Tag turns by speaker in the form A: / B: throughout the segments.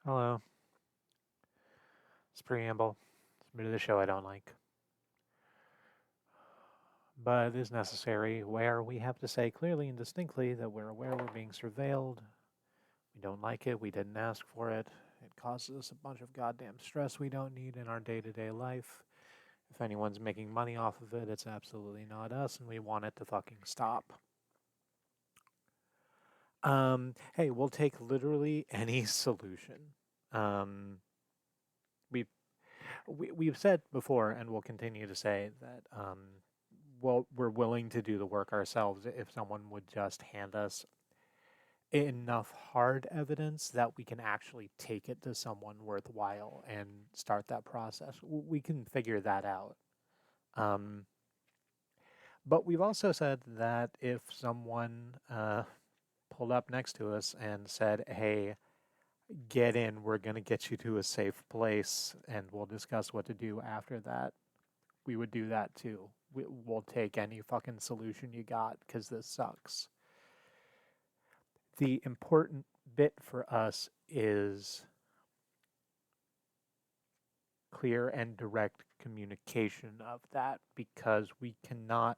A: Hello. It's preamble. It's a bit of the show I don't like. But it is necessary where we have to say clearly and distinctly that we're aware we're being surveilled. We don't like it. We didn't ask for it. It causes us a bunch of goddamn stress we don't need in our day to day life. If anyone's making money off of it, it's absolutely not us, and we want it to fucking stop. Hey, we'll take literally any solution. Um, we've we've said before, and we'll continue to say that well, we're willing to do the work ourselves if someone would just hand us enough hard evidence that we can actually take it to someone worthwhile and start that process. We can figure that out. Um, but we've also said that if someone pulled up next to us and said, hey, get in, we're going to get you to a safe place and we'll discuss what to do after that, we would do that too. We'll take any fucking solution you got because this sucks. The important bit for us is clear and direct communication of that because we cannot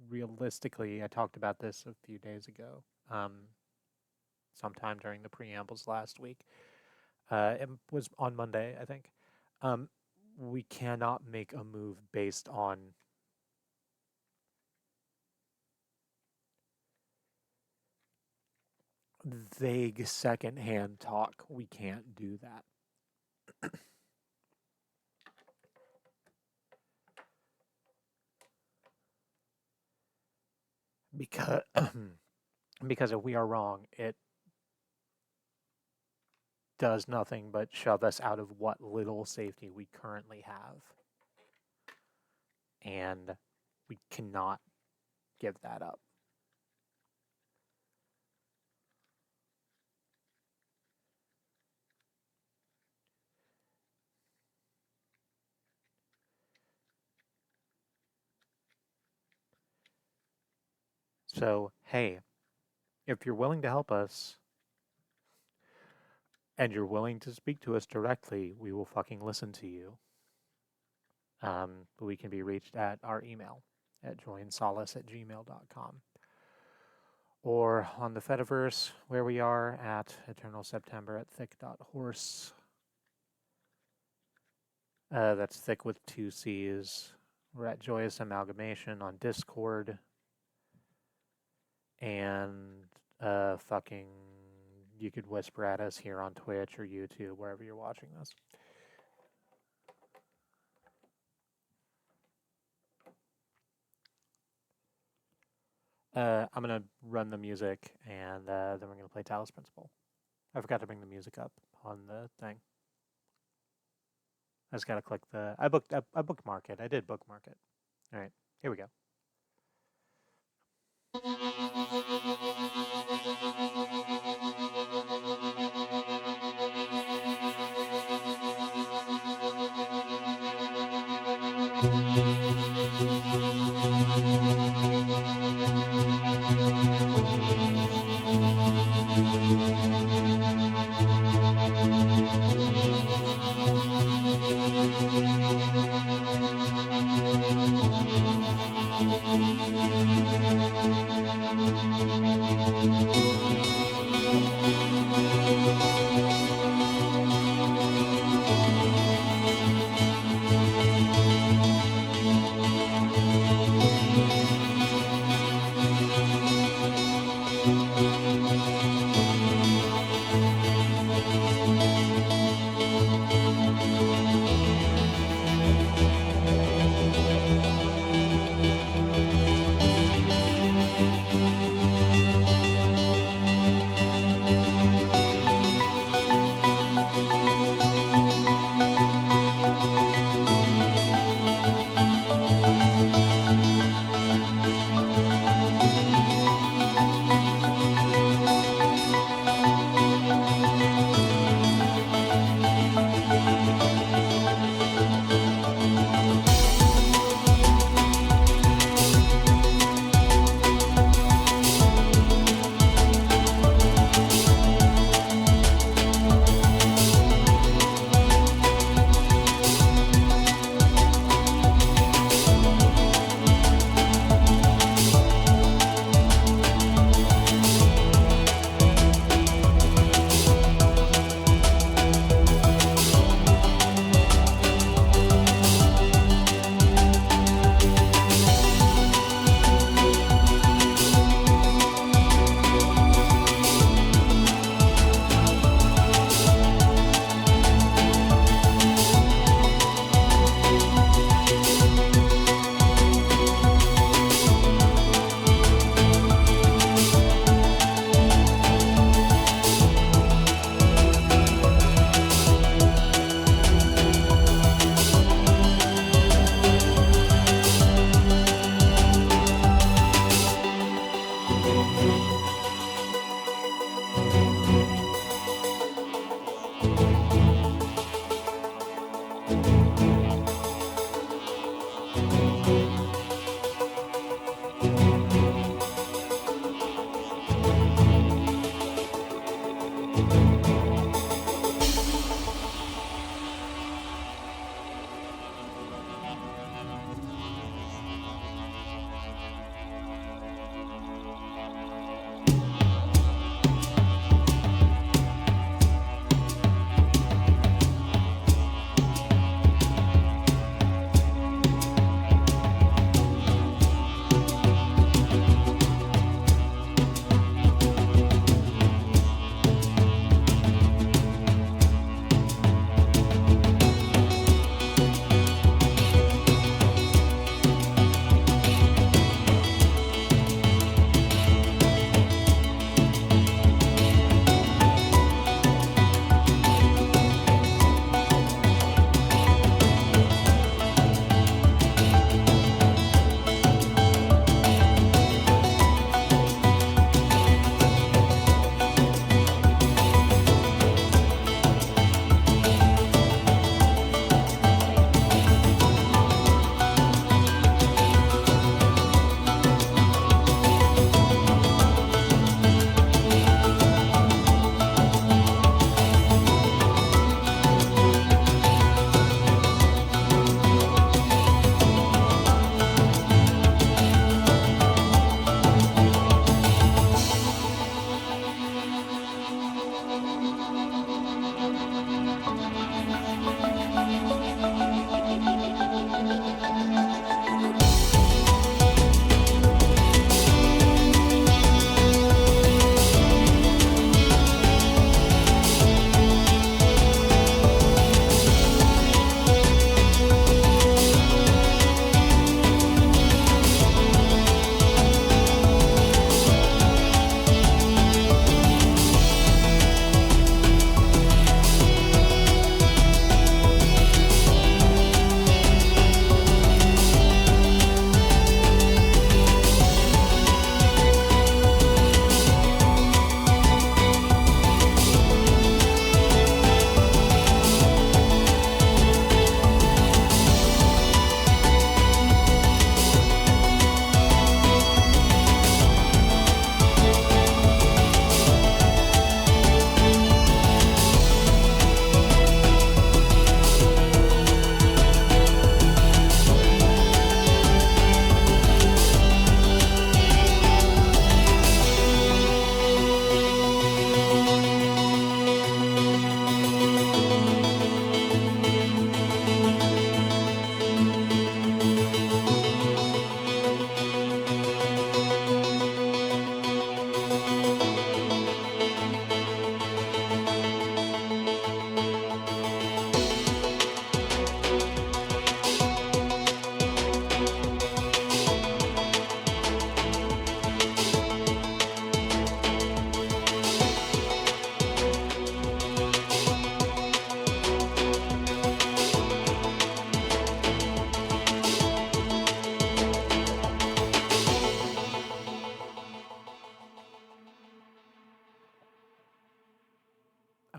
A: realistically, I talked about this a few days ago, sometime during the preambles last week. It was on Monday, I think. We cannot make a move based on vague secondhand talk. We can't do that. because because if we are wrong, it does nothing but shove us out of what little safety we currently have. And we cannot give that up. So, hey, if you're willing to help us and you're willing to speak to us directly, we will fucking listen to you. We can be reached at our email at joinsolace@gmail.com or on the Fediverse where we are at Eternal September at thick.horse. That's thick with two C's. We're at Joyous Amalgamation on Discord. And fucking, you could whisper at us here on Twitch or YouTube, wherever you're watching this. I'm going to run the music, and then we're going to play Talos Principle. I forgot to bring the music up on the thing. I just got to click the... I bookmark it. I did bookmark it. All right, here we go.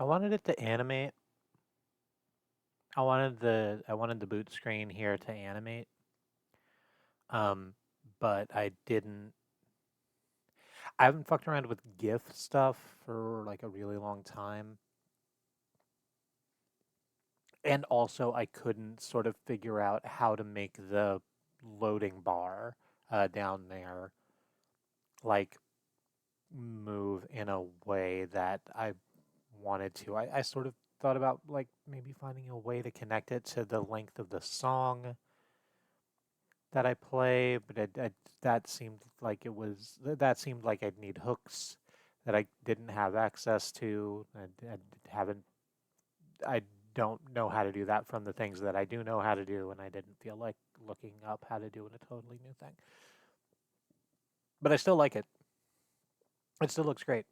A: wanted it to animate. I wanted the boot screen here to animate. Um, but I didn't. I haven't fucked around with GIF stuff for like a really long time. And also, I couldn't sort of figure out how to make the loading bar down there like move in a way that I wanted to. I sort of thought about like maybe finding a way to connect it to the length of the song that I play, but that seemed like that seemed like I'd need hooks that I didn't have access to. I haven't I don't know how to do that from the things that I do know how to do, and I didn't feel like looking up how to do it a totally new thing. But I still like it. It still looks great.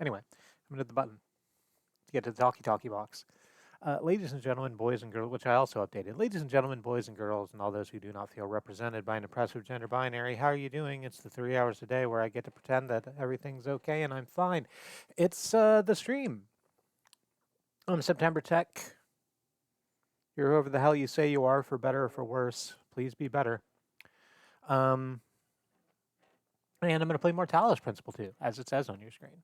A: Anyway, I'm gonna hit the button to get to the talkie box. Ladies and gentlemen, boys and girls, which I also updated. Ladies and gentlemen, boys and girls, and all those who do not feel represented by an oppressive gender binary, how are you doing? It's the 3 hours a day where I get to pretend that everything's okay and I'm fine. It's the stream. I'm September Tech. You're whoever the hell you say you are, for better or for worse. Please be better. Um, and I'm going to play more Talos Principle 2, as it says on your screen.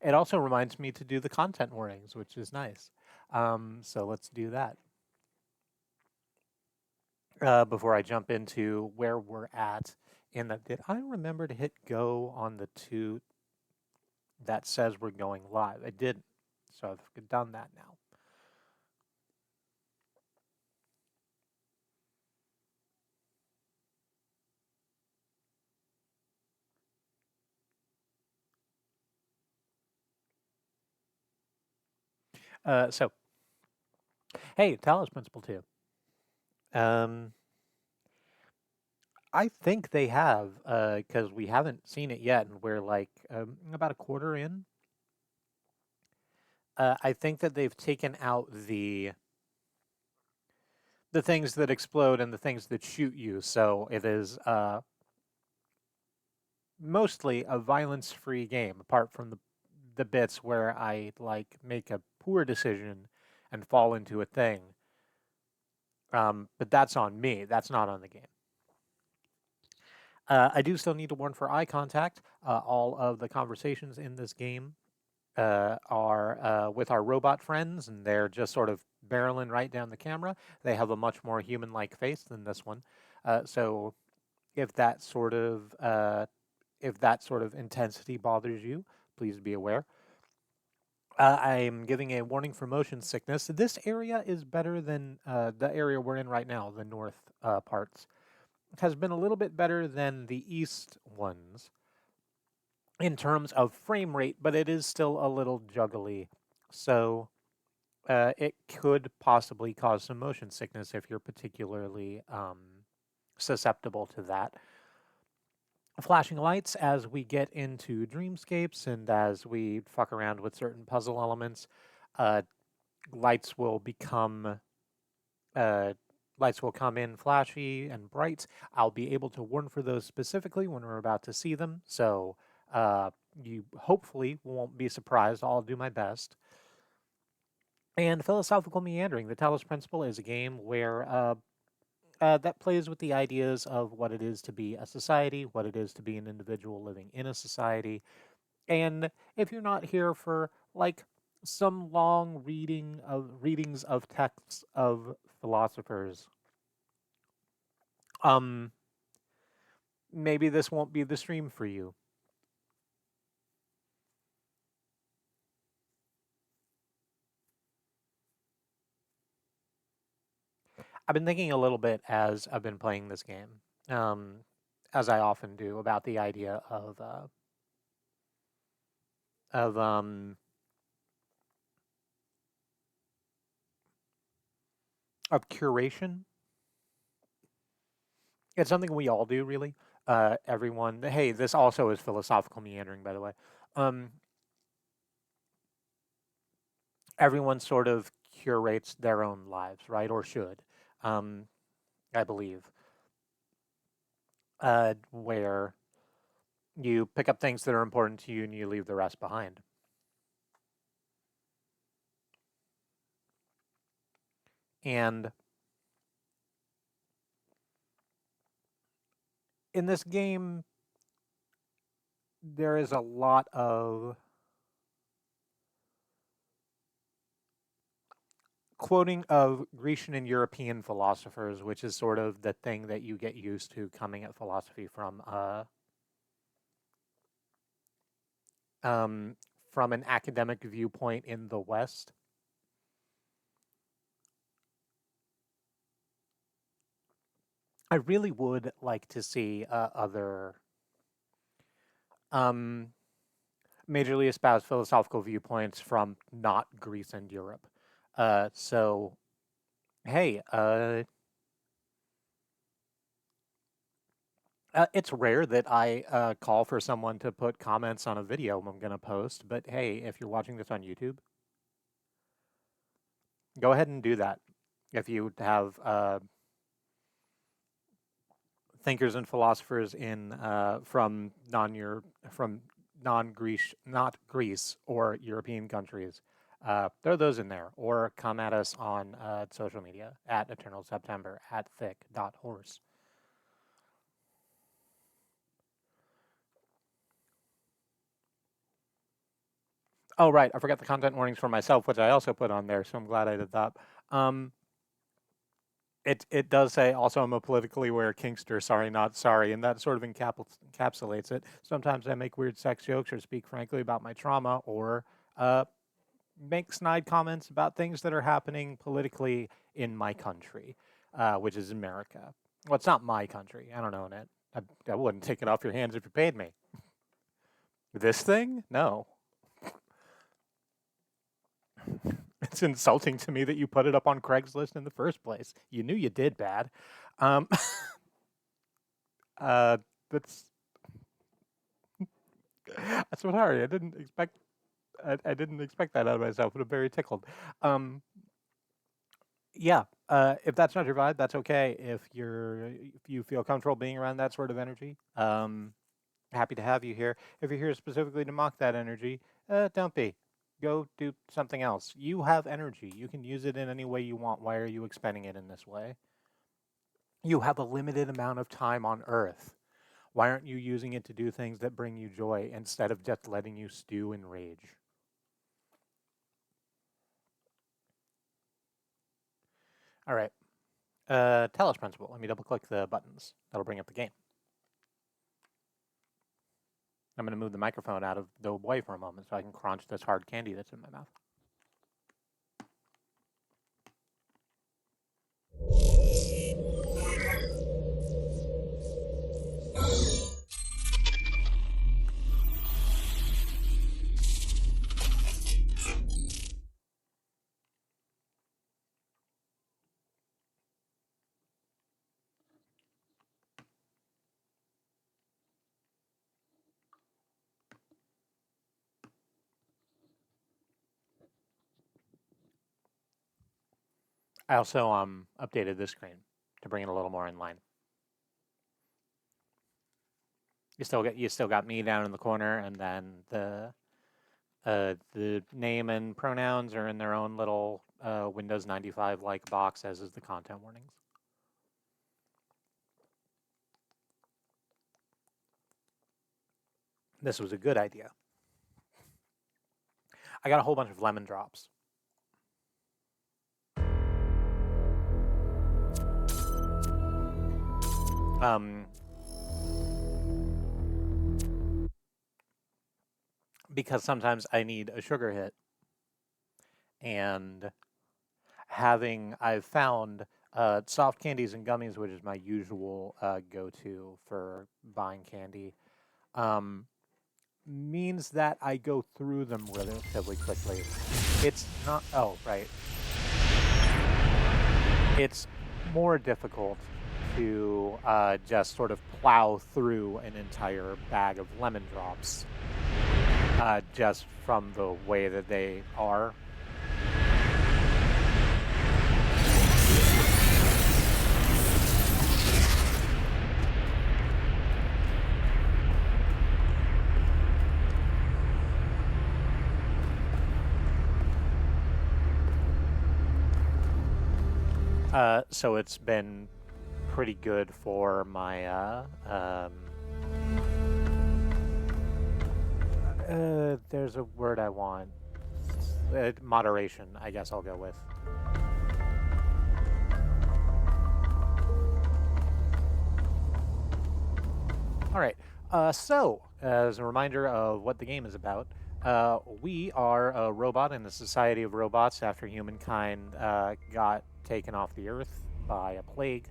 A: It also reminds me to do the content warnings, which is nice. So let's do that. Before I jump into where we're at in the, did I remember to hit go on the two that says we're going live? I didn't, so I've done that now. So, hey, Talos Principle 2. Um, I think they have, because we haven't seen it yet, and we're like about a quarter in. I think that they've taken out the things that explode and the things that shoot you, so it is mostly a violence-free game, apart from the bits where I like make a poor decision and fall into a thing. But that's on me. That's not on the game. I do still need to warn for eye contact. All of the conversations in this game are with our robot friends, and they're just sort of barreling right down the camera. They have a much more human-like face than this one. So if that sort of intensity bothers you, please be aware. I'm giving a warning for motion sickness. This area is better than the area we're in right now, the north parts. It has been a little bit better than the east ones in terms of frame rate, but it is still a little juggly. So it could possibly cause some motion sickness if you're particularly susceptible to that. Flashing lights as we get into dreamscapes and as we fuck around with certain puzzle elements, uh, lights will become lights will come in flashy and bright. I'll be able to warn for those specifically when we're about to see them, so you hopefully won't be surprised. I'll do my best. And philosophical meandering. The Talos Principle is a game where that plays with the ideas of what it is to be a society, what it is to be an individual living in a society. And if you're not here for like some long readings of texts of philosophers, um, maybe this won't be the stream for you. I've been thinking a little bit as I've been playing this game, um, as I often do, about the idea of curation. It's something we all do, really. Everyone. Hey, this also is philosophical meandering, by the way. Um, Everyone sort of curates their own lives, right? Or should, um, I believe, where you pick up things that are important to you and you leave the rest behind. And in this game, there is a lot of quoting of Grecian and European philosophers, which is sort of the thing that you get used to coming at philosophy um, from an academic viewpoint in the West. I really would like to see other um, majorly espoused philosophical viewpoints from not Greece and Europe. So, hey, it's rare that I call for someone to put comments on a video I'm going to post, but hey, if you're watching this on YouTube, go ahead and do that. If you have thinkers and philosophers in from non-Greece, not Greece or European countries, throw those in there, or come at us on social media at Eternal September at thick.horse. Oh, right. I forgot the content warnings for myself, which I also put on there, so I'm glad I did that. Um, it does say also I'm a politically aware kinkster, sorry, not sorry, and that sort of encapsulates it. Sometimes I make weird sex jokes or speak frankly about my trauma or make snide comments about things that are happening politically in my country, which is America. Well, it's not my country. I don't own it. I wouldn't take it off your hands if you paid me. This thing? No. It's insulting to me that you put it up on Craigslist in the first place. You knew you did bad. Um, that's so sorry. I didn't expect that out of myself, but I'm very tickled. Um, yeah. If that's not your vibe, that's okay. If you feel comfortable being around that sort of energy, happy to have you here. If you're here specifically to mock that energy, don't be. Go do something else. You have energy. You can use it in any way you want. Why are you expending it in this way? You have a limited amount of time on Earth. Why aren't you using it to do things that bring you joy instead of just letting you stew in rage? All right. Talos principle. Let me double click the buttons. That'll bring up the game. I'm going to move the microphone out of the way for a moment so I can crunch this hard candy that's in my mouth. I also updated this screen to bring it a little more in line. You still got me down in the corner, and then the name and pronouns are in their own little Windows 95 like box, as is the content warnings. This was a good idea. I got a whole bunch of lemon drops. Because sometimes I need a sugar hit. And I've found soft candies and gummies, which is my usual go-to for buying candy, means that I go through them relatively quickly. It's not, oh, right. It's more difficult to just sort of plow through an entire bag of lemon drops just from the way that they are. So it's been pretty good for my there's a word I want. Moderation, I guess I'll go with. All right. So, as a reminder of what the game is about, we are a robot in the society of robots after humankind got taken off the Earth by a plague.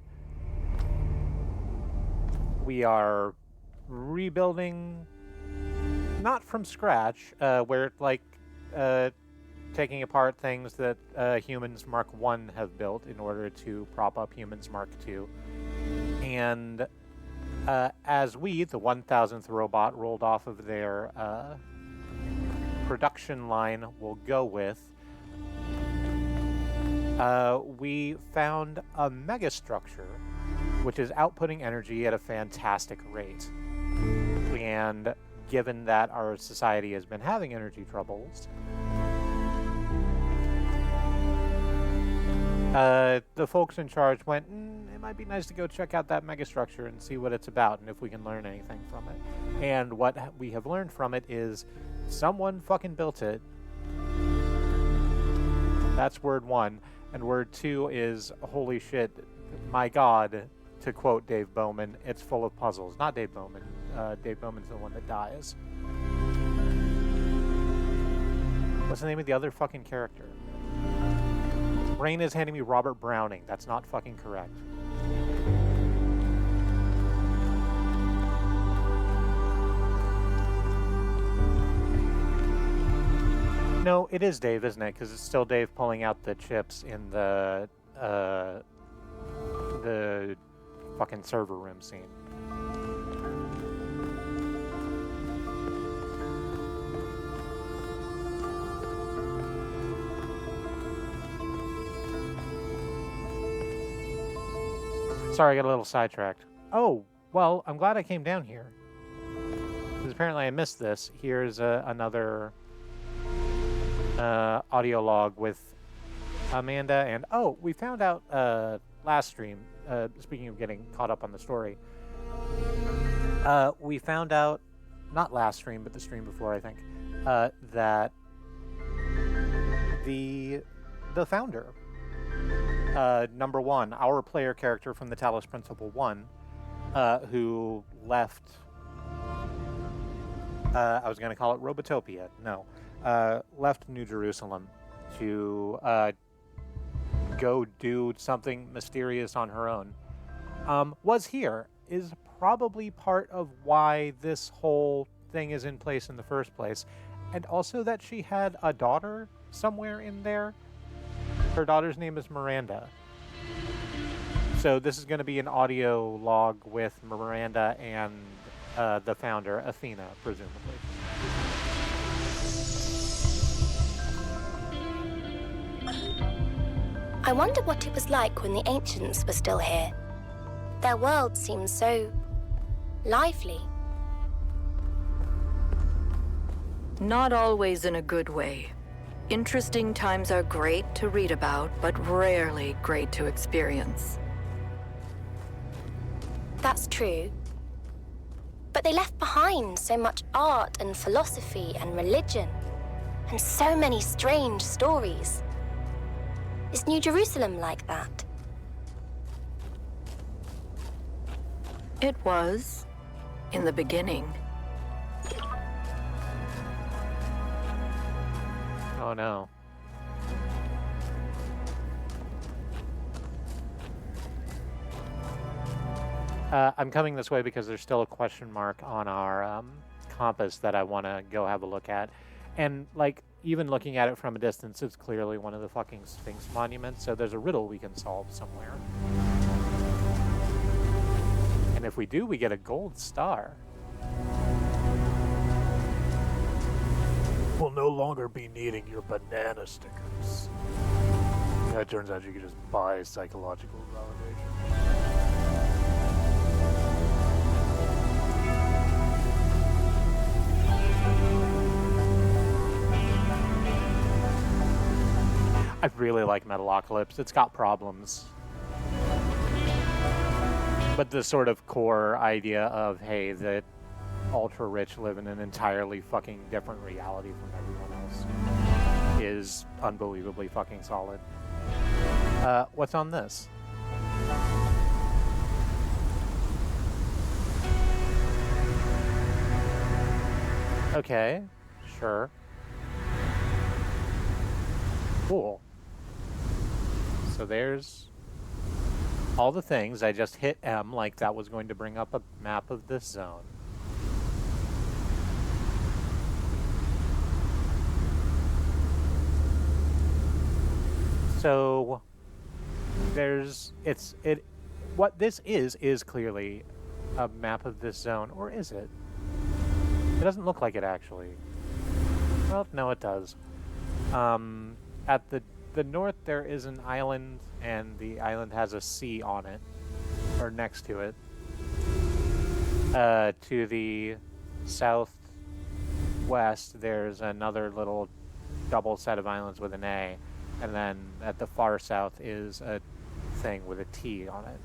A: We are rebuilding, not from scratch. We're like taking apart things that humans Mark 1 have built in order to prop up humans Mark 2. And as we, the 1000th robot, rolled off of their production line, will go with, we found a megastructure which is outputting energy at a fantastic rate. And given that our society has been having energy troubles, the folks in charge went, it might be nice to go check out that megastructure and see what it's about and if we can learn anything from it. And what we have learned from it is someone fucking built it. That's word 1. And word 2 is, holy shit, my god, to quote Dave Bowman, it's full of puzzles. Not Dave Bowman. Dave Bowman's the one that dies. What's the name of the other fucking character? Brain is handing me Robert Browning. That's not fucking correct. No, it is Dave, isn't it? Because it's still Dave pulling out the chips in the fucking server room scene. Sorry, I got a little sidetracked. Oh, well, I'm glad I came down here. Because apparently I missed this. Here's another audio log with Amanda and... Oh, we found out last stream, speaking of getting caught up on the story, we found out, not last stream, but the stream before, I think, that the founder... number 1, our player character from the Talos Principle 1, who left, I was going to call it Robotopia, no, left New Jerusalem to go do something mysterious on her own, was here, is probably part of why this whole thing is in place in the first place, and also that she had a daughter somewhere in there. Her daughter's name is Miranda. So this is going to be an audio log with Miranda and the founder, Athena, presumably.
B: I wonder what it was like when the ancients were still here. Their world seems so lively.
C: Not always in a good way. Interesting times are great to read about, but rarely great to experience.
B: That's true. But they left behind so much art and philosophy and religion, and so many strange stories. Is New Jerusalem like that?
C: It was, in the beginning.
A: Oh no. I'm coming this way because there's still a question mark on our compass that I want to go have a look at. And, like, even looking at it from a distance, it's clearly one of the fucking Sphinx monuments, so there's a riddle we can solve somewhere. And if we do, we get a gold star. We'll no longer be needing your banana stickers. Yeah, it turns out you can just buy psychological validation. I really like Metalocalypse. It's got problems. But the sort of core idea of, hey, the ultra rich live in an entirely fucking different reality from everyone else is unbelievably fucking solid. What's on this? Okay, sure. Cool. So there's all the things. I just hit M like that was going to bring up a map of this zone. So what this is clearly a map of this zone, or is it? It doesn't look like it actually. Well, no, it does. At the north there is an island, and the island has a sea on it, or next to it. To the southwest, there's another little double set of islands with an A, and then at the far south is a thing with a T on it.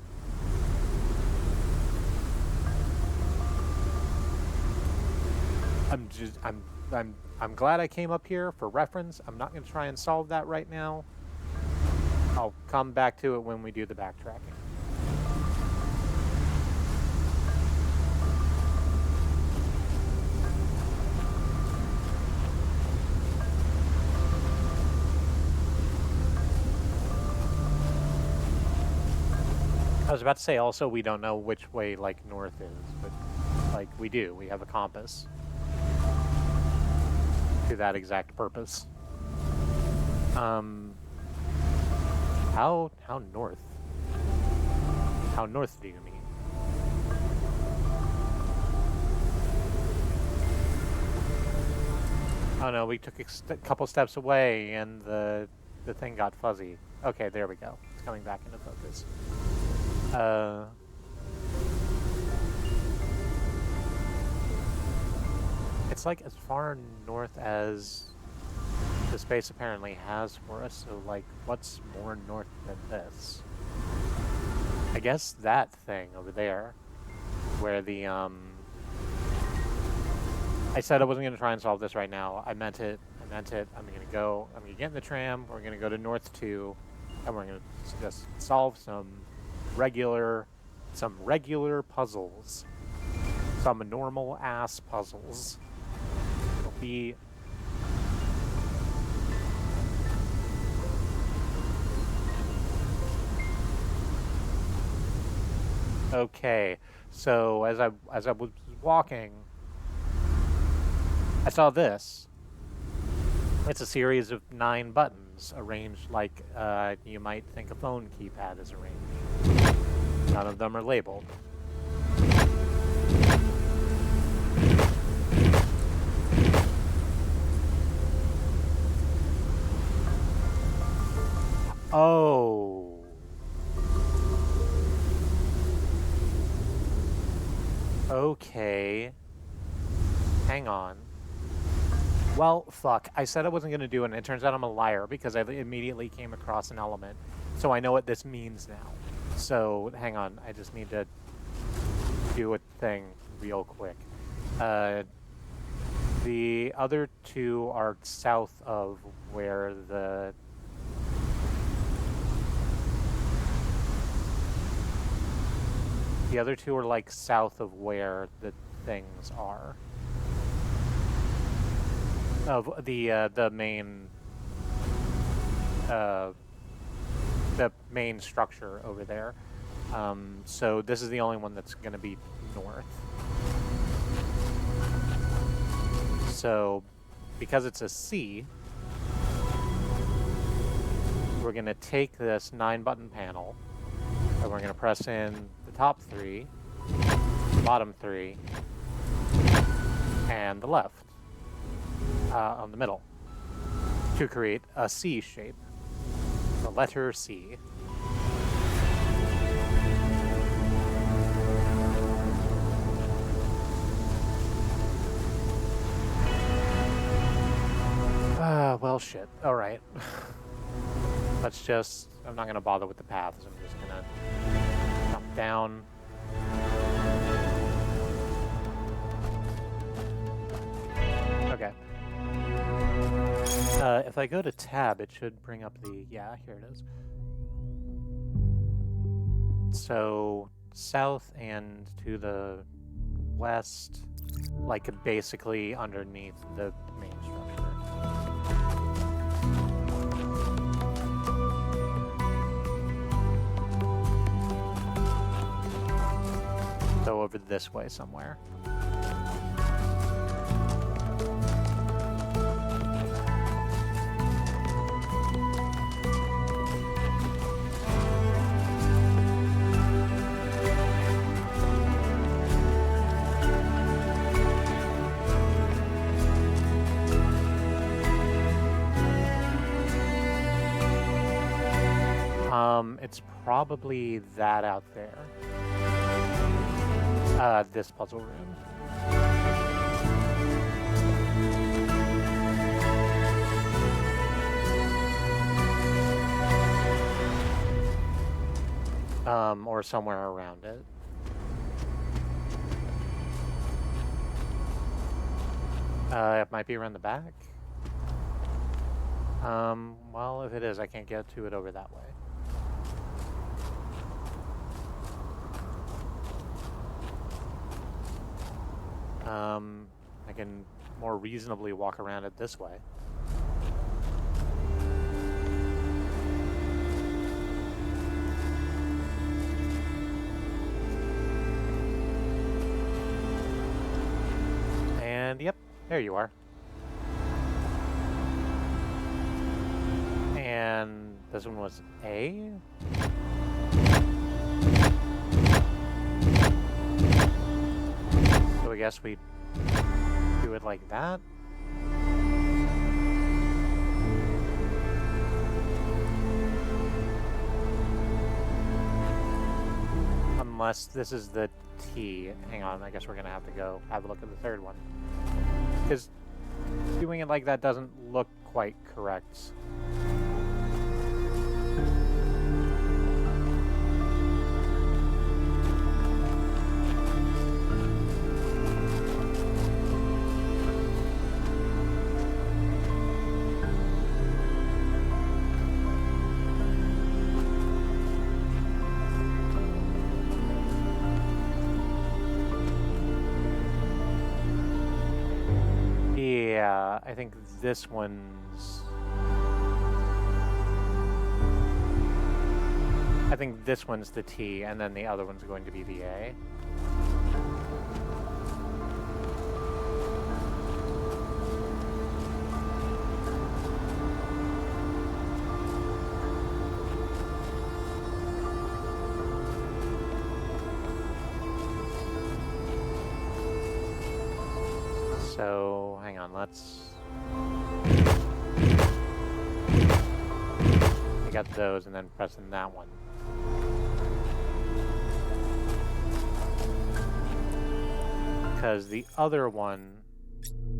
A: I'm glad I came up here for reference. I'm not going to try and solve that right now. I'll come back to it when we do the backtracking. I was about to say also we don't know which way like north is, but like we do. We have a compass to that exact purpose. How north? How north do you mean? Oh no, we took a couple steps away and the thing got fuzzy. Okay, there we go. It's coming back into focus. It's like as far north as the space apparently has for us, so like what's more north than this? I guess that thing over there, where the I said I wasn't going to try and solve this right now. I meant it. I'm going to get in the tram, we're going to go to North 2, and we're going to just solve some regular puzzles. Some normal ass puzzles. It'll be okay. So as I was walking, I saw this. It's a series of 9 buttons arranged like you might think a phone keypad is arranged. None of them are labeled. Oh. Okay. Hang on. Well, fuck. I said I wasn't going to do it, and it turns out I'm a liar because I immediately came across an element. So I know what this means now. So, hang on. I just need to do a thing real quick. The other 2 are south of where the... The other 2 are like south of where the things are. Of the main structure over there. So this is the only one that's going to be north. So because it's a C, we're going to take this 9-button panel and we're going to press in the top 3, bottom 3, and the left. On the middle to create a C shape, the letter C. Well, shit. All right. I'm not going to bother with the paths. I'm just going to jump down Okay. If I go to tab, it should bring up the... Yeah, here it is. So, south and to the west, like basically underneath the main structure. So over this way somewhere. It's probably that out there. This puzzle room. Or somewhere around it. It might be around the back. Well, if it is, I can't get to it over that way. I can more reasonably walk around it this way. And yep, there you are. And this one was A. So I guess we do it like that. Unless this is the T. Hang on, I guess we're gonna have to go have a look at the third one. Because doing it like that doesn't look quite correct. Yeah, I think this one's... I think this one's the T, and then the other one's going to be the A. So, hang on, let's... I got those, and then pressing that one. Because the other one,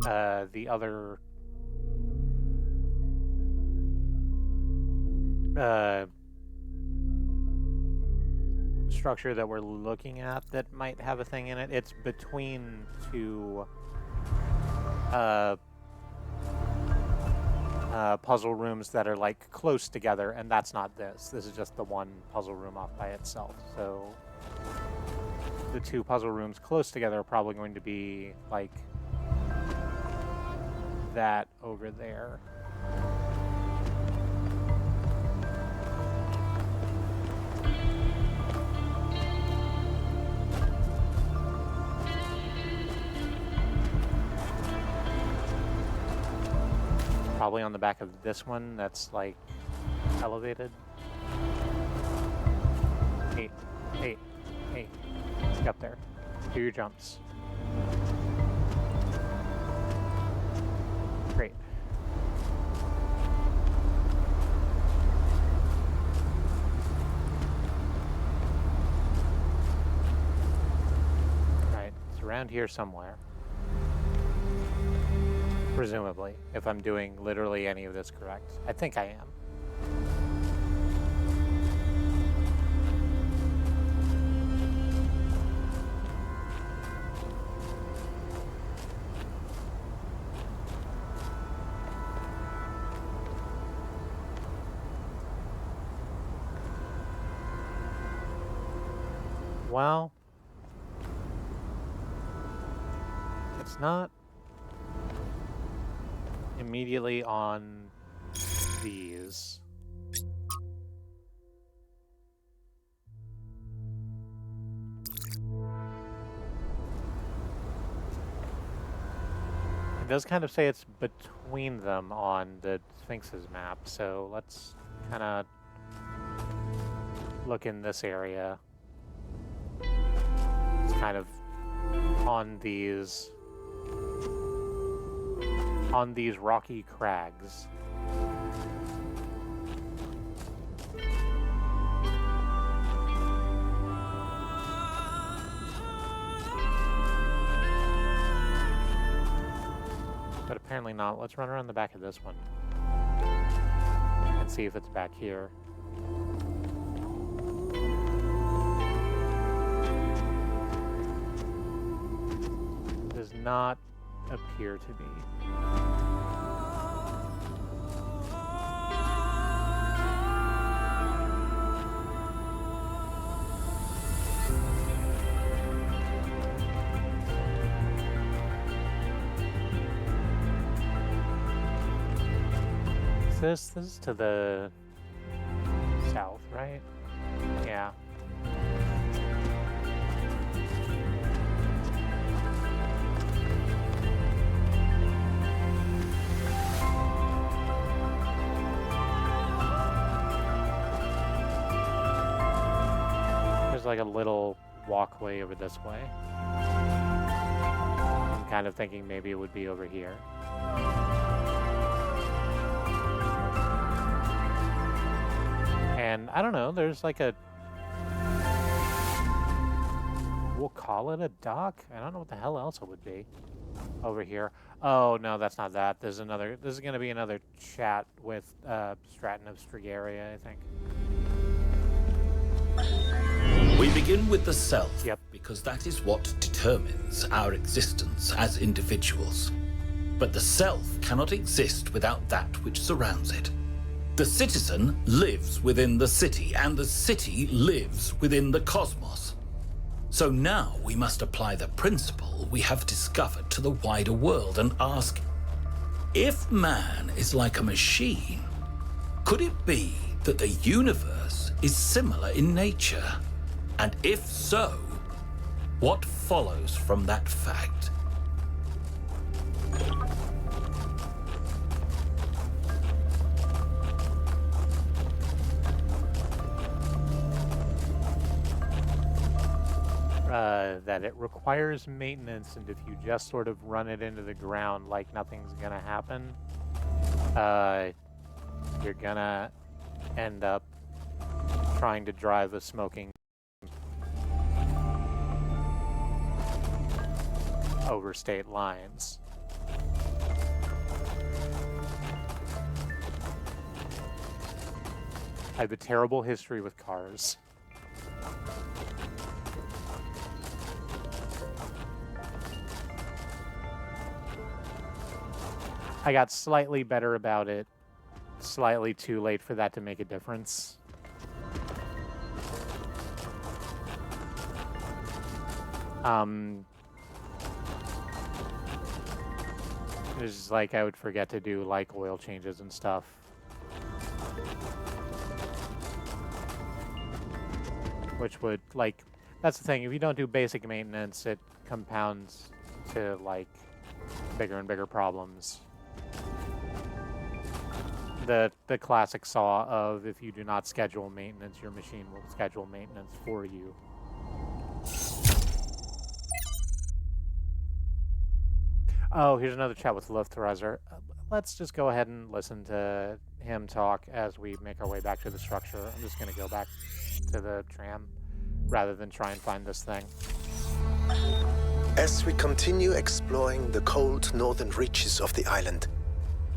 A: the other... structure that we're looking at that might have a thing in it, it's between two... puzzle rooms that are like close together, and that's not this. This is just the one puzzle room off by itself. So the two puzzle rooms close together are probably going to be like that over there. Probably on the back of this one that's like elevated. Hey. Let's get up there. Do your jumps. Great. Alright, it's around here somewhere. Presumably, if I'm doing literally any of this correct. I think I am. Well, it's not immediately on these. It does kind of say it's between them on the Sphinx's map, so let's kind of look in this area. It's kind of on these rocky crags. But apparently not. Let's run around the back of this one and see if it's back here. Does not appear to be. This is to the south, right? Yeah. There's like a little walkway over this way. I'm kind of thinking maybe it would be over here. And I don't know, there's like a... We'll call it a dock? I don't know what the hell else it would be over here. Oh, no, that's not that. There's another... This is going to be another chat with Stratton of Strigaria, I think.
D: We begin with the self,
A: Yep.
D: because that is what determines our existence as individuals. But the self cannot exist without that which surrounds it. The citizen lives within the city, and the city lives within the cosmos. So now we must apply the principle we have discovered to the wider world and ask, if man is like a machine, could it be that the universe is similar in nature? And if so, what follows from that fact?
A: That it requires maintenance, and if you just sort of run it into the ground like nothing's gonna happen, you're gonna end up trying to drive a smoking over state lines. I have a terrible history with cars. I got slightly better about it, slightly too late for that to make a difference. It's just like I would forget to do like oil changes and stuff. Which would, like, that's the thing, if you don't do basic maintenance, it compounds to, like, bigger and bigger problems. The classic saw of if you do not schedule maintenance, your machine will schedule maintenance for you. Oh, here's another chat with Luftrezer. Let's just go ahead and listen to him talk as we make our way back to the structure. I'm just going to go back to the tram rather than try and find this thing.
E: As we continue exploring the cold northern reaches of the island,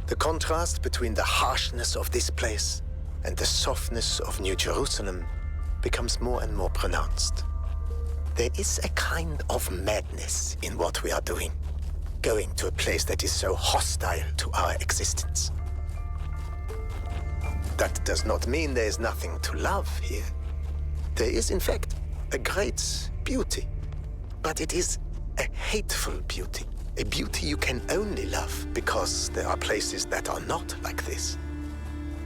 E: the contrast between the harshness of this place and the softness of New Jerusalem becomes more and more pronounced. There is a kind of madness in what we are doing, going to a place that is so hostile to our existence. That does not mean there is nothing to love here. There is, in fact, a great beauty. But it is a hateful beauty. A beauty you can only love because there are places that are not like this.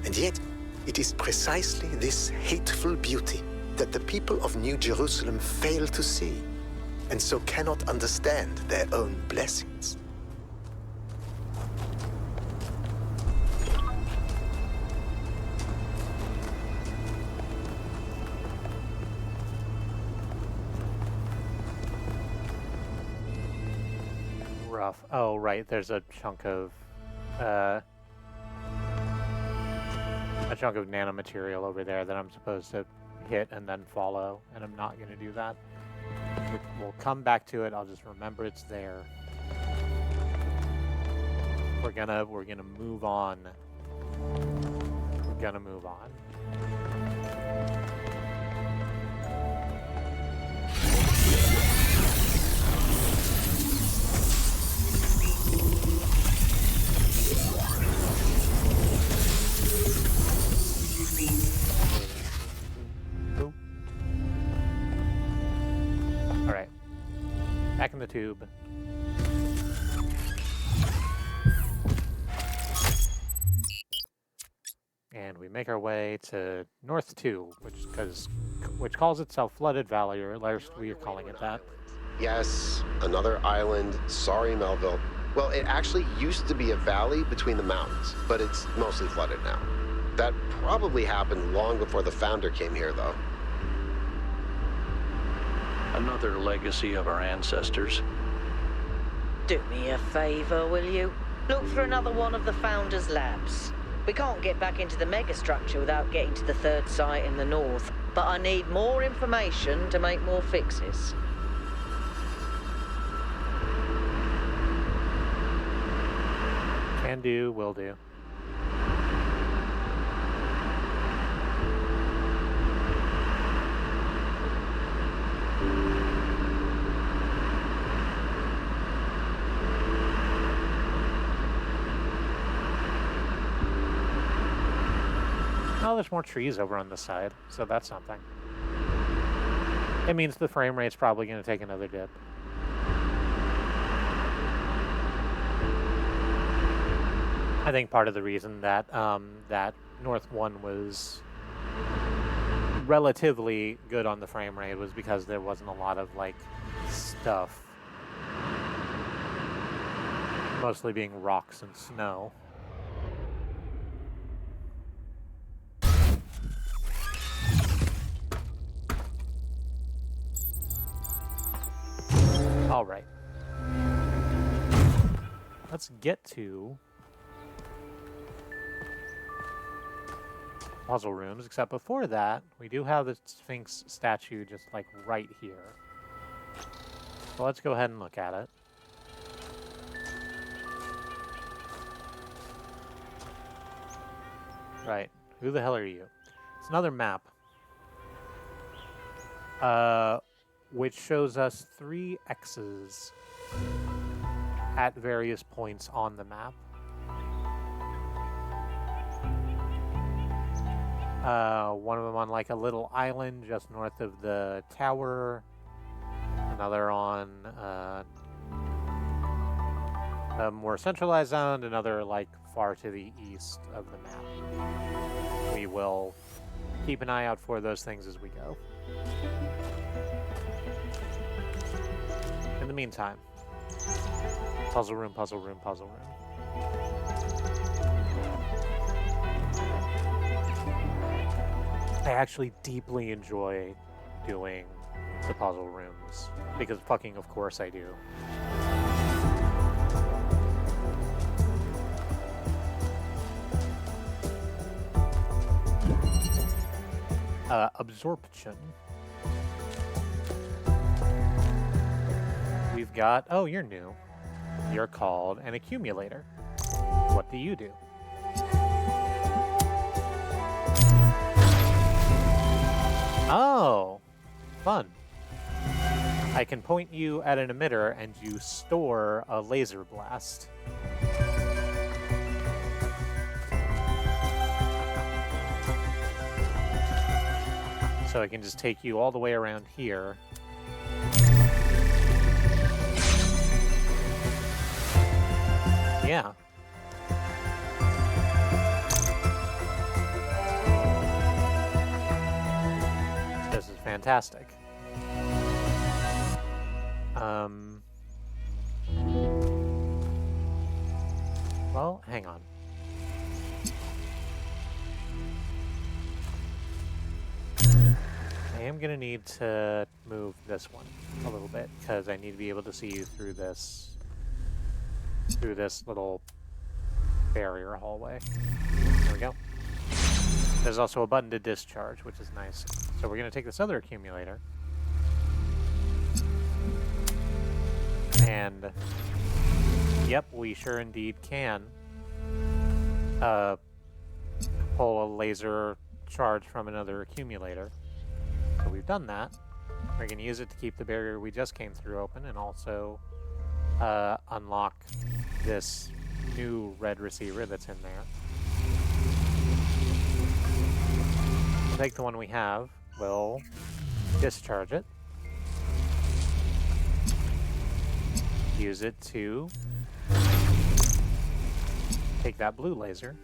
E: And yet, it is precisely this hateful beauty that the people of New Jerusalem fail to see, and so cannot understand their own blessings.
A: Rough. Oh, right. There's a chunk of nanomaterial over there that I'm supposed to hit and then follow, and I'm not going to do that. We'll come back to it. I'll just remember it's there. We're gonna move on. We're gonna move on. All right, back in the tube. And we make our way to North 2, which calls itself Flooded Valley, or at least we are calling it that.
F: Yes, another island. Sorry, Melville. Well, it actually used to be a valley between the mountains, but it's mostly flooded now. That probably happened long before the founder came here, though.
G: Another legacy of our ancestors.
H: Do me a favor, will you? Look for another one of the Founder's labs. We can't get back into the megastructure without getting to the third site in the north, but I need more information to make more fixes.
A: Can do, will do. Oh, there's more trees over on the side, so that's something. It means the frame rate's probably going to take another dip. I think part of the reason that that North 1 was relatively good on the frame rate was because there wasn't a lot of, like, stuff. Mostly being rocks and snow. All right. Let's get to puzzle rooms, except before that, we do have the Sphinx statue just like right here. So let's go ahead and look at it. Right. Who the hell are you? It's another map. Which shows us 3 X's at various points on the map. One of them on like a little island just north of the tower. Another on a more centralized zone. Another like far to the east of the map. We will keep an eye out for those things as we go. In the meantime, puzzle room, puzzle room, puzzle room. I actually deeply enjoy doing the puzzle rooms because fucking of course I do. Absorption. We've got, oh, you're new. You're called an accumulator. What do you do? Oh, fun. I can point you at an emitter and you store a laser blast. So I can just take you all the way around here. Yeah. This is fantastic. Well, hang on. I am gonna need to move this one a little bit because I need to be able to see you through this little barrier hallway. There we go. There's also a button to discharge, which is nice. So we're gonna take this other accumulator and yep, we sure indeed can pull a laser charge from another accumulator. So we've done that. We're going to use it to keep the barrier we just came through open and also unlock this new red receiver that's in there. We'll take the one we have, we'll discharge it, use it to take that blue laser,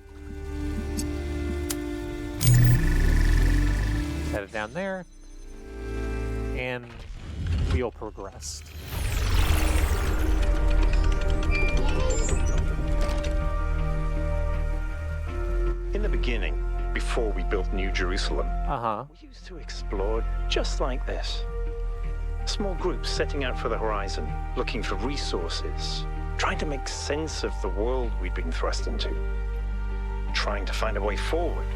A: set it down there, and we'll progress.
I: In the beginning, before we built New Jerusalem,
A: Uh-huh.
I: we used to explore just like this. Small groups setting out for the horizon, looking for resources, trying to make sense of the world we'd been thrust into, trying to find a way forward.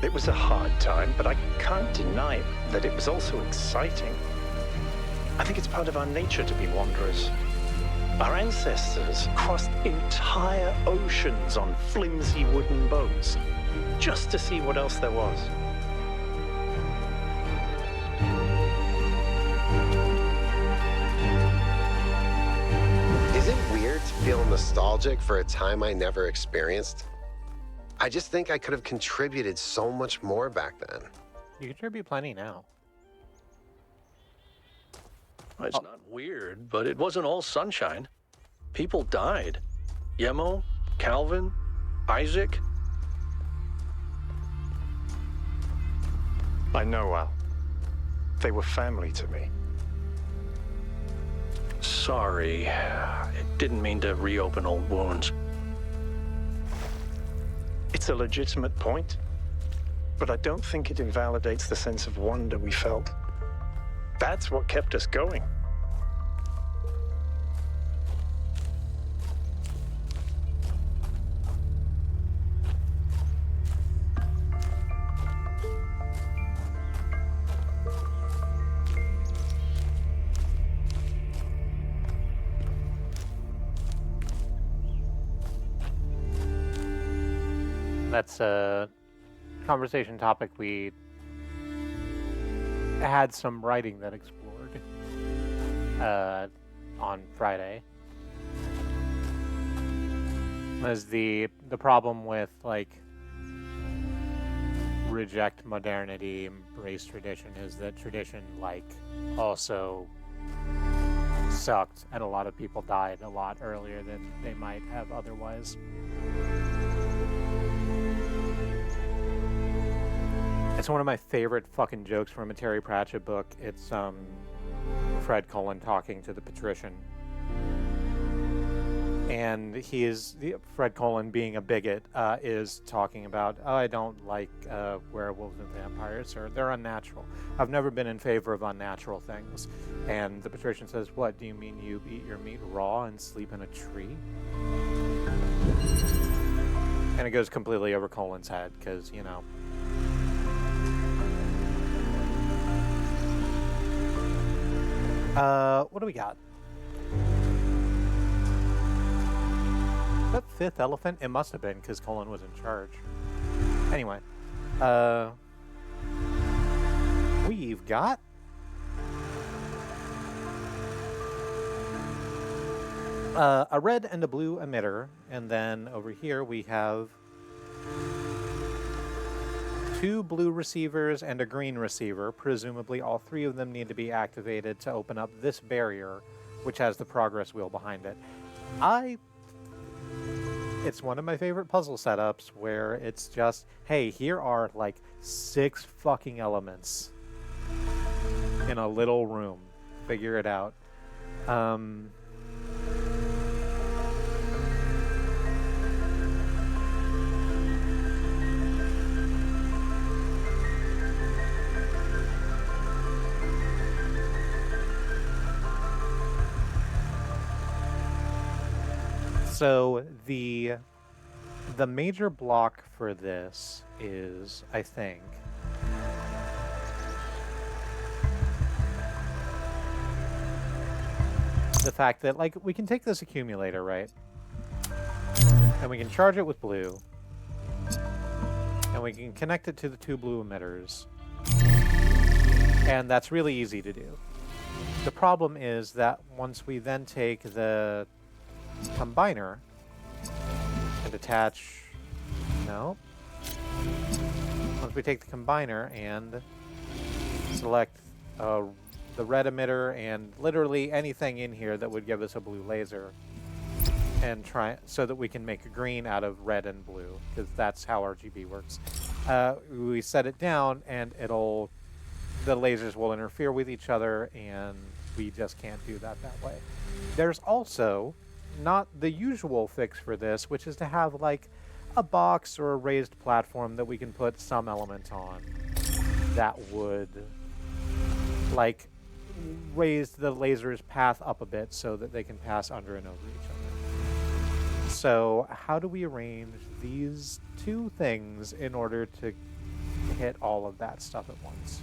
I: It was a hard time, but I can't deny that it was also exciting. I think it's part of our nature to be wanderers. Our ancestors crossed entire oceans on flimsy wooden boats just to see what else there was.
F: Is it weird to feel nostalgic for a time I never experienced? I just think I could have contributed so much more back then.
A: You contribute plenty now.
G: It's not weird, but it wasn't all sunshine. People died. Yemo, Calvin, Isaac.
I: I know, Al. They were family to me.
G: Sorry. It didn't mean to reopen old wounds.
I: It's a legitimate point, but I don't think it invalidates the sense of wonder we felt. That's what kept us going.
A: That's a conversation topic we had some writing that explored on Friday. Was the problem with like reject modernity, embrace tradition is that tradition like also sucked and a lot of people died a lot earlier than they might have otherwise. It's one of my favorite fucking jokes from a Terry Pratchett book. It's Fred Cullen talking to the patrician. And Fred Cullen, being a bigot, is talking about, oh, I don't like werewolves and vampires, or they're unnatural. I've never been in favor of unnatural things. And the patrician says, what, do you mean you eat your meat raw and sleep in a tree? And it goes completely over Cullen's head, because, you know. What do we got? Is that fifth elephant? It must have been, because Cullen was in charge. Anyway. We've got... a red and a blue emitter, and then over here we have 2 blue receivers and a green receiver. Presumably all 3 of them need to be activated to open up this barrier, which has the progress wheel behind it. It's one of my favorite puzzle setups where it's just, hey, here are like 6 fucking elements in a little room. Figure it out. So the major block for this is, I think, the fact that, like, we can take this accumulator, right? And we can charge it with blue. And we can connect it to the 2 blue emitters. And that's really easy to do. The problem is that once we then take the combiner and attach... No. Once we take the combiner and select the red emitter and literally anything in here that would give us a blue laser, and try so that we can make a green out of red and blue, because that's how RGB works. We set it down and the lasers will interfere with each other, and we just can't do that way. There's also not the usual fix for this, which is to have like a box or a raised platform that we can put some element on that would like raise the laser's path up a bit so that they can pass under and over each other. So how do we arrange these 2 things in order to hit all of that stuff at once?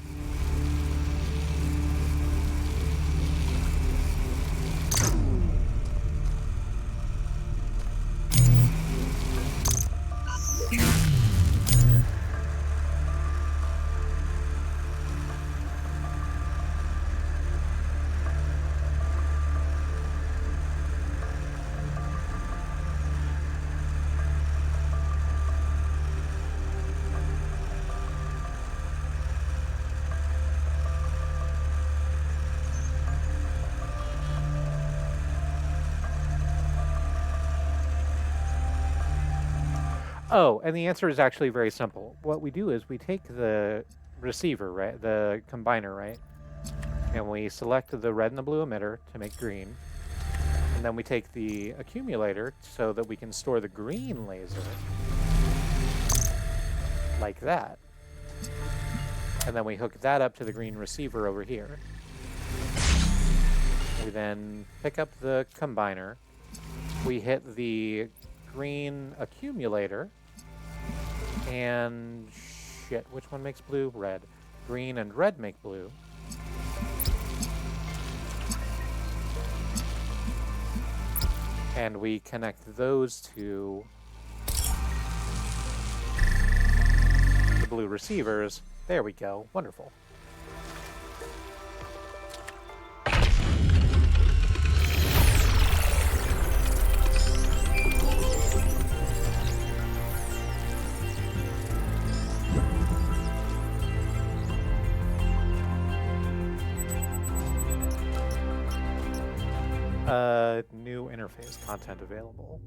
A: Oh, and the answer is actually very simple. What we do is we take the receiver, right, the combiner, right, and we select the red and the blue emitter to make green, and then we take the accumulator so that we can store the green laser, like that, and then we hook that up to the green receiver over here. We then pick up the combiner, we hit the green accumulator, and shit, which one makes blue? Red. Green and red make blue. And we connect those to the blue receivers. There we go. Wonderful. New interface content available.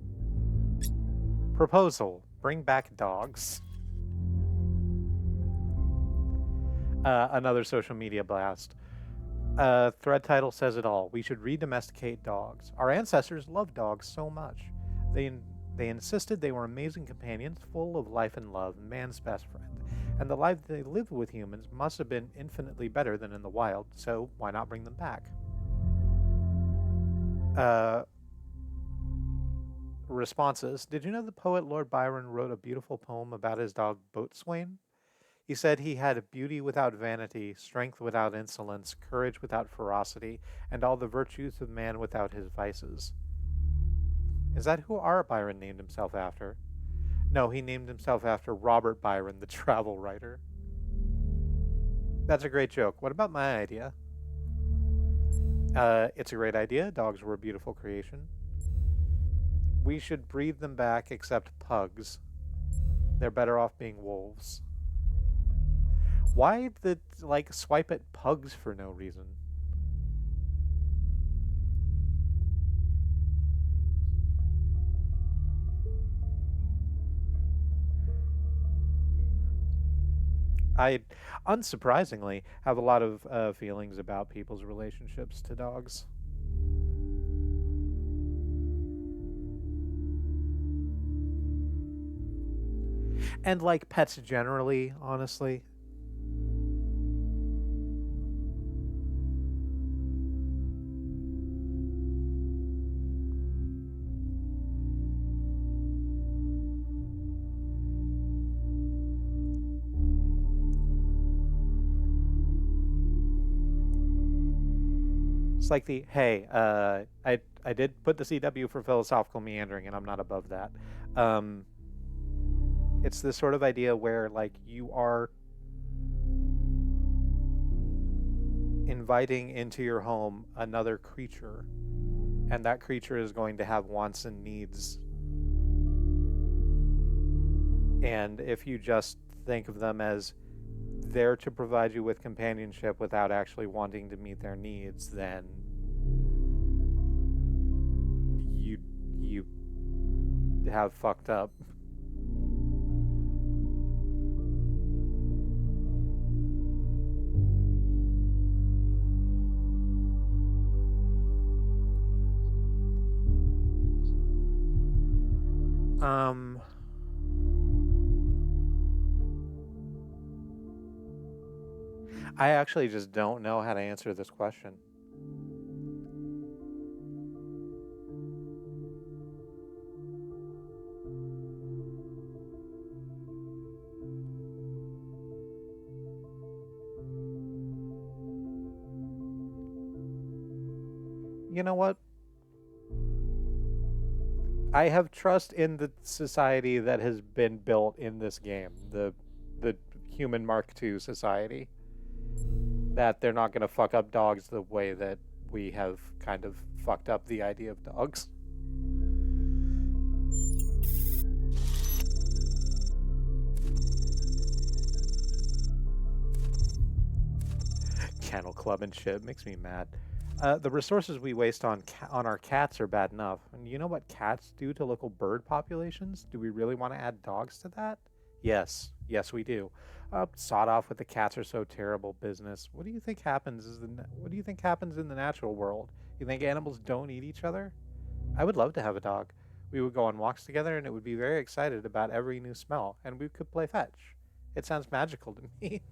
A: Proposal: bring back dogs. Another social media blast. Thread title says it all. We should redomesticate dogs. Our ancestors loved dogs so much. They insisted they were amazing companions, full of life and love, man's best friend. And the life they lived with humans must have been infinitely better than in the wild, so why not bring them back? Responses. Did you know the poet Lord Byron wrote a beautiful poem about his dog Boatswain? He said he had beauty without vanity, strength without insolence, courage without ferocity, and all the virtues of man without his vices. Is that who our Byron named himself after? No, he named himself after Robert Byron, the travel writer. That's a great joke. What about my idea? It's a great idea. Dogs were a beautiful creation. We should breed them back, except pugs. They're better off being wolves. Why the, like, swipe at pugs for no reason? I, unsurprisingly, have a lot of feelings about people's relationships to dogs. And, like, pets generally, honestly. It's like the, hey, I did put the CW for philosophical meandering, and I'm not above that. It's this sort of idea where, like, you are inviting into your home another creature, and that creature is going to have wants and needs. And if you just think of them as there to provide you with companionship without actually wanting to meet their needs, then you have fucked up. I actually just don't know how to answer this question. You know what? I have trust in the society that has been built in this game, the human Mark II society, that they're not going to fuck up dogs the way that we have kind of fucked up the idea of dogs. Kennel Club and shit makes me mad. The resources we waste on our cats are bad enough. And you know what cats do to local bird populations? Do we really want to add dogs to that? Yes. Yes, we do. Sawed off with the cats are so terrible business. What do you think happens what do you think happens in the natural world? You think animals don't eat each other? I would love to have a dog. We would go on walks together and it would be very excited about every new smell, and we could play fetch. It sounds magical to me.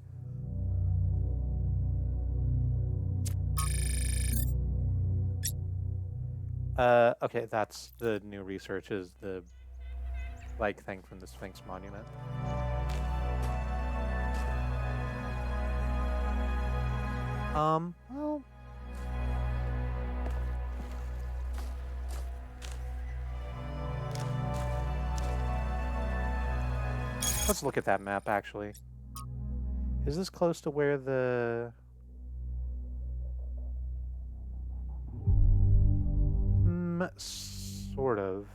A: Okay, that's the new research is the, like, thing from the Sphinx Monument. Well... Let's look at that map, actually. Is this close to where the... Sort of.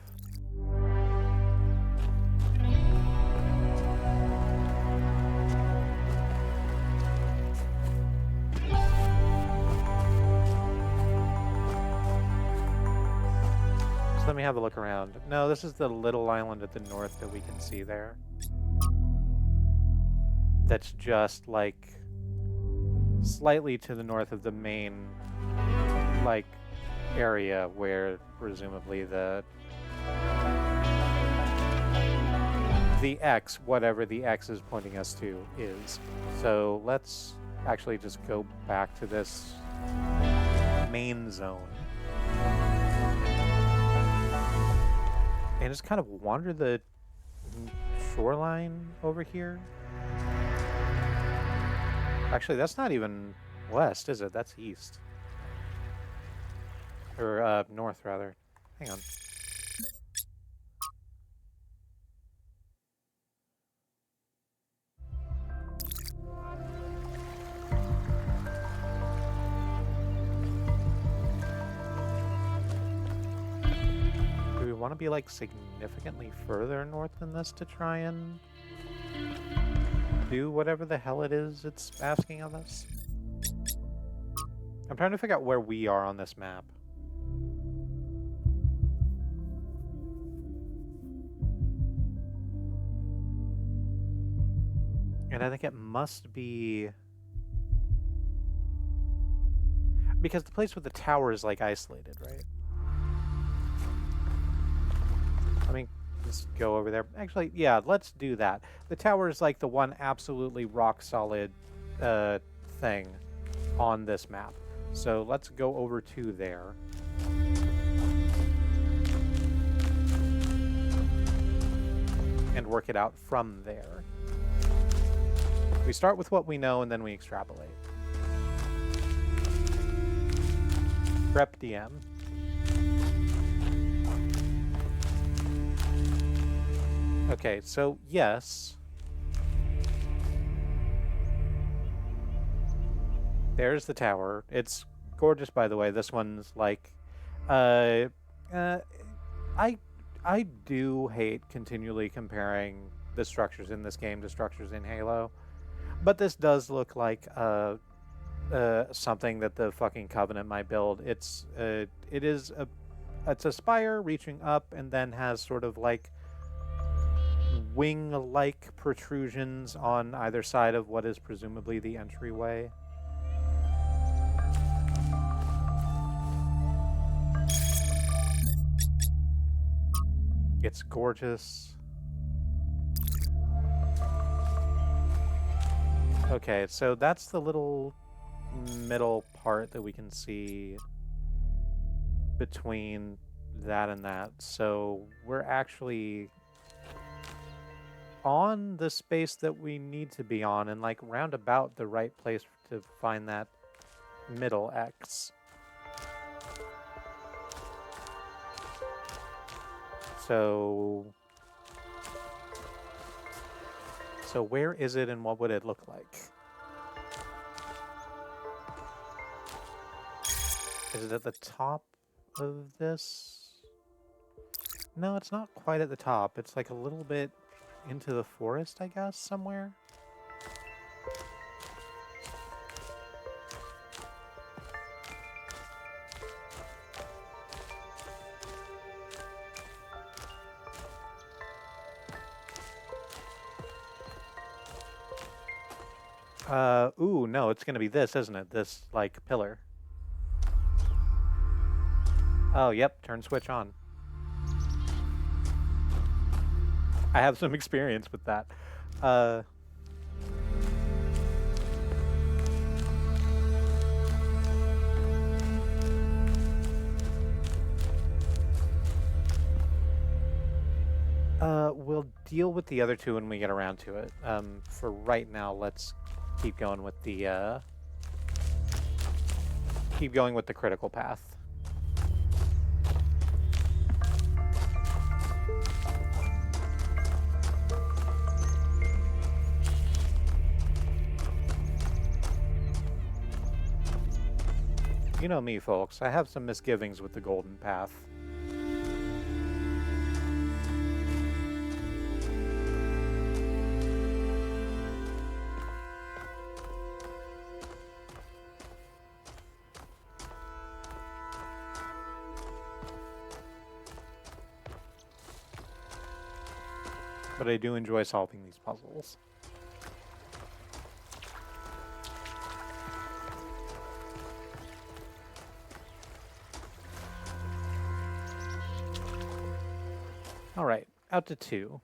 A: So let me have a look around. No, this is the little island at the north that we can see there. That's just, like, slightly to the north of the main, like, area where presumably the X, whatever the X is pointing us to, is. So let's actually just go back to this main zone and just kind of wander the shoreline over here. Actually, that's not even west, is it? That's east. Or, north, rather. Hang on. Do we want to be, like, significantly further north than this to try and... do whatever the hell it is it's asking of us. I'm trying to figure out where we are on this map. And I think it must be... because the place with the tower is, like, isolated, right? Let me just go over there. Actually, yeah, let's do that. The tower is, like, the one absolutely rock-solid thing on this map. So let's go over to there. And work it out from there. We start with what we know, and then we extrapolate. Prep DM. Okay, so yes. There's the tower. It's gorgeous, by the way. This one's like... I do hate continually comparing the structures in this game to structures in Halo. But this does look like something that the fucking Covenant might build. It's a spire reaching up and then has sort of like wing-like protrusions on either side of what is presumably the entryway. It's gorgeous. Okay, so that's the little middle part that we can see between that and that. So we're actually on the space that we need to be on, and like round about the right place to find that middle X. So where is it and what would it look like? Is it at the top of this? No, it's not quite at the top. It's like a little bit into the forest, I guess, somewhere. Ooh, no, it's gonna be this, isn't it? This, like, pillar. Oh, yep, turn switch on. I have some experience with that. We'll deal with the other two when we get around to it. For right now, let's keep going with the critical path. You know me, folks. I have some misgivings with the golden path. But I do enjoy solving these puzzles. All right, out to 2.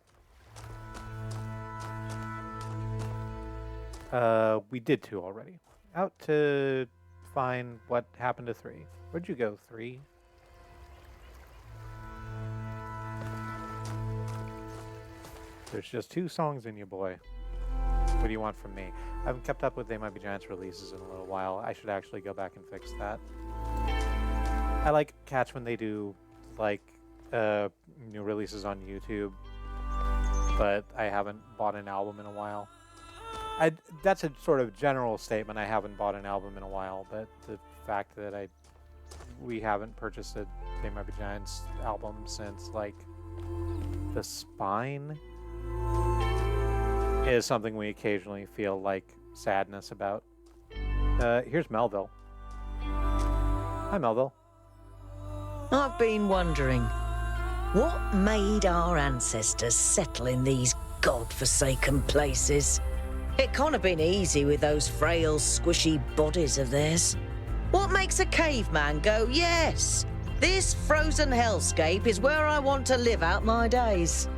A: We did 2 already. Out to find what happened to 3. Where'd you go, 3? There's just 2 songs in you, boy. What do you want from me? I haven't kept up with They Might Be Giants releases in a little while. I should actually go back and fix that. I like catch when they do, like, new releases on YouTube, but I haven't bought an album in a while. That's a sort of general statement. I haven't bought an album in a while, but the fact that we haven't purchased a They Might Be Giants album since, like, The Spine is something we occasionally feel like sadness about. Here's Melville. Hi, Melville.
J: I've been wondering, what made our ancestors settle in these god-forsaken places? It can't have been easy with those frail, squishy bodies of theirs. What makes a caveman go, yes, this frozen hellscape is where I want to live out my days?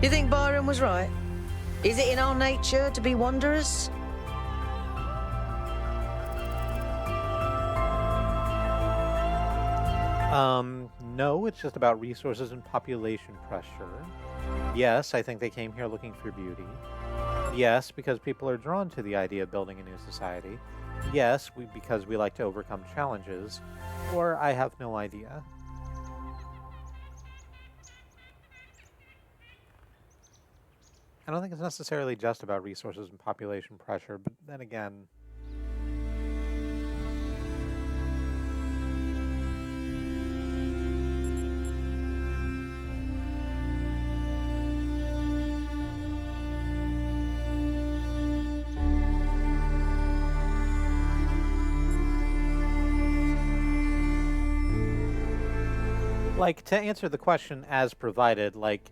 J: You think Byron was right? Is it in our nature to be wanderers?
A: No, it's just about resources and population pressure. Yes, I think they came here looking for beauty. Yes, because people are drawn to the idea of building a new society. Yes, because we like to overcome challenges. Or I have no idea. I don't think it's necessarily just about resources and population pressure, but then again... Like, to answer the question as provided, like,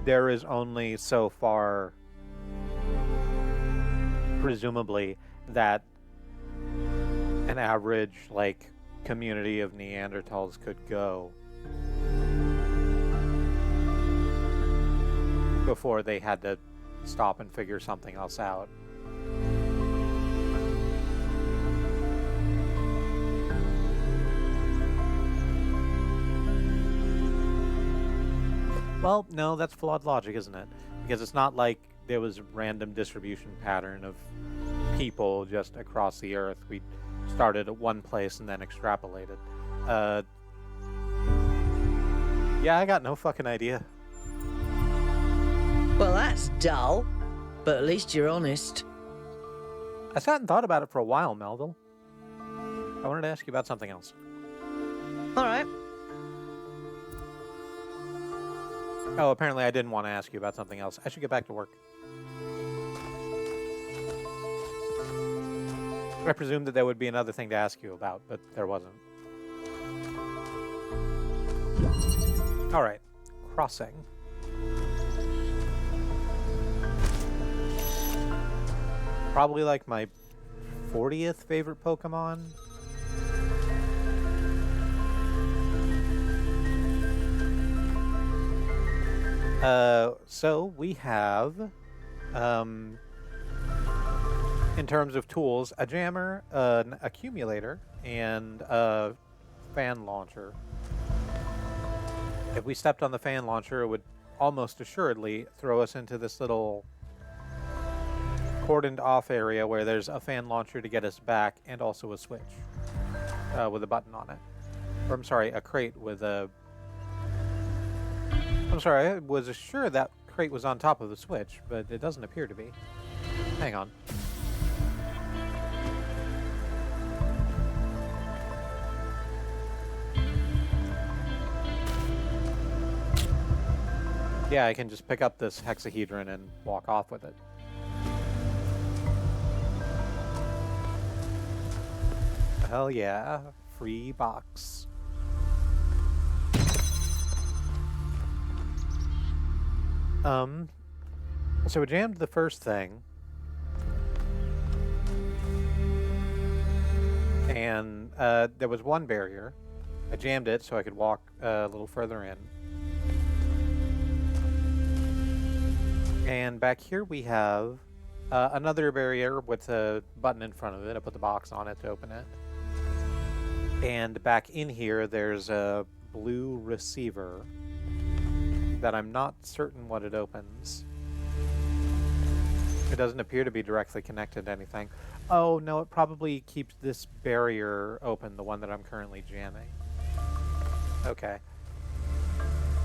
A: there is only so far, presumably, that an average, like, community of Neanderthals could go before they had to stop and figure something else out. Well, no, that's flawed logic, isn't it? Because it's not like there was a random distribution pattern of people just across the Earth. We started at one place and then extrapolated. Yeah, I got no fucking idea.
J: Well, that's dull, but at least you're honest.
A: I sat and thought about it for a while, Melville. I wanted to ask you about something else.
J: All right.
A: Oh, apparently I didn't want to ask you about something else. I should get back to work. I presumed that there would be another thing to ask you about, but there wasn't. All right, crossing. Probably like my 40th favorite Pokemon. So we have, in terms of tools, a jammer, an accumulator, and a fan launcher. If we stepped on the fan launcher, it would almost assuredly throw us into this little cordoned off area where there's a fan launcher to get us back and also a switch with a button on it. Or I'm sorry, a crate with a... I'm sorry, I was sure that crate was on top of the switch, but it doesn't appear to be. Hang on. Yeah, I can just pick up this hexahedron and walk off with it. Hell yeah, free box. So we jammed the first thing. And there was one barrier. I jammed it so I could walk a little further in. And back here we have another barrier with a button in front of it. I put the box on it to open it. And back in here there's a blue receiver that I'm not certain what it opens. It doesn't appear to be directly connected to anything. Oh, no, it probably keeps this barrier open, the one that I'm currently jamming. Okay.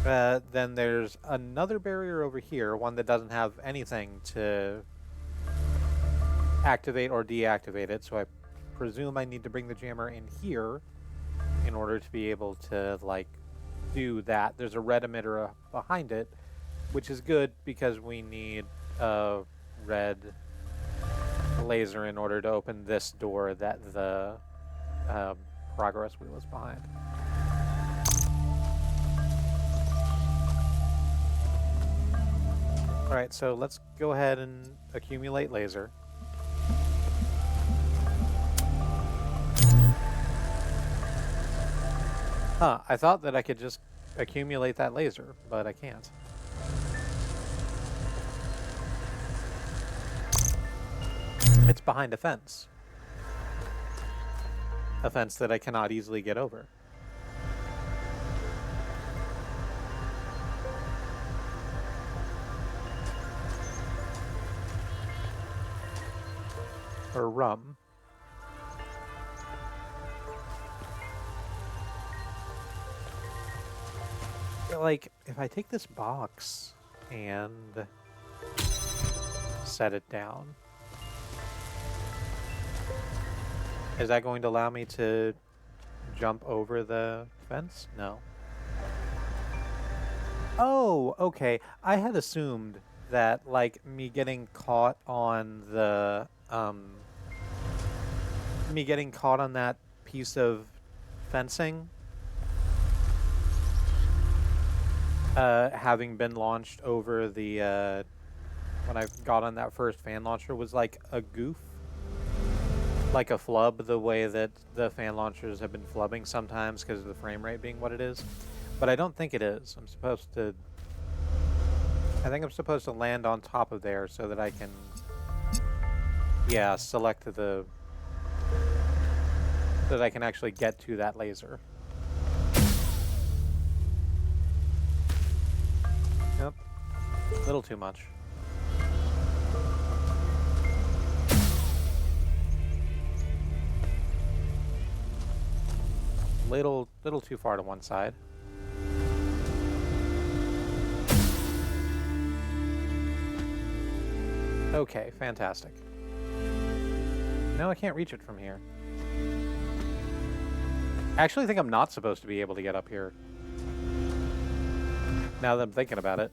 A: Then there's another barrier over here, one that doesn't have anything to activate or deactivate it, so I presume I need to bring the jammer in here in order to be able to, like, do that. There's a red emitter behind it, which is good because we need a red laser in order to open this door that the progress wheel is behind. Alright, so let's go ahead and accumulate laser. Huh, I thought that I could just accumulate that laser, but I can't. It's behind a fence. A fence that I cannot easily get over. Or rum. Like, if I take this box and set it down, is that going to allow me to jump over the fence? No. Oh, okay. I had assumed that, like, me getting caught on the, me getting caught on that piece of fencing, having been launched over the, when I got on that first fan launcher was like a goof. Like a flub, the way that the fan launchers have been flubbing sometimes because of the frame rate being what it is. But I don't think it is. I'm supposed to... I think I'm supposed to land on top of there so that I can... Yeah, select the... so that I can actually get to that laser. Yep. A little too much. Little too far to one side. Okay, fantastic. No, I can't reach it from here. I actually think I'm not supposed to be able to get up here. Now that I'm thinking about it.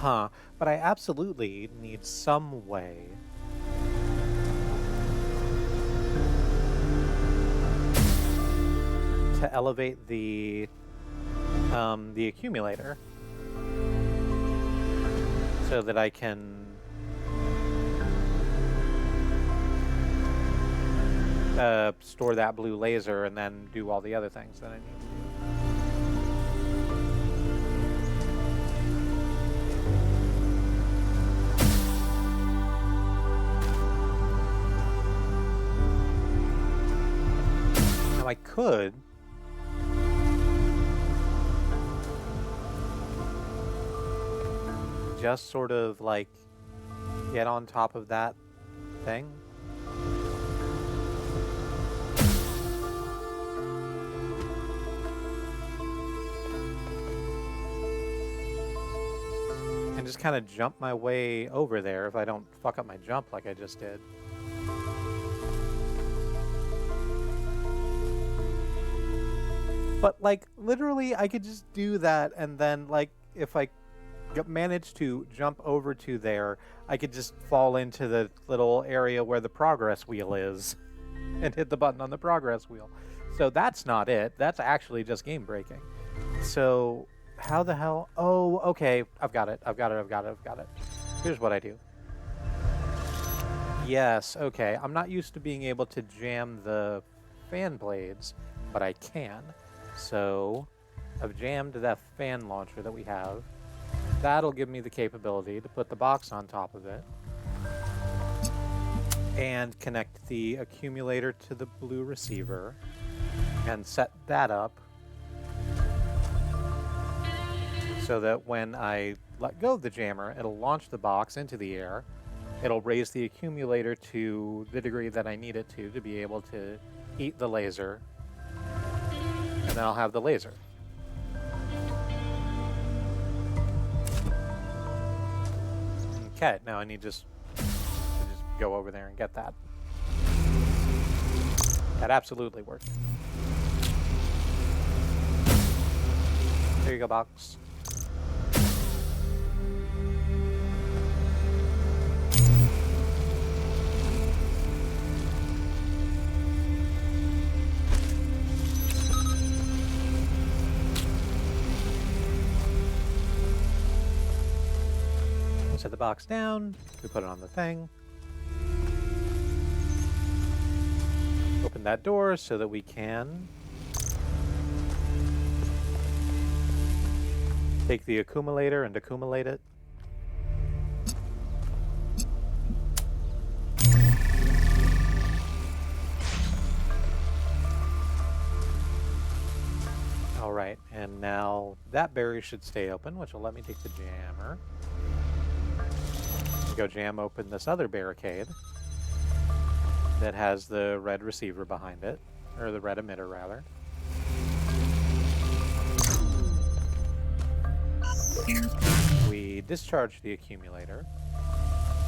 A: Huh, but I absolutely need some way to elevate the accumulator so that I can store that blue laser and then do all the other things that I need to do. Now I could just sort of like get on top of that thing. And just kind of jump my way over there if I don't fuck up my jump like I just did. But, like, literally, I could just do that, and then, like, if I manage to jump over to there, I could just fall into the little area where the progress wheel is and hit the button on the progress wheel. So that's not it. That's actually just game breaking. So, how the hell? Oh, okay. I've got it. Here's what I do. Yes, okay. I'm not used to being able to jam the fan blades, but I can. So, I've jammed that fan launcher that we have. That'll give me the capability to put the box on top of it and connect the accumulator to the blue receiver and set that up so that when I let go of the jammer, it'll launch the box into the air It'll raise the accumulator to the degree that I need it to be able to eat the laser. And then I'll have the laser. Okay, now I need just go over there and get that. That absolutely worked. There you go, box. Set the box down, we put it on the thing. Open that door so that we can take the accumulator and accumulate it. All right, and now that barrier should stay open, which will let me take the jammer. Go jam open this other barricade that has the red receiver behind it, or the red emitter rather. We discharge the accumulator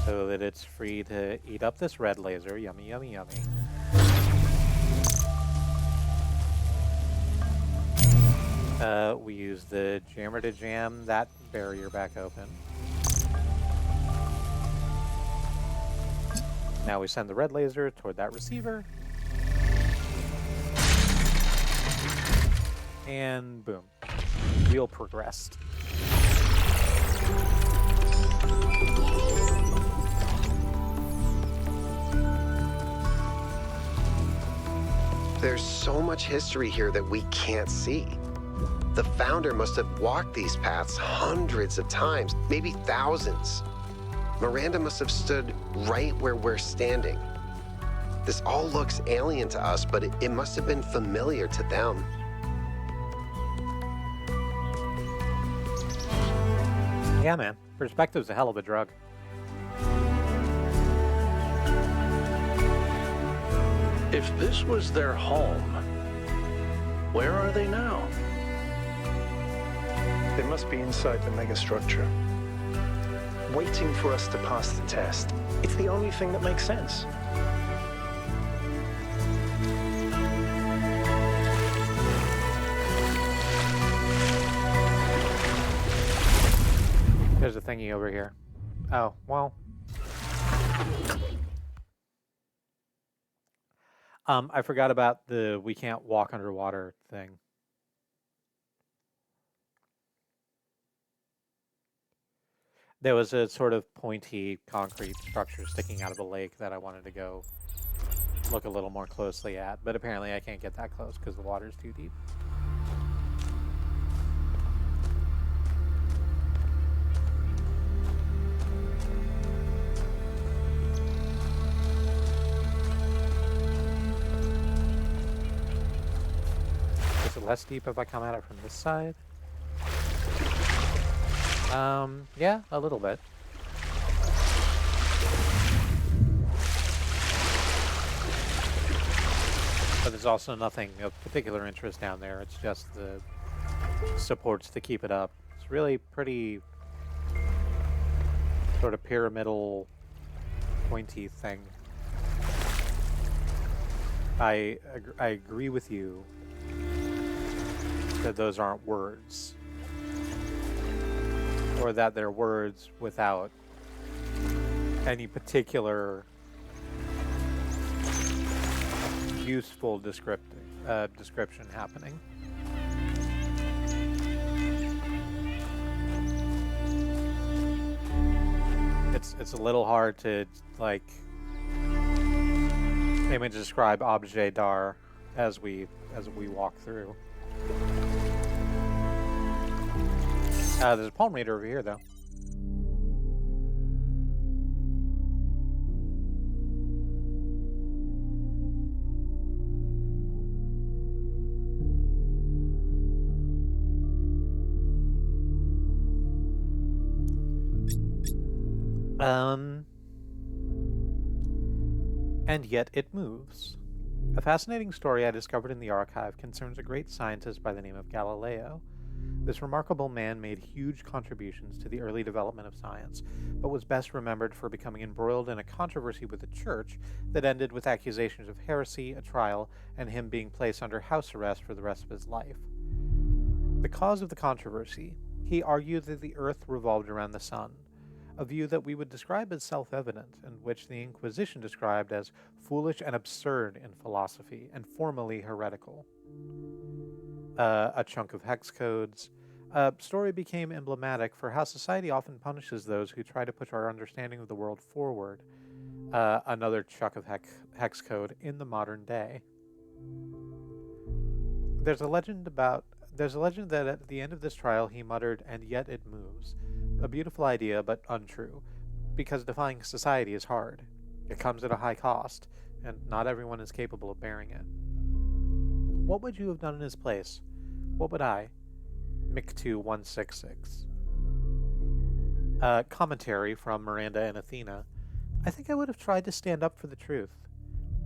A: so that it's free to eat up this red laser. Yummy, yummy, yummy. We use the jammer to jam that barrier back open. Now we send the red laser toward that receiver. And boom. Wheel progressed.
F: There's so much history here that we can't see. The founder must have walked these paths hundreds of times, maybe thousands. Miranda must have stood right where we're standing. This all looks alien to us, but it must have been familiar to them.
A: Yeah, man. Perspective's a hell of a drug.
G: If this was their home, where are they now?
I: They must be inside the megastructure, waiting for us to pass the test. It's the only thing that makes sense.
A: There's a thingy over here. Oh, well. I forgot about the we can't walk underwater thing. There was a sort of pointy concrete structure sticking out of the lake that I wanted to go look a little more closely at, but apparently I can't get that close because the water's too deep. Is it less deep if I come at it from this side? Yeah, a little bit. But there's also nothing of particular interest down there. It's just the supports to keep it up. It's really pretty sort of pyramidal, pointy thing. I agree with you that those aren't words. Or that they're words without any particular useful description happening. It's a little hard to like maybe describe objet d'art as we walk through. There's a palm reader over here, though. And yet it moves. A fascinating story I discovered in the archive concerns a great scientist by the name of Galileo. This remarkable man made huge contributions to the early development of science, but was best remembered for becoming embroiled in a controversy with the church that ended with accusations of heresy, a trial, and him being placed under house arrest for the rest of his life. The cause of the controversy: he argued that the earth revolved around the sun, a view that we would describe as self-evident, and which the Inquisition described as foolish and absurd in philosophy, and formally heretical. A chunk of hex codes. A story became emblematic for how society often punishes those who try to push our understanding of the world forward. Another chunk of hex code in the modern day. There's a legend that at the end of this trial he muttered, "And yet it moves." A beautiful idea, but untrue, because defying society is hard. It comes at a high cost, and not everyone is capable of bearing it. What would you have done in his place? What would I? Mick2166. Commentary from Miranda and Athena. I think I would have tried to stand up for the truth.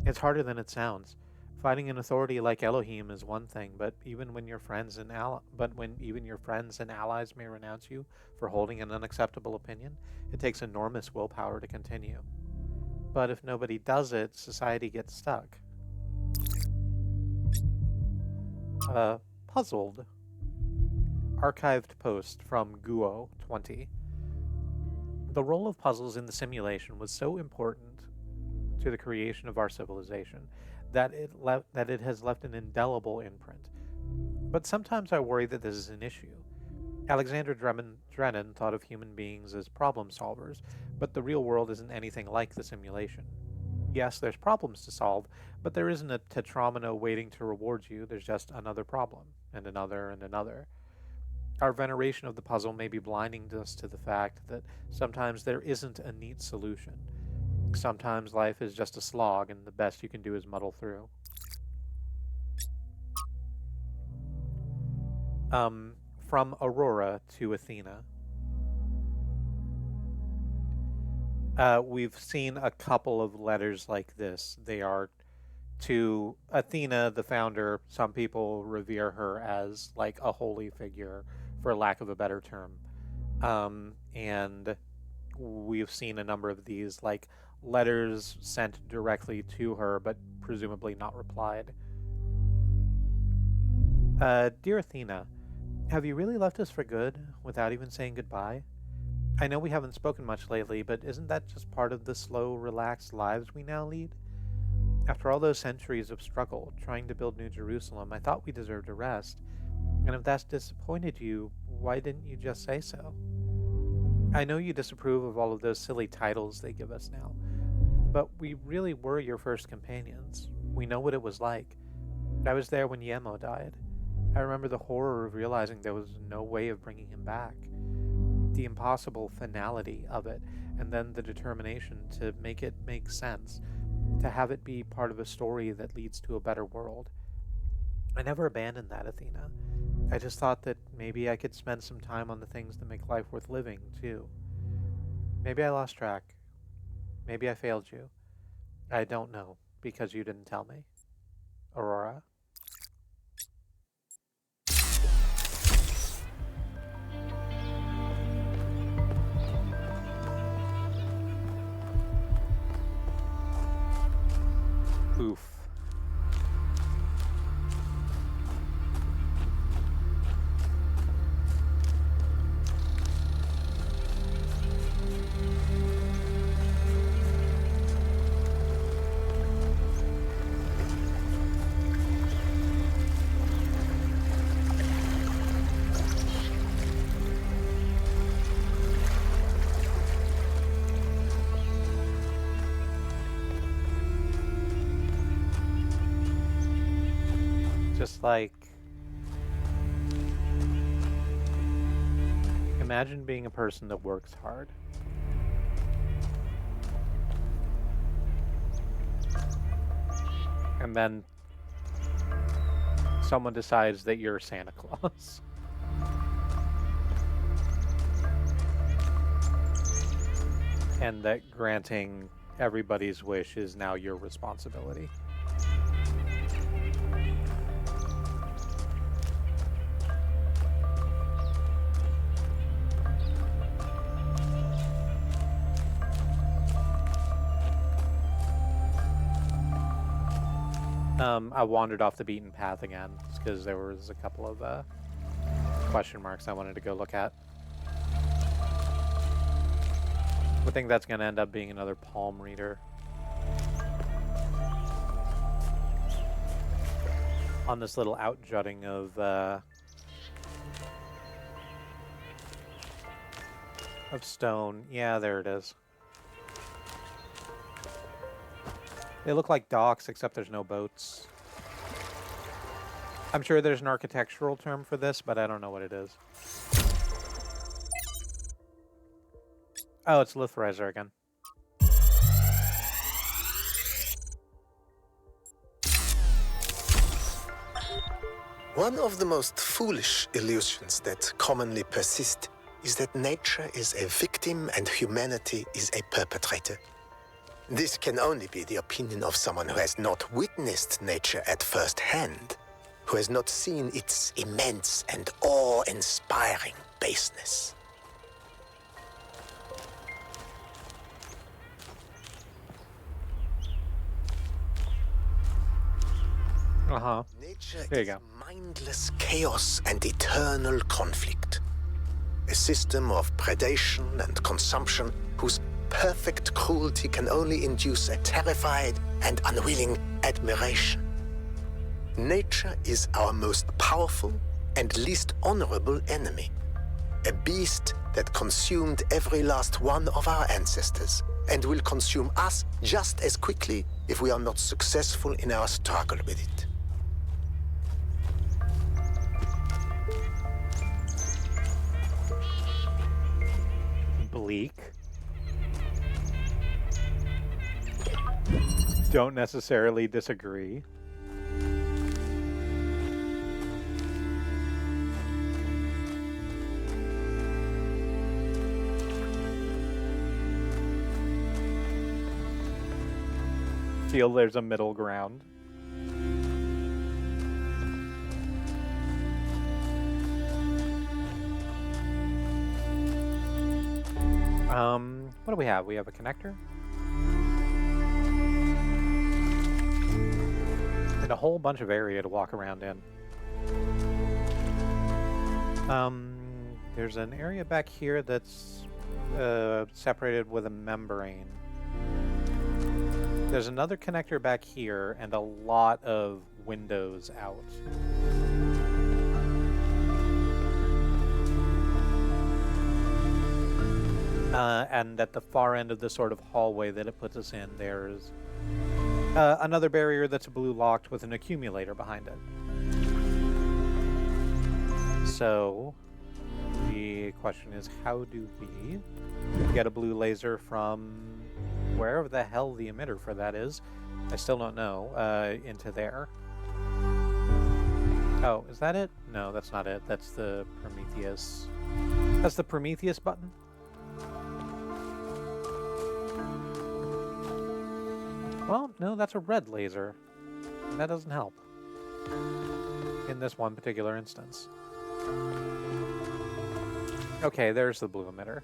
A: It's harder than it sounds. Fighting an authority like Elohim is one thing, but when even your friends and allies may renounce you for holding an unacceptable opinion, it takes enormous willpower to continue. But if nobody does it, society gets stuck. Puzzled. Archived post from Guo20. The role of puzzles in the simulation was so important to the creation of our civilization that it has left an indelible imprint. But sometimes I worry that this is an issue. Alexander Drennan thought of human beings as problem solvers, but the real world isn't anything like the simulation. Yes, there's problems to solve, but there isn't a tetromino waiting to reward you. There's just another problem, and another, and another. Our veneration of the puzzle may be blinding us to the fact that sometimes there isn't a neat solution. Sometimes life is just a slog, and the best you can do is muddle through. From Aurora to Athena. We've seen a couple of letters like this. They are to Athena, the founder. Some people revere her as like a holy figure, for lack of a better term. And we've seen a number of these, like letters sent directly to her, but presumably not replied. Dear Athena, have you really left us for good, without even saying goodbye? I know we haven't spoken much lately, but isn't that just part of the slow, relaxed lives we now lead? After all those centuries of struggle, trying to build New Jerusalem, I thought we deserved a rest. And if that's disappointed you, why didn't you just say so? I know you disapprove of all of those silly titles they give us now, but we really were your first companions. We know what it was like. I was there when Yemo died. I remember the horror of realizing there was no way of bringing him back. The impossible finality of it, and then the determination to make it make sense, to have it be part of a story that leads to a better world. I never abandoned that, Athena. I just thought that maybe I could spend some time on the things that make life worth living, too. Maybe I lost track. Maybe I failed you. I don't know, because you didn't tell me. Aurora? Oof. Just like, imagine being a person that works hard. And then someone decides that you're Santa Claus. And that granting everybody's wish is now your responsibility. I wandered off the beaten path again because there was a couple of question marks I wanted to go look at. I think that's going to end up being another palm reader. On this little outjutting of stone. Yeah, there it is. They look like docks, except there's no boats. I'm sure there's an architectural term for this, but I don't know what it is. Oh, it's Lithrizer again.
E: One of the most foolish illusions that commonly persist is that nature is a victim and humanity is a perpetrator. This can only be the opinion of someone who has not witnessed nature at first hand, who has not seen its immense and awe-inspiring baseness. Nature
A: There you
E: is
A: go.
E: mindless chaos and eternal conflict. A system of predation and consumption whose perfect cruelty can only induce a terrified and unwilling admiration. Nature is our most powerful and least honorable enemy. A beast that consumed every last one of our ancestors and will consume us just as quickly if we are not successful in our struggle with it.
A: Bleak. Don't necessarily disagree. Feel there's a middle ground. What do we have? We have a connector. And a whole bunch of area to walk around in. There's an area back here that's separated with a membrane. There's another connector back here and a lot of windows out. And at the far end of the sort of hallway that it puts us in, there's another barrier that's blue locked with an accumulator behind it. So the question is, how do we get a blue laser from wherever the hell the emitter for that is? I still don't know, into there. Oh, is that it? No, that's not it. That's the Prometheus. That's the Prometheus button? Well, no, that's a red laser. That doesn't help. In this one particular instance. Okay, there's the blue emitter.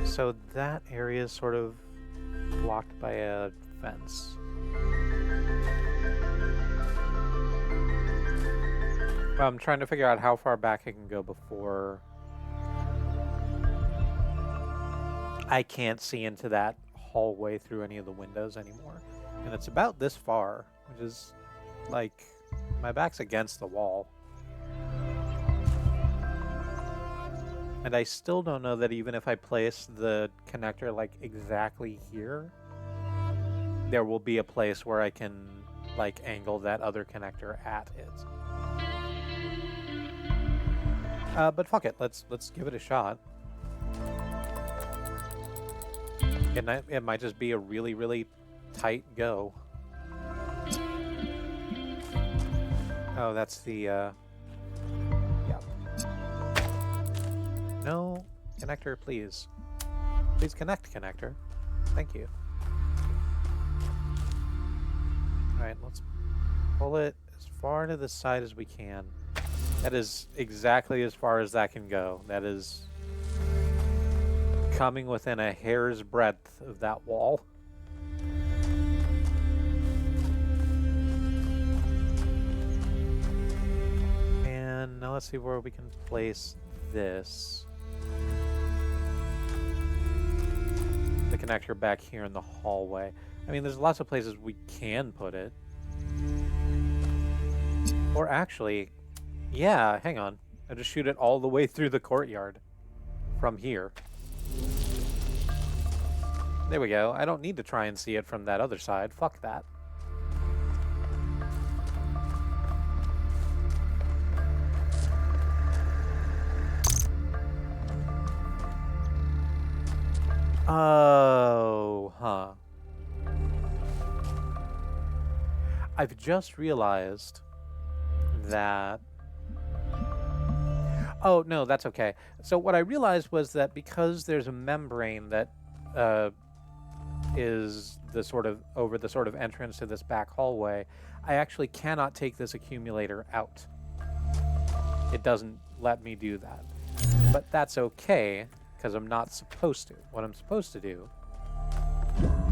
A: So that area is sort of blocked by a fence. I'm trying to figure out how far back I can go before I can't see into that hallway through any of the windows anymore. And it's about this far, which is like my back's against the wall. And I still don't know that even if I place the connector like exactly here, there will be a place where I can like angle that other connector at it. But fuck it, let's give it a shot. It might just be a really, really tight go. Oh, that's the, yeah. No, connector, please. Please connect, connector. Thank you. Alright, let's pull it as far to the side as we can. That is exactly as far as that can go. That is coming within a hair's breadth of that wall. And now let's see where we can place this. The connector back here in the hallway. I mean, there's lots of places we can put it. Or actually, yeah, hang on. I just shoot it all the way through the courtyard from here. There we go. I don't need to try and see it from that other side. Fuck that. Oh, huh. I've just realized that... Oh, no, that's okay. So what I realized was that because there's a membrane that is the sort of over the sort of entrance to this back hallway, I actually cannot take this accumulator out. It doesn't let me do that. But that's okay, because I'm not supposed to. What I'm supposed to do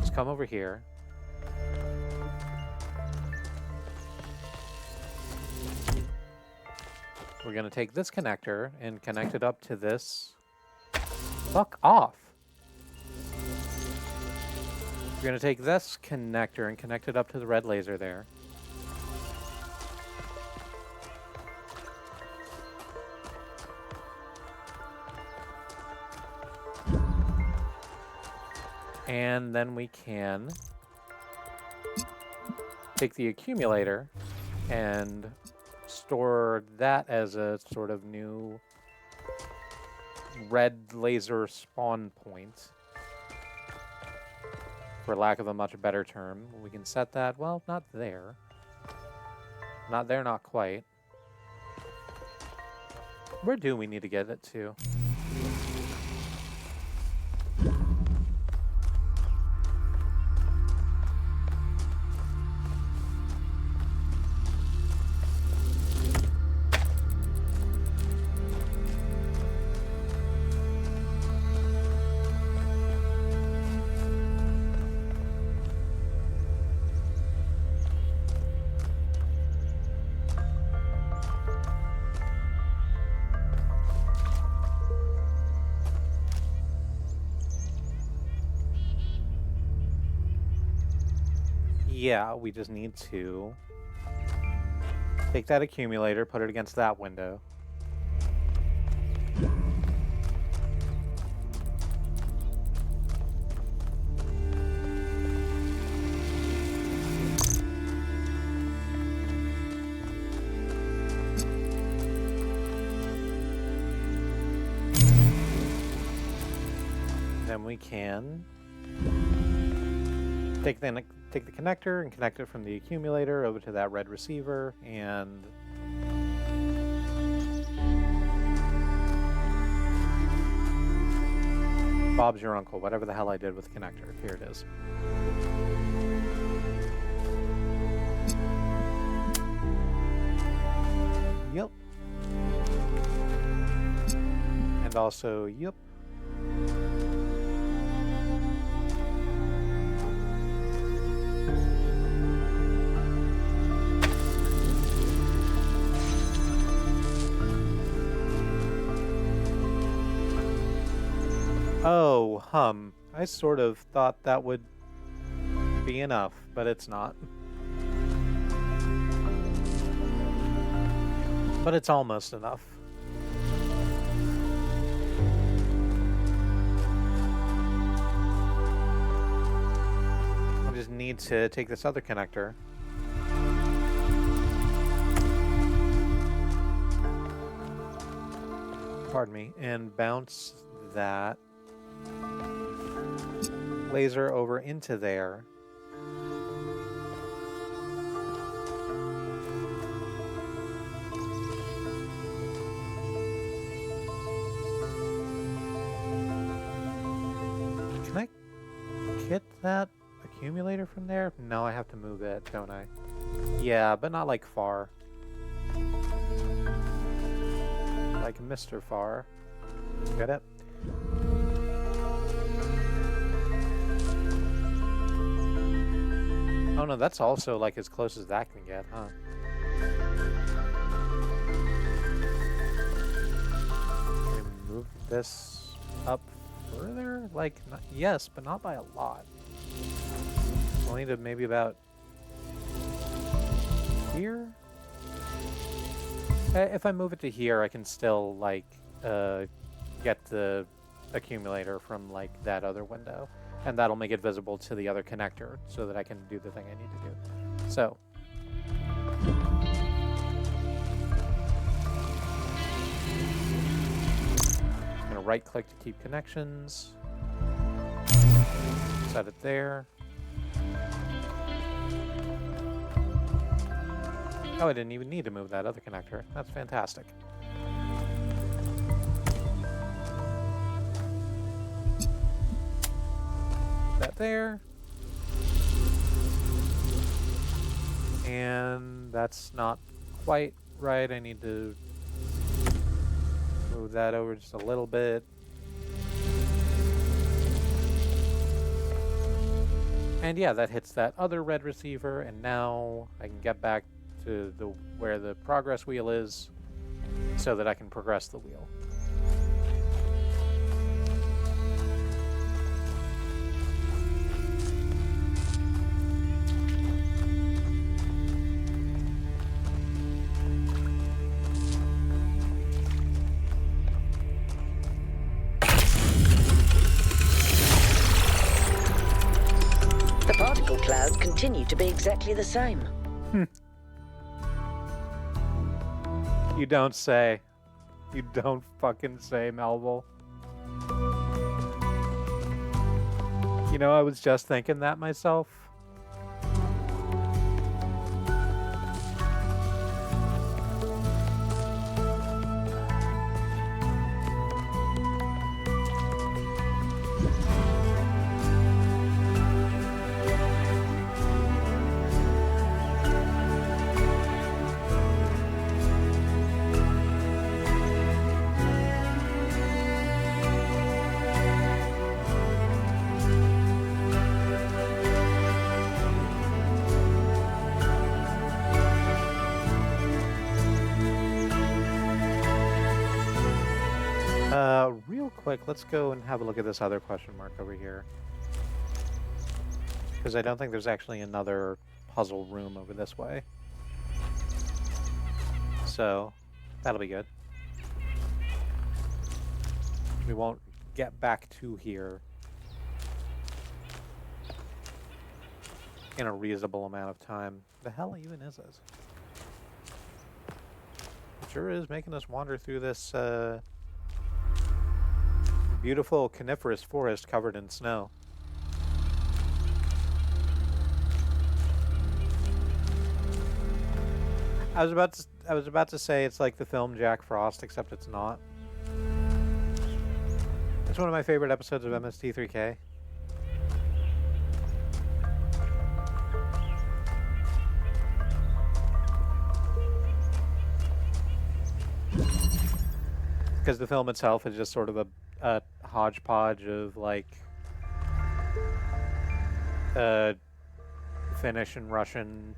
A: is come over here. We're going to take this connector and connect it up to this. Fuck off. We're going to take this connector and connect it up to the red laser there. And then we can take the accumulator and store that as a sort of new red laser spawn point, for lack of a much better term. We can set that, well, not there. Not there, not quite. Where do we need to get it to? Yeah, we just need to take that accumulator, put it against that window. Then we can take the connector and connect it from the accumulator over to that red receiver, and Bob's your uncle, whatever the hell I did with the connector. Here it is. Yep. And also, yep. Oh, I sort of thought that would be enough, but it's not. But it's almost enough. I just need to take this other connector. pardon me, and bounce that laser over into there. Can I get that accumulator from there? No, I have to move it, don't I? Yeah, but not like far. Like Mr. Far. Get it? Oh no, that's also like as close as that can get, huh? Can we move this up further? Like, not, yes, but not by a lot. We'll need to maybe about here? If I move it to here, I can still, like, get the accumulator from, like, that other window. And that'll make it visible to the other connector so that I can do the thing I need to do. So. I'm going to right-click to keep connections. Set it there. Oh, I didn't even need to move that other connector. That's fantastic. That there. And that's not quite right. I need to move that over just a little bit. And yeah, that hits that other red receiver, and now I can get back to where the progress wheel is so that I can progress the wheel.
J: The particle clouds continue to be exactly the same.
A: You don't say. You don't fucking say, Melville. You know, I was just thinking that myself. Real quick, let's go and have a look at this other question mark over here. Because I don't think there's actually another puzzle room over this way. So, that'll be good. We won't get back to here in a reasonable amount of time. The hell even is this? It sure is making us wander through this, beautiful coniferous forest covered in snow. I was about to say it's like the film Jack Frost, except it's not. It's one of my favorite episodes of MST3K. Because the film itself is just sort of a hodgepodge of like Finnish and Russian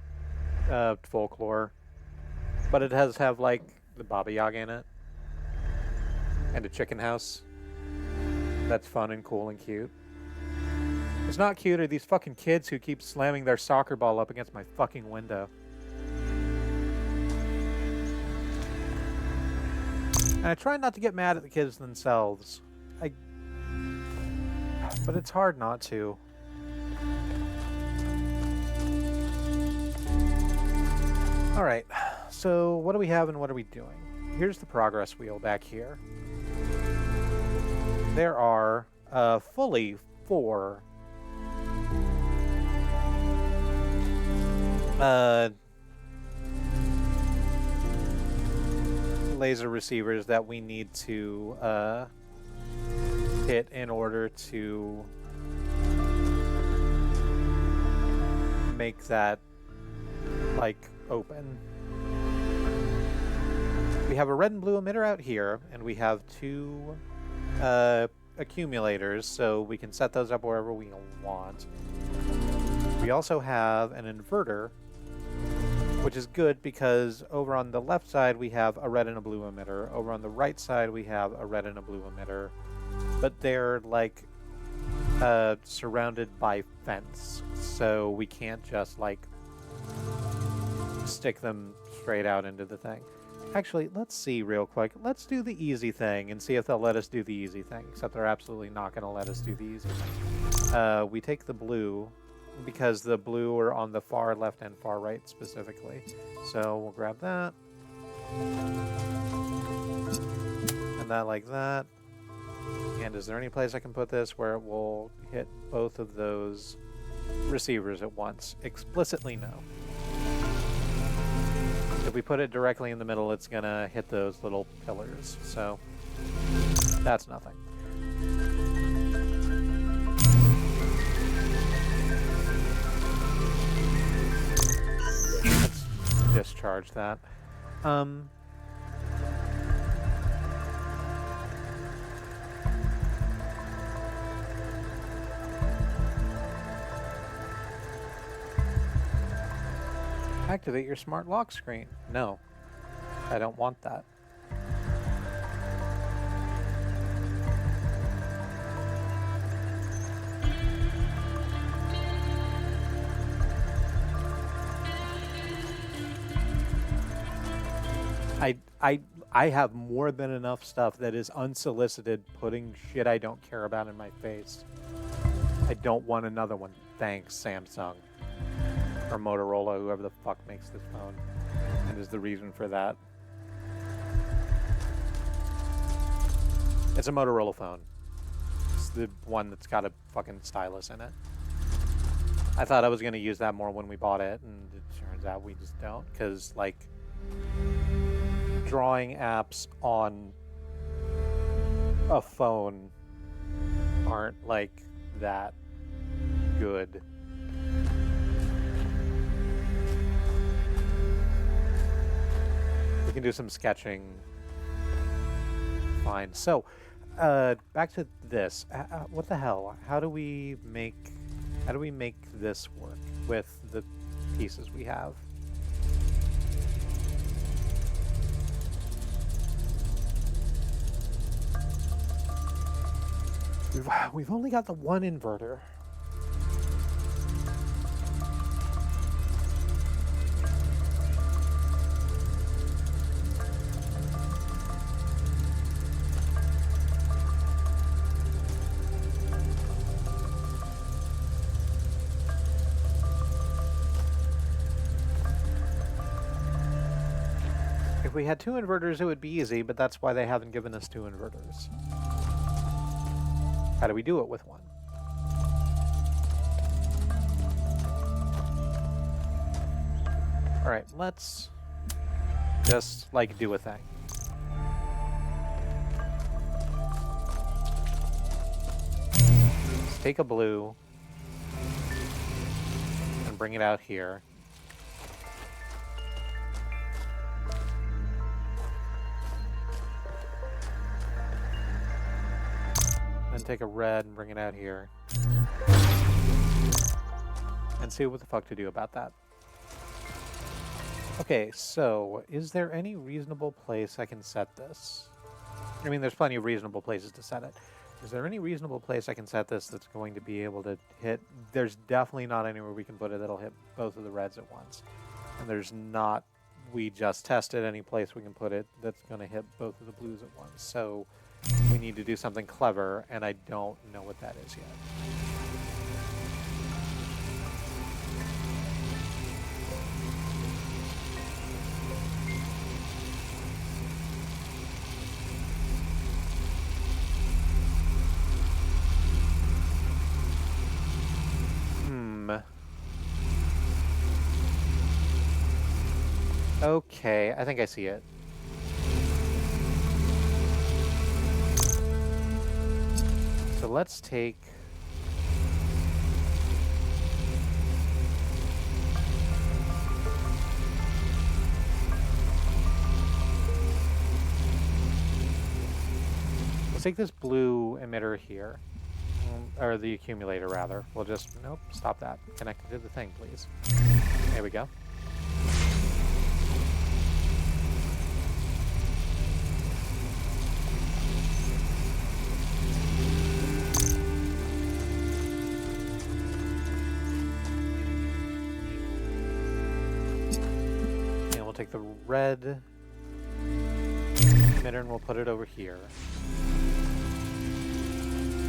A: folklore, but it does have like the Baba Yaga in it and a chicken house that's fun and cool and cute. What's not cute are these fucking kids who keep slamming their soccer ball up against my fucking window. And I try not to get mad at the kids themselves. But it's hard not to. Alright, so what do we have and what are we doing? Here's the progress wheel back here. there are fully 4 laser receivers that we need to hit in order to make that like open. We have a red and blue emitter out here, and we have 2 accumulators, so we can set those up wherever we want. We also have an inverter, which is good because over on the left side we have a red and a blue emitter. Over on the right side we have a red and a blue emitter, but they're like surrounded by fence, so we can't just like stick them straight out into the thing. Actually, let's see real quick. Let's do the easy thing and see if they'll let us do the easy thing, except they're absolutely not going to let us do the easy thing. We take the blue, because the blue are on the far left and far right specifically. So we'll grab that. And that like that. And is there any place I can put this where it will hit both of those receivers at once? Explicitly no. If we put it directly in the middle, it's gonna hit those little pillars. So that's nothing. Let's discharge that. Activate your smart lock screen. No, I don't want that. I have more than enough stuff that is unsolicited putting shit I don't care about in my face. I don't want another one. Thanks, Samsung. Or Motorola, whoever the fuck makes this phone, and is the reason for that. It's a Motorola phone. It's the one that's got a fucking stylus in it. I thought I was going to use that more when we bought it, and it turns out we just don't, because, like, drawing apps on a phone aren't, like, that good. We can do some sketching. Fine. So, back to this. What the hell? How do we make this work with the pieces we have? We've only got the one inverter. If we had 2 inverters, it would be easy, but that's why they haven't given us 2 inverters. How do we do it with one? All right, let's just, like, do a thing. Let's take a blue and bring it out here. Then take a red and bring it out here. And see what the fuck to do about that. Okay, so is there any reasonable place I can set this? I mean, there's plenty of reasonable places to set it. Is there any reasonable place I can set this that's going to be able to hit? There's definitely not anywhere we can put it that'll hit both of the reds at once. And there's not, we just tested any place we can put it that's going to hit both of the blues at once. So we need to do something clever, and I don't know what that is yet. Okay, I think I see it. So let's take... Let's take this blue emitter here. Or the accumulator, rather. We'll just... Nope, stop that. Connect it to the thing, please. There we go. And we'll take the red emitter and we'll put it over here.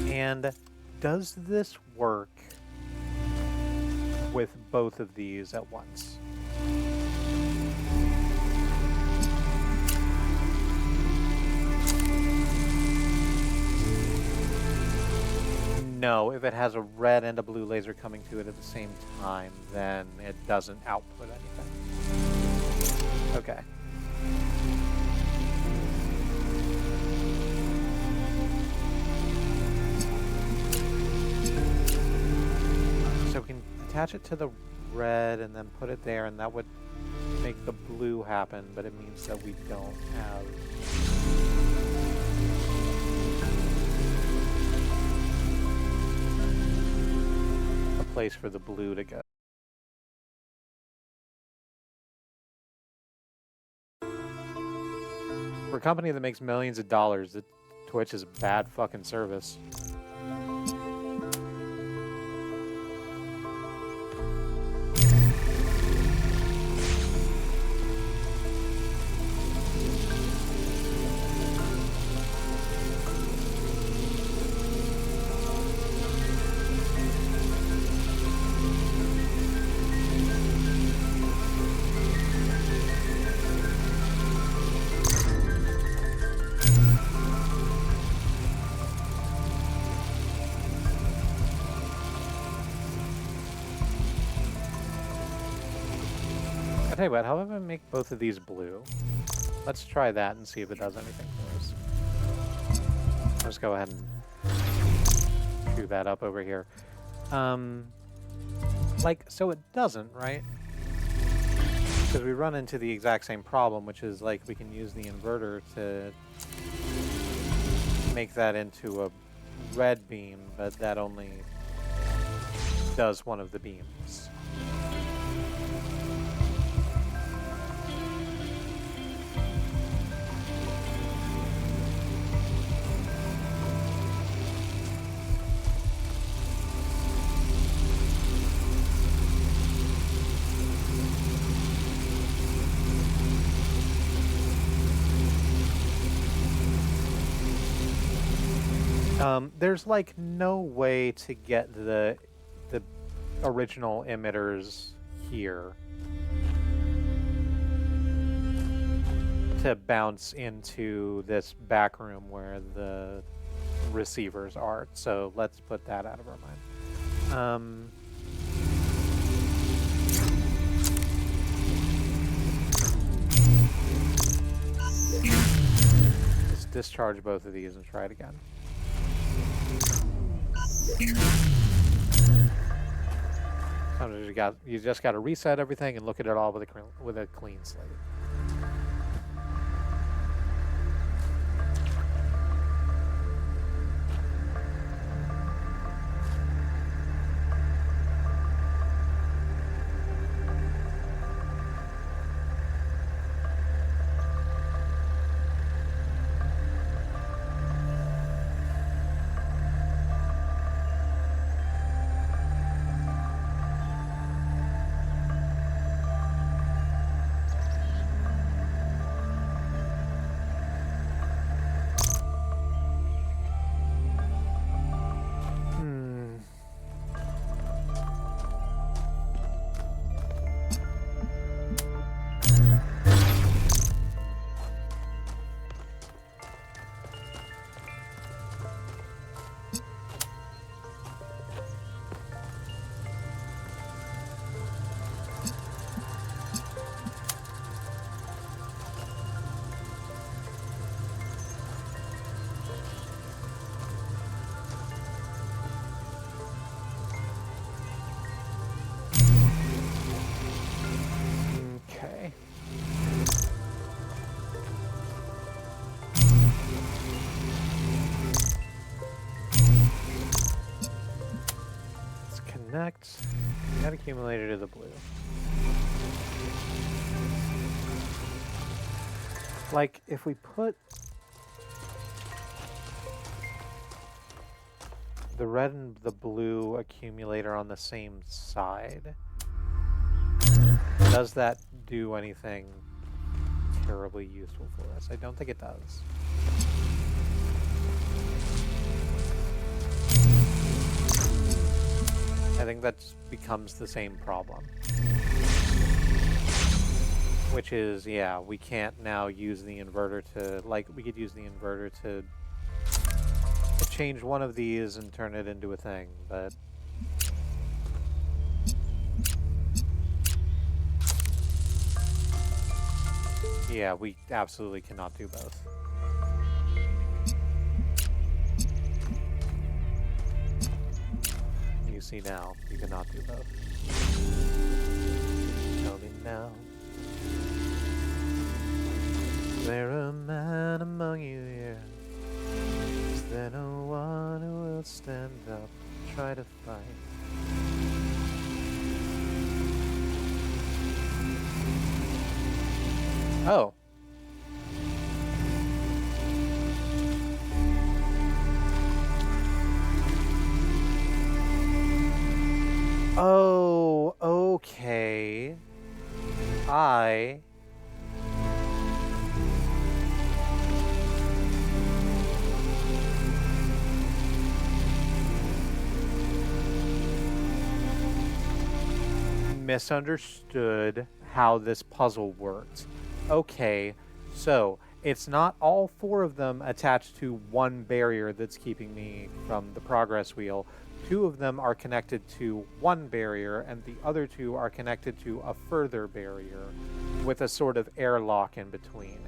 A: And does this work with both of these at once? No, if it has a red and a blue laser coming to it at the same time, then it doesn't output anything. Okay. So we can attach it to the red and then put it there, and that would make the blue happen, but it means that we don't have... a place for the blue to go. For a company that makes millions of dollars, Twitch is a bad fucking service. I tell you what, how about I make both of these blue? Let's try that and see if it does anything for us. Let's go ahead and chew that up over here. Like, so it doesn't, right? Because we run into the exact same problem, which is like we can use the inverter to make that into a red beam, but that only does one of the beams. There's like no way to get the original emitters here to bounce into this back room where the receivers are. So let's put that out of our mind. Let's discharge both of these and try it again. Sometimes you just got to reset everything and look at it all with a clean slate. Connect that accumulator to the blue. Like, if we put the red and the blue accumulator on the same side, does that do anything terribly useful for us? I don't think it does. I think that becomes the same problem. Which is, yeah, we can't now use the inverter to, like, we could use the inverter to change one of these and turn it into a thing, but... yeah, we absolutely cannot do both. You see now, you cannot do both. Tell me now. Is there a man among you here? Is there no one who will stand up and try to fight? Oh. Oh, okay. I misunderstood how this puzzle worked. Okay, so it's not all four of them attached to one barrier that's keeping me from the progress wheel. Two of them are connected to one barrier, and the other two are connected to a further barrier with a sort of airlock in between.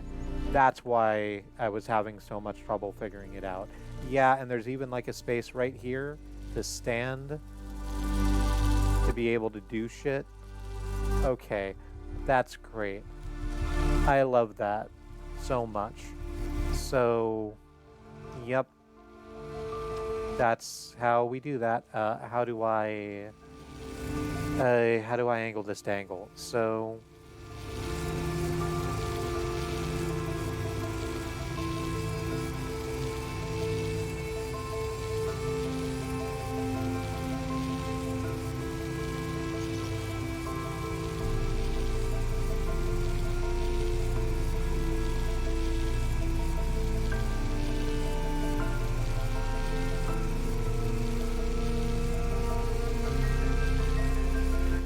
A: That's why I was having so much trouble figuring it out. Yeah, and there's even like a space right here to stand to be able to do shit. Okay, that's great. I love that so much. So, yep. That's how we do that. How do I angle this dangle? So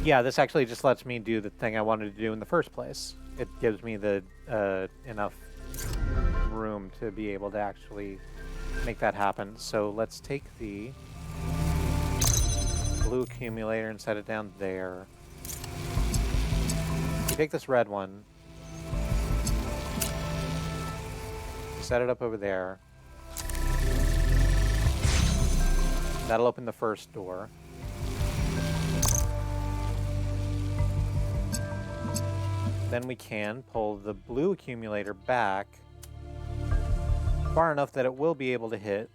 A: yeah, this actually just lets me do the thing I wanted to do in the first place. It gives me the enough room to be able to actually make that happen. So let's take the blue accumulator and set it down there. We take this red one, set it up over there. That'll open the first door. Then we can pull the blue accumulator back far enough that it will be able to hit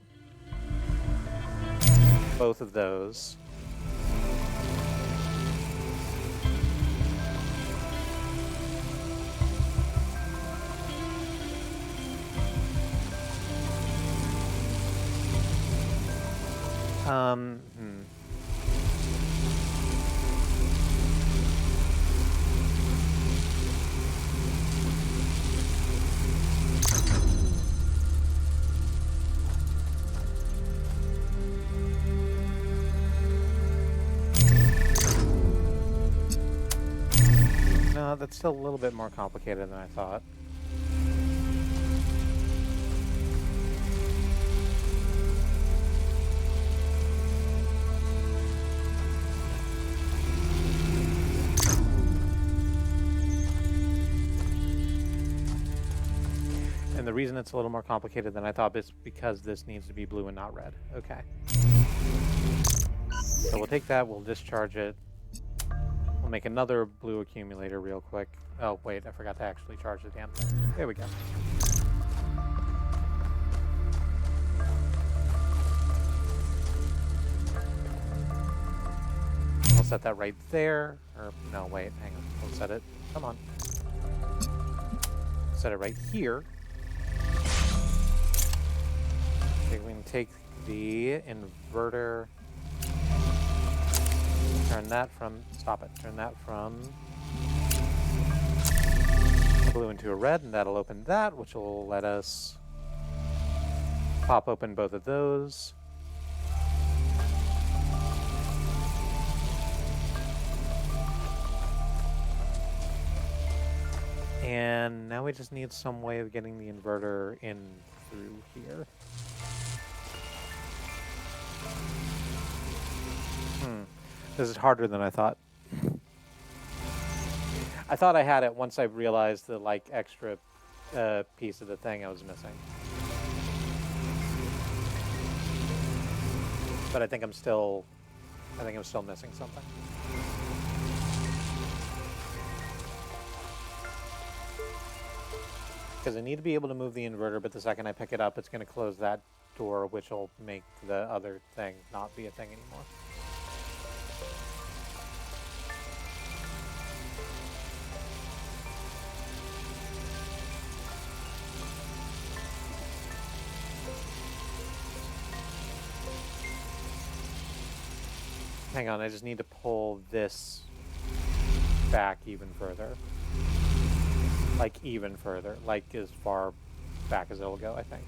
A: both of those. No, that's still a little bit more complicated than I thought. And the reason it's a little more complicated than I thought is because this needs to be blue and not red. Okay. So we'll take that, we'll discharge it. We'll make another blue accumulator real quick. Oh, wait, I forgot to actually charge the damn thing. There we go. set that right there. Or, no, wait, hang on. We'll set it, come on. Set it right here. Okay, we can take the inverter, turn that from, stop it, turn that from blue into a red, and that'll open that, which will let us pop open both of those. And now we just need some way of getting the inverter in through here. This is harder than I thought. I thought I had it once I realized the like extra piece of the thing I was missing. But I think I'm still missing something. Because I need to be able to move the inverter, but the second I pick it up, it's going to close that door, which will make the other thing not be a thing anymore. Hang on, I just need to pull this back even further. Like, even further. Like, as far back as it'll go, I think.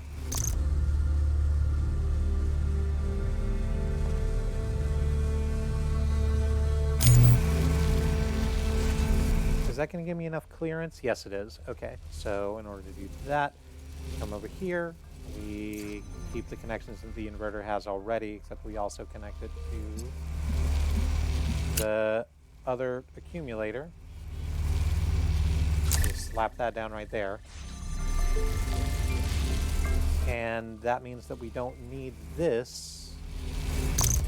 A: Is that going to give me enough clearance? Yes, it is. Okay, so in order to do that, come over here. We keep the connections that the inverter has already, except we also connect it to the other accumulator. Just slap that down right there. And that means that we don't need this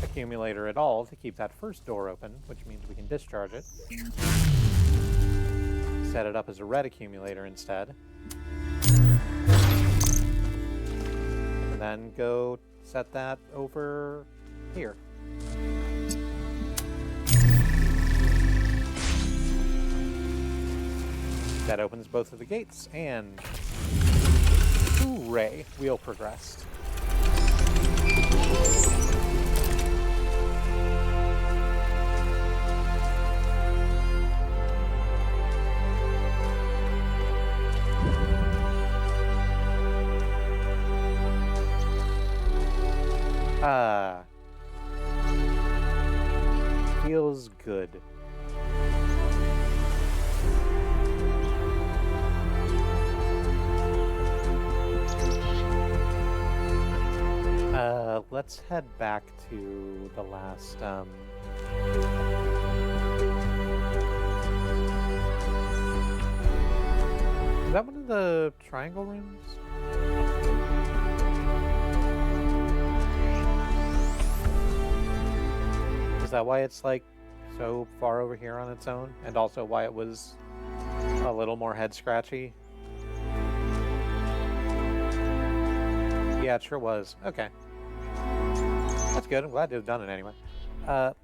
A: accumulator at all to keep that first door open, which means we can discharge it. Set it up as a red accumulator instead. And then go set that over here. That opens both of the gates, and hooray, wheel progressed. Feels good. Let's head back to the last, is that one of the triangle rooms? Is that why it's, like, so far over here on its own? And also why it was a little more head-scratchy? Yeah, it sure was. Okay. That's good. I'm glad to have done it anyway.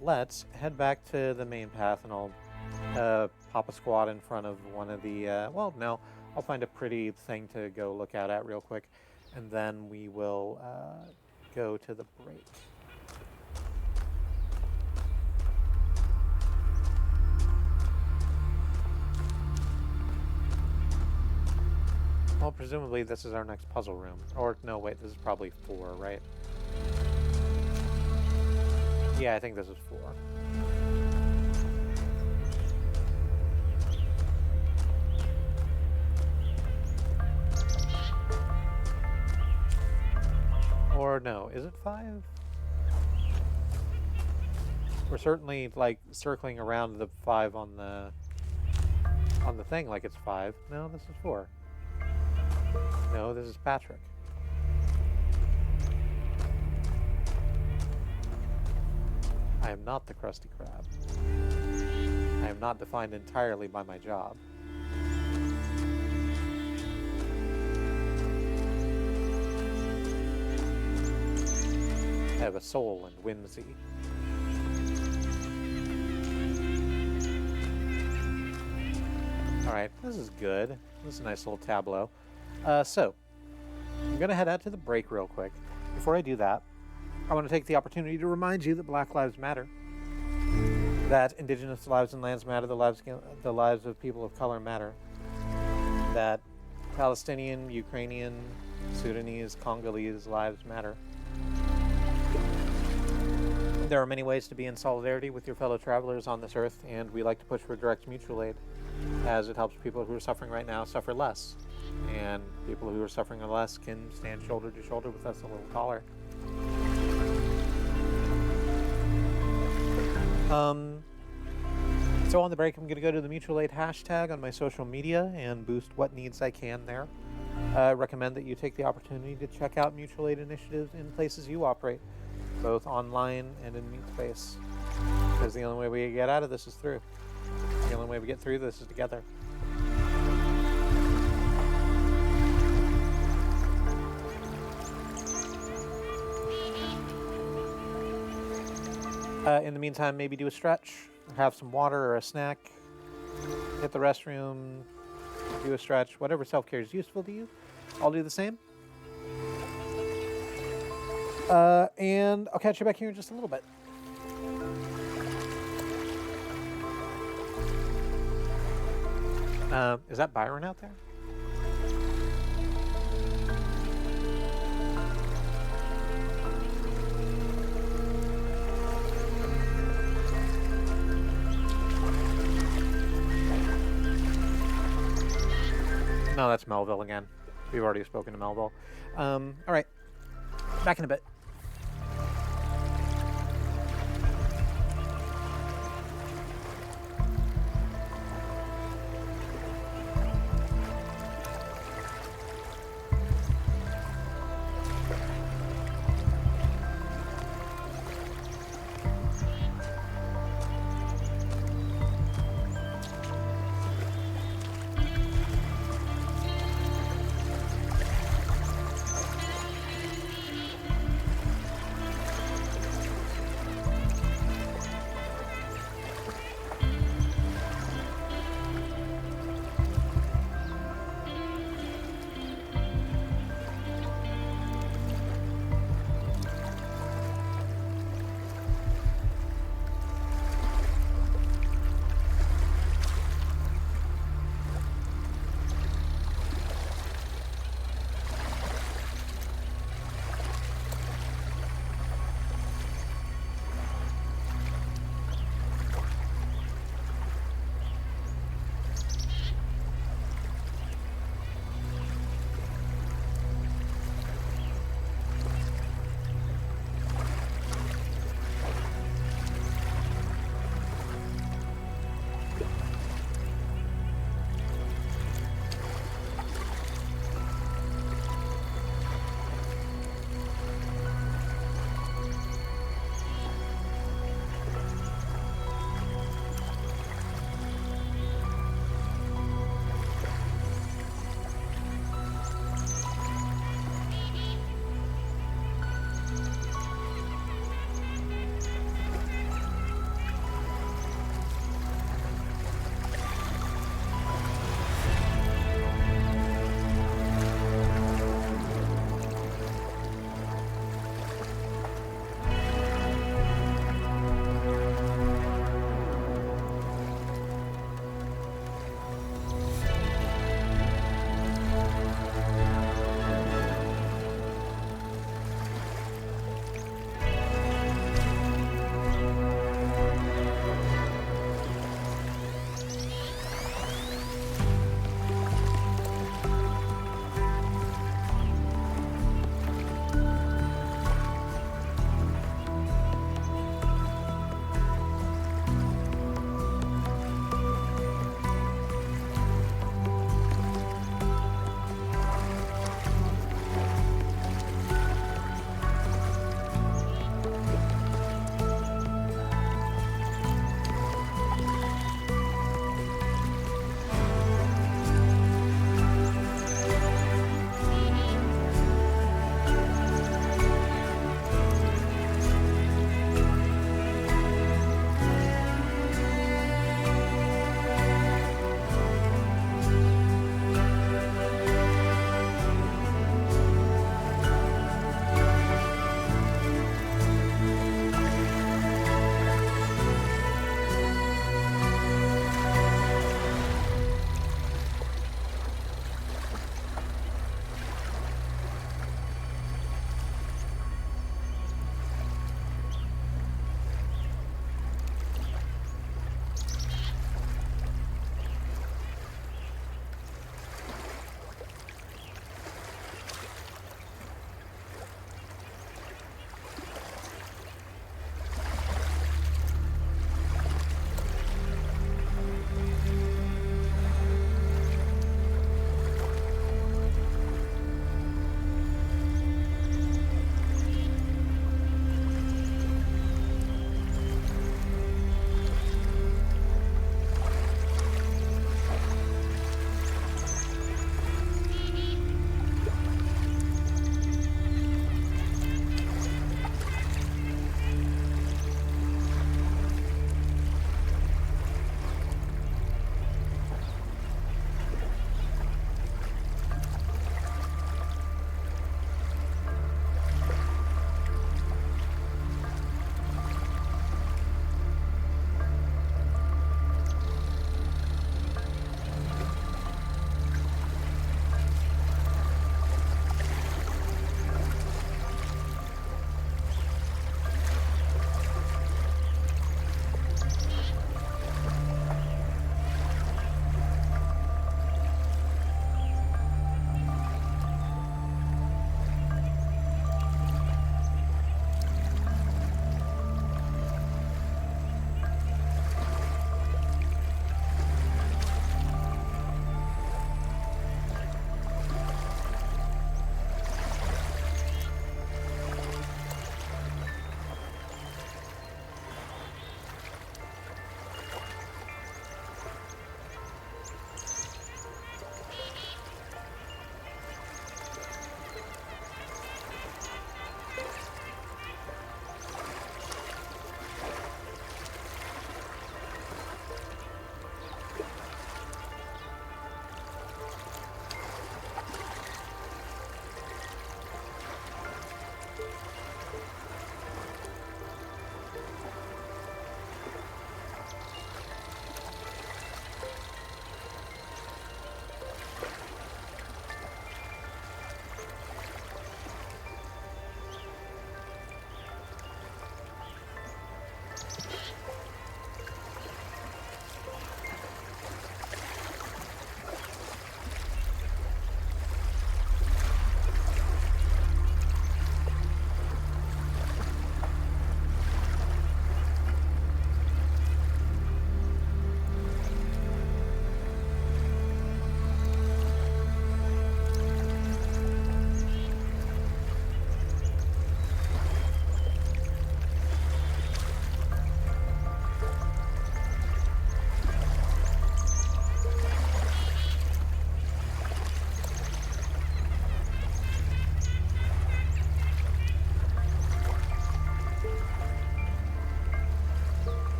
A: Let's head back to the main path, and I'll pop a squad in front of one of the... well, no. I'll find a pretty thing to go look at real quick, and then we will go to the break. Well, presumably this is our next puzzle room. Or, no, wait, this is probably 4, right? Yeah, I think this is 4. Or, no, is it 5? We're certainly, like, circling around the 5 on the thing like it's 5. No, this is 4. No, this is Patrick. I am not the Krusty Krab. I am not defined entirely by my job. I have a soul and whimsy. All right, this is good. This is a nice little tableau. So, I'm going to head out to the break real quick. Before I do that, I want to take the opportunity to remind you that Black Lives Matter, that Indigenous lives and lands matter, the lives of people of color matter, that Palestinian, Ukrainian, Sudanese, Congolese lives matter. There are many ways to be in solidarity with your fellow travelers on this earth, and we like to push for direct mutual aid, as it helps people who are suffering right now suffer less. And people who are suffering less can stand shoulder to shoulder with us a little taller. So on the break, I'm going to go to the mutual aid hashtag on my social media and boost what needs I can there. I recommend that you take the opportunity to check out mutual aid initiatives in places you operate, both online and in meet space. Because the only way we get out of this is through. The only way we get through this is together. In the meantime, maybe do a stretch, have some water or a snack, hit the restroom, do a stretch, whatever self-care is useful to you. I'll do the same. And I'll catch you back here in just a little bit. Is that Byron out there? No, that's Melville again. We've already spoken to Melville. All right. Back in a bit.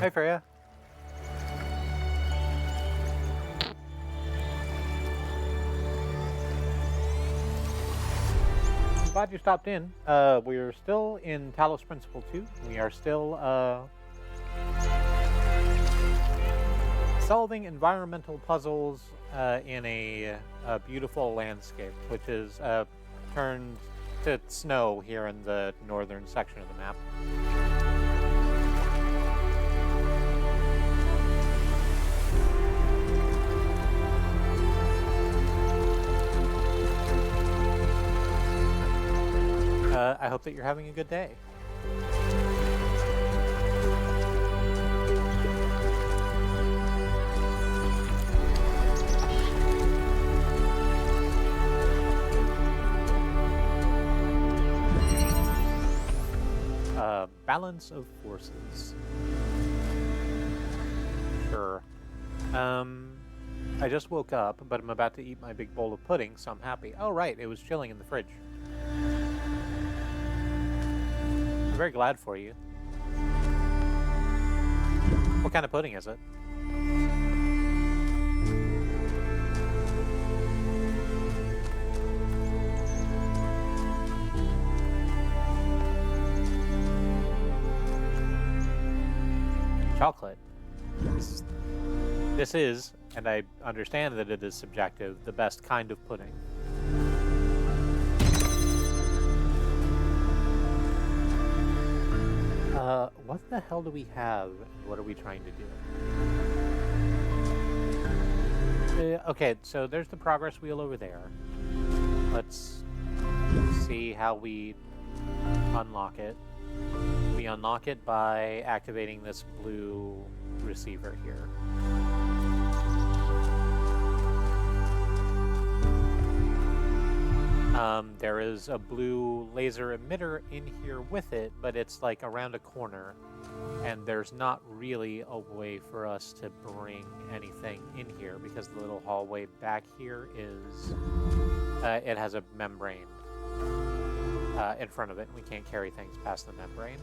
A: Hi, Freya. I'm glad you stopped in. We're still in Talos Principle 2. We are still solving environmental puzzles in a beautiful landscape, which is turned to snow here in the northern section of the map. I hope that you're having a good day. Balance of forces. Sure. I just woke up, but I'm about to eat my big bowl of pudding, so I'm happy. Oh, right, it was chilling in the fridge. I'm very glad for you. What kind of pudding is it? Chocolate. This is, and I understand that it is subjective, the best kind of pudding. What the hell do we have, and what are we trying to do? Okay, so there's the progress wheel over there. Let's see how we unlock it. We unlock it by activating this blue receiver here. There is a blue laser emitter in here with it, but it's like around a corner, and there's not really a way for us to bring anything in here because the little hallway back here is, it has a membrane in front of it, and we can't carry things past the membrane.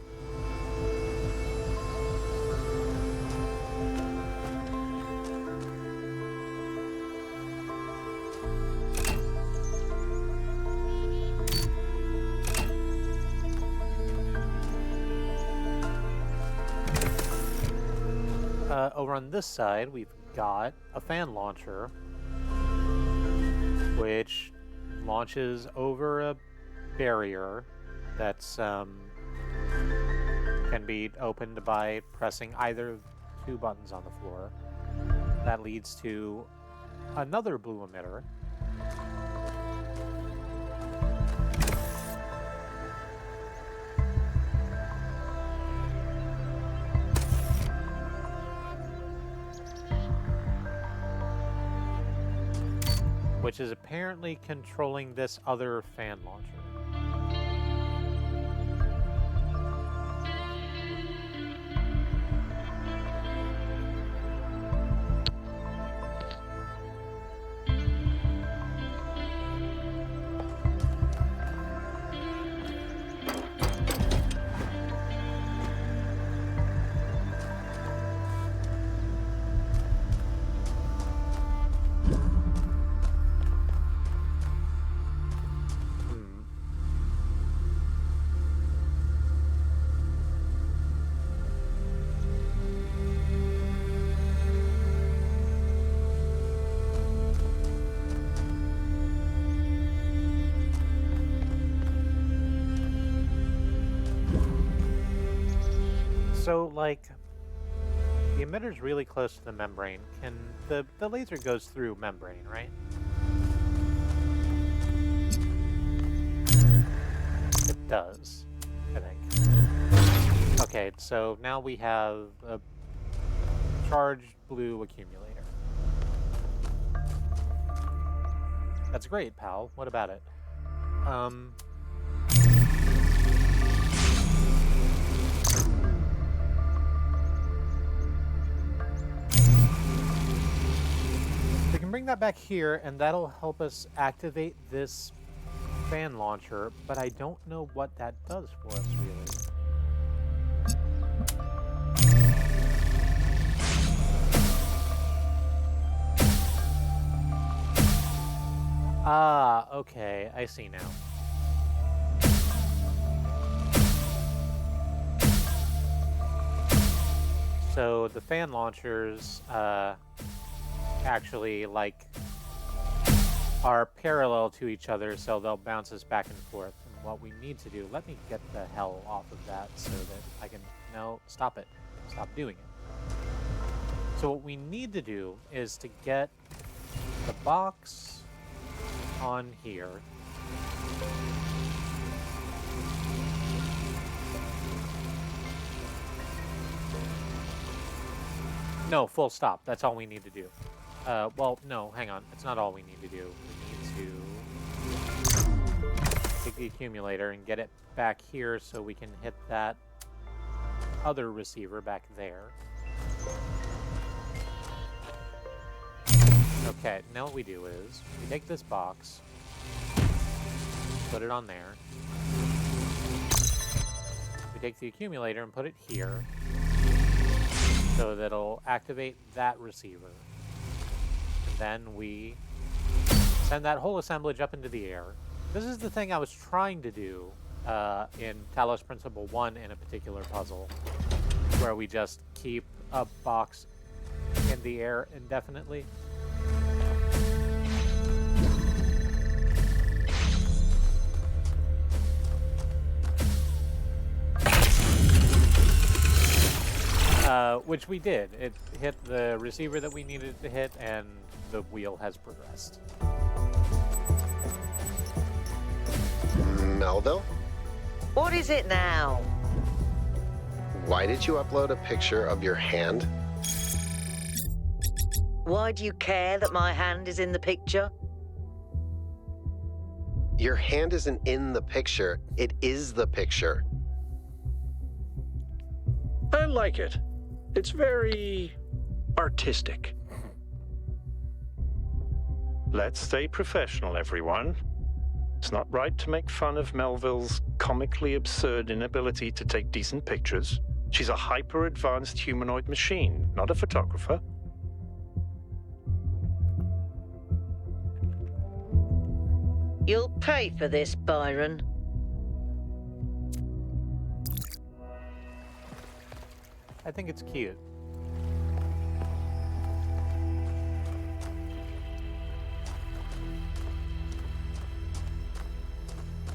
A: Over on this side, we've got a fan launcher, which launches over a barrier that's can be opened by pressing either of two buttons on the floor. That leads to another blue emitter. Which is apparently controlling this other fan launcher. So, like, the emitter's really close to the membrane. Can the laser goes through membrane, right? It does, I think. Okay, so now we have a charged blue accumulator. That's great, pal. What about it? We can bring that back here, and that'll help us activate this fan launcher, but I don't know what that does for us, really. Ah, okay, I see now. So the fan launchers actually are parallel to each other, so they'll bounce us back and forth. And what we need to do, let me get the hell off of that so that I can, no, stop it. Stop doing it. So what we need to do is to get the box on here. No, full stop. That's all we need to do. Well, no, hang on. It's not all we need to do. We need to take the accumulator and get it back here so we can hit that other receiver back there. Okay, now what we do is we take this box, put it on there. We take the accumulator and put it here so that it'll activate that receiver. And then we send that whole assemblage up into the air. This is the thing I was trying to do in Talos Principle 1 in a particular puzzle, where we just keep a box in the air indefinitely. Which we did. It hit the receiver that we needed to hit, and the wheel has progressed.
F: Melville?
H: What is it now?
F: Why did you upload a picture of your hand?
H: Why do you care that my hand is in the picture?
F: Your hand isn't in the picture. It is the picture.
G: I like it. It's very artistic.
I: Let's stay professional, everyone. It's not right to make fun of Melville's comically absurd inability to take decent pictures. She's a hyper-advanced humanoid machine, not a photographer.
H: You'll pay for this, Byron.
A: I think it's cute.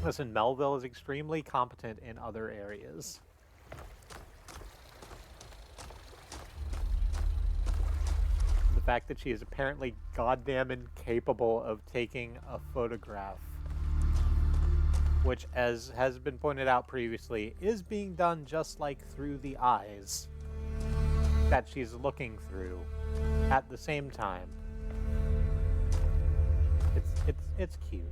A: Listen, Melville is extremely competent in other areas. The fact that she is apparently goddamn incapable of taking a photograph, which, as has been pointed out previously, is being done just like through the eyes that she's looking through at the same time. It's cute.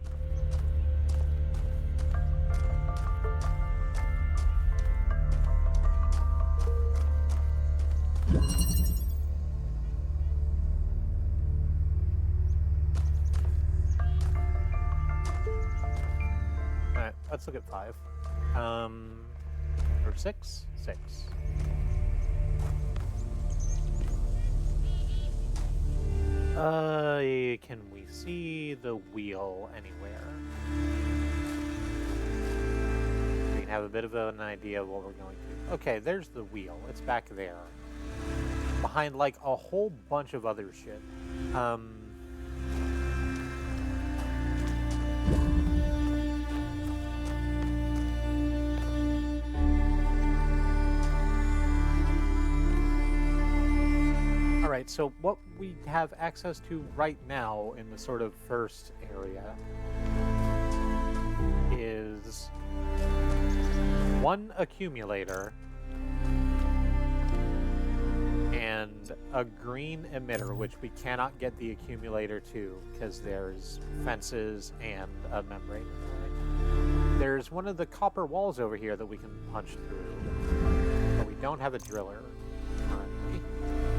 A: Alright, let's look at 5. Or 6? 6. Can we see the wheel anywhere? We can have a bit of an idea of what we're going to. Okay, there's the wheel. It's back there. Behind, like, a whole bunch of other shit. Alright, so what we have access to right now in the sort of first area is one accumulator and a green emitter, which we cannot get the accumulator to because there's fences and a membrane in the way. There's one of the copper walls over here that we can punch through, but we don't have a driller currently.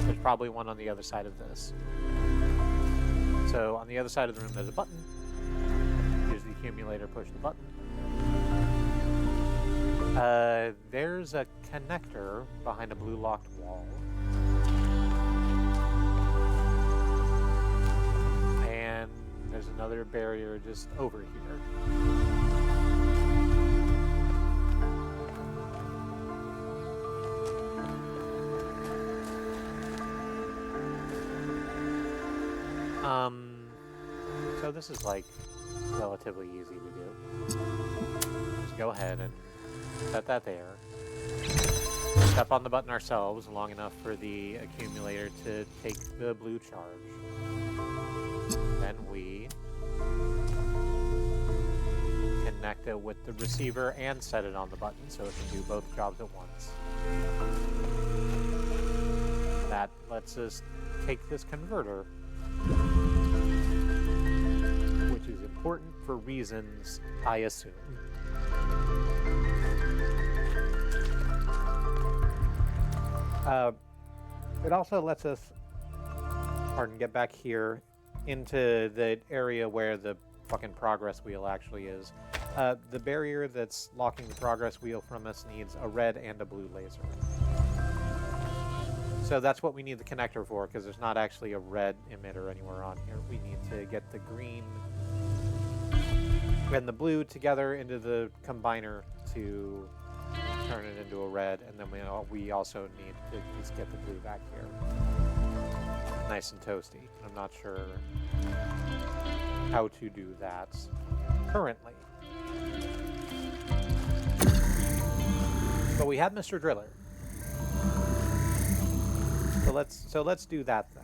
A: There's probably one on the other side of this. So on the other side of the room there's a button. Use the accumulator, push the button. There's a connector behind a blue locked wall. And there's another another barrier just over here. So this is like relatively easy to do. Just go ahead and set that there. Step on the button ourselves long enough for the accumulator to take the blue charge. Then we connect it with the receiver and set it on the button so it can do both jobs at once. That lets us take this converter, which is important for reasons, I assume. It also lets us, get back here into the area where the fucking progress wheel actually is. The barrier that's locking the progress wheel from us needs a red and a blue laser. So that's what we need the connector for, because there's not actually a red emitter anywhere on here. We need to get the green and the blue together into the combiner to turn it into a red, and then we also need to just get the blue back here. Nice and toasty. I'm not sure how to do that currently. But we have Mr. Driller. So let's do that thing.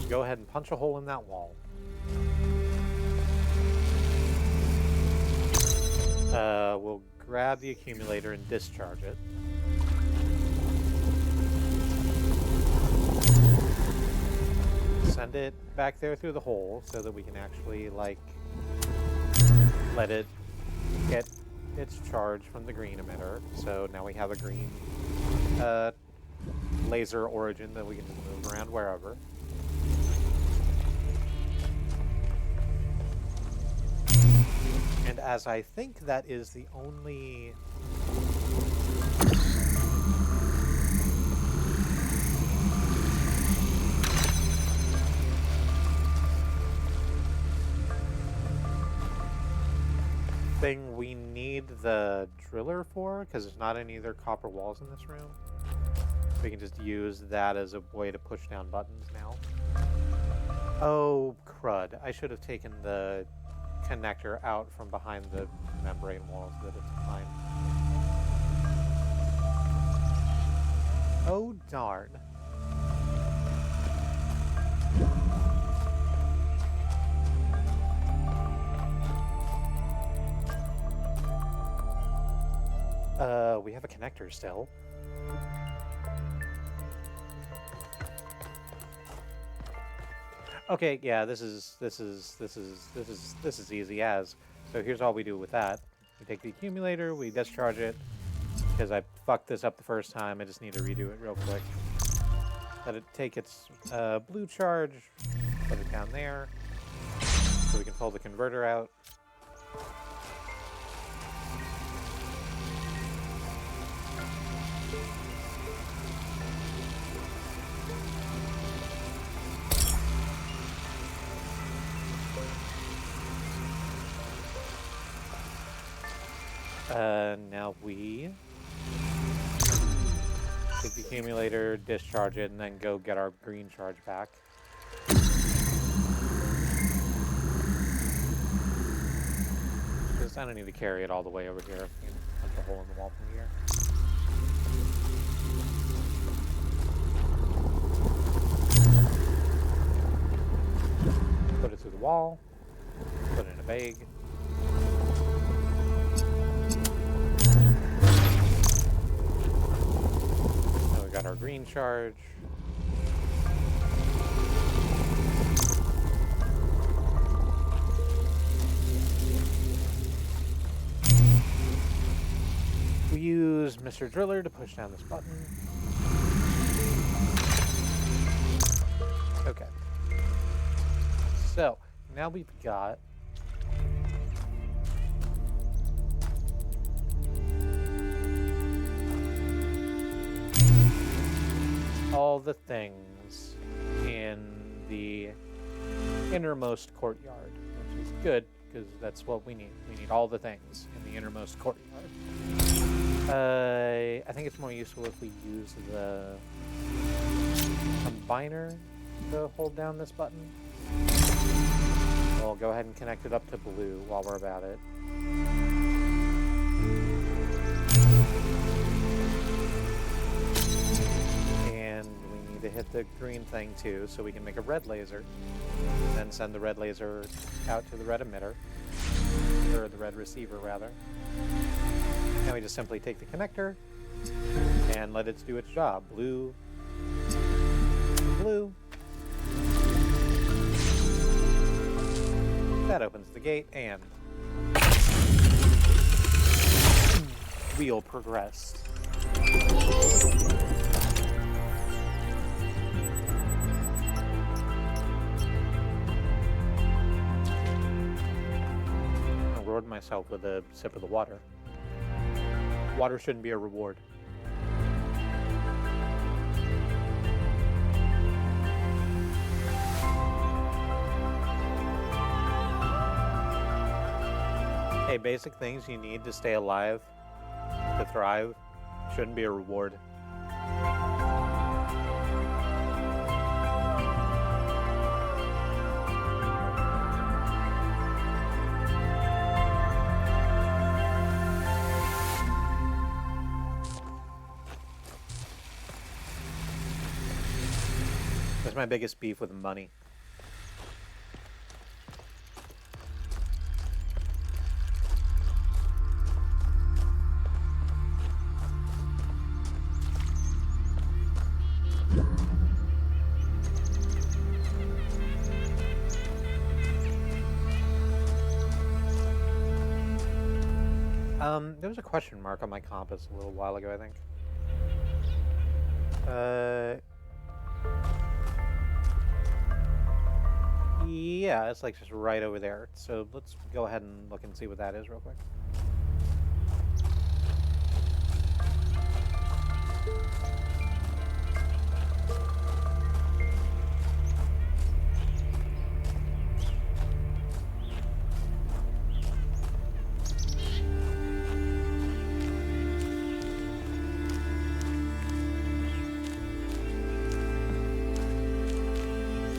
A: Go ahead and punch a hole in that wall. We'll grab the accumulator and discharge it. Send it back there through the hole so that we can actually, like, let it get its charge from the green emitter. So now we have a green laser origin that we can move around wherever. And as I think that is the only thing we need the driller for, because there's not any other copper walls in this room. We can just use that as a way to push down buttons now. Oh, crud. I should have taken the connector out from behind the membrane walls that it's behind. Oh, darn. We have a connector still. Okay, yeah, this is easy as. So here's all we do with that. We take the accumulator, we discharge it, because I fucked this up the first time. I just need to redo it real quick. Let it take its blue charge, put it down there, so we can pull the converter out. Now we take the accumulator, discharge it, and then go get our green charge back. Because I don't need to carry it all the way over here. I can punch a hole in the wall from here. Put it through the wall. Put it in a bag. Got our green charge. We use Mr. Driller to push down this button. Okay. So, now we've got all the things in the innermost courtyard, which is good because that's what we need. We need all the things in the innermost courtyard. I think it's more useful if we use the combiner to hold down this button. We'll go ahead and connect it up to blue while we're about it. And we need to hit the green thing too, so we can make a red laser. Then send the red laser out to the red emitter, or the red receiver rather. Now we just simply take the connector and let it do its job. Blue, blue. That opens the gate, and wheel progressed. I reward myself with a sip of the water. Water shouldn't be a reward. Hey, basic things you need to stay alive, to thrive, shouldn't be a reward. That's my biggest beef with money. There was a question mark on my compass a little while ago, I think. Yeah, it's like just right over there. So let's go ahead and look and see what that is real quick.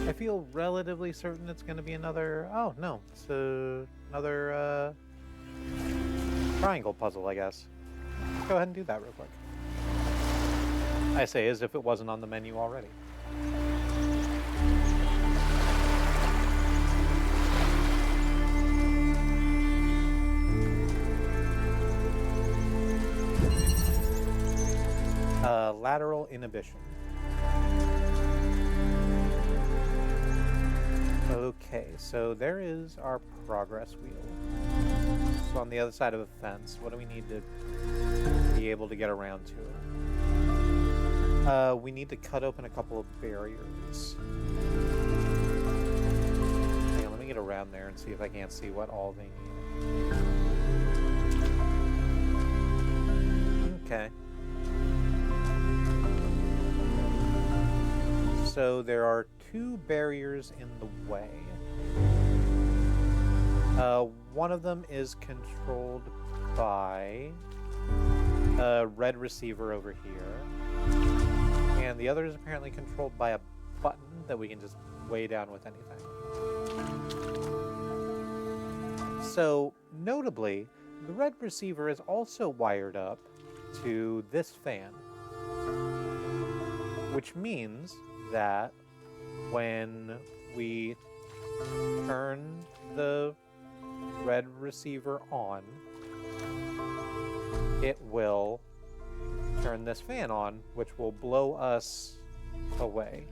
A: I feel relatively certain it's going to be another... Oh, no. It's another triangle puzzle, I guess. Let's go ahead and do that real quick. I say as if it wasn't on the menu already. Lateral inhibition. Okay, so there is our progress wheel. So on the other side of a fence, what do we need to be able to get around to it? We need to cut open a couple of barriers. Hang on, let me get around there and see if I can't see what all they need. Okay. So there are two barriers in the way. One of them is controlled by a red receiver over here. And the other is apparently controlled by a button that we can just weigh down with anything. So, notably, the red receiver is also wired up to this fan. Which means that when we turn the red receiver on, it will turn this fan on, which will blow us away.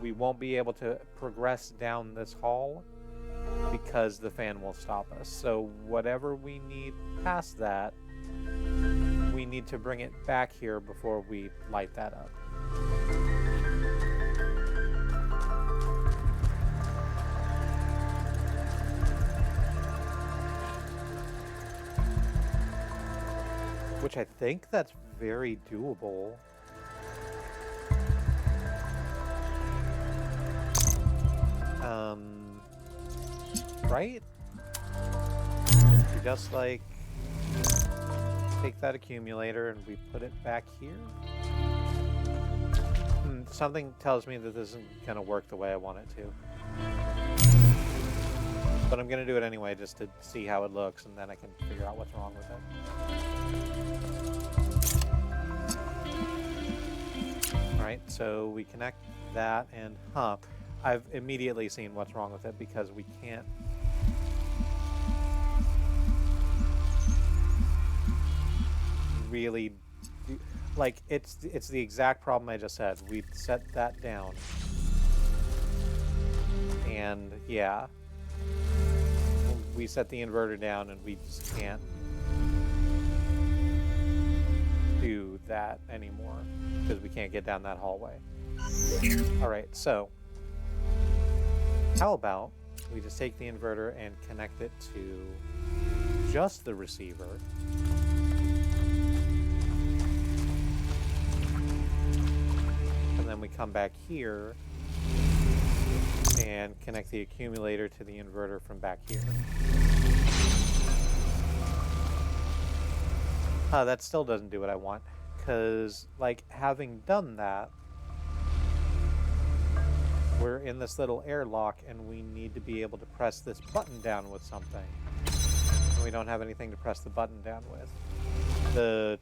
A: We won't be able to progress down this hall because the fan will stop us. So whatever we need past that, we need to bring it back here before we light that up. Which I think that's very doable. Right? We just like take that accumulator and we put it back here. Something tells me that this isn't gonna work the way I want it to. But I'm gonna do it anyway just to see how it looks, and then I can figure out what's wrong with it. Alright, so we connect that, and I've immediately seen what's wrong with it because we can't really do, like, it's the exact problem I just said. We set that down. And yeah. We set the inverter down and we just can't do that anymore because we can't get down that hallway. Alright, so how about we just take the inverter and connect it to just the receiver. And then we come back here and connect the accumulator to the inverter from back here. That still doesn't do what I want, because, like, having done that, we're in this little airlock and we need to be able to press this button down with something. And we don't have anything to press the button down with. The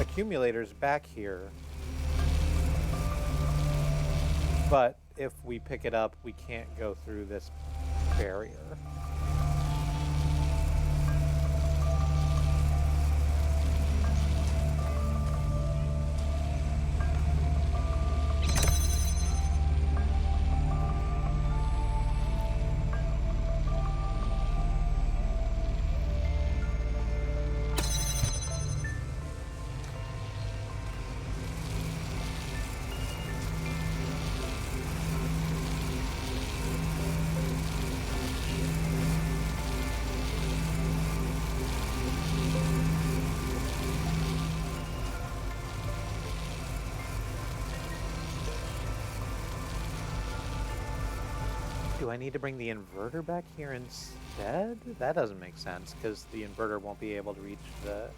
A: accumulator's back here, but if we pick it up, we can't go through this barrier. Do I need to bring the inverter back here instead? That doesn't make sense, because the inverter won't be able to reach the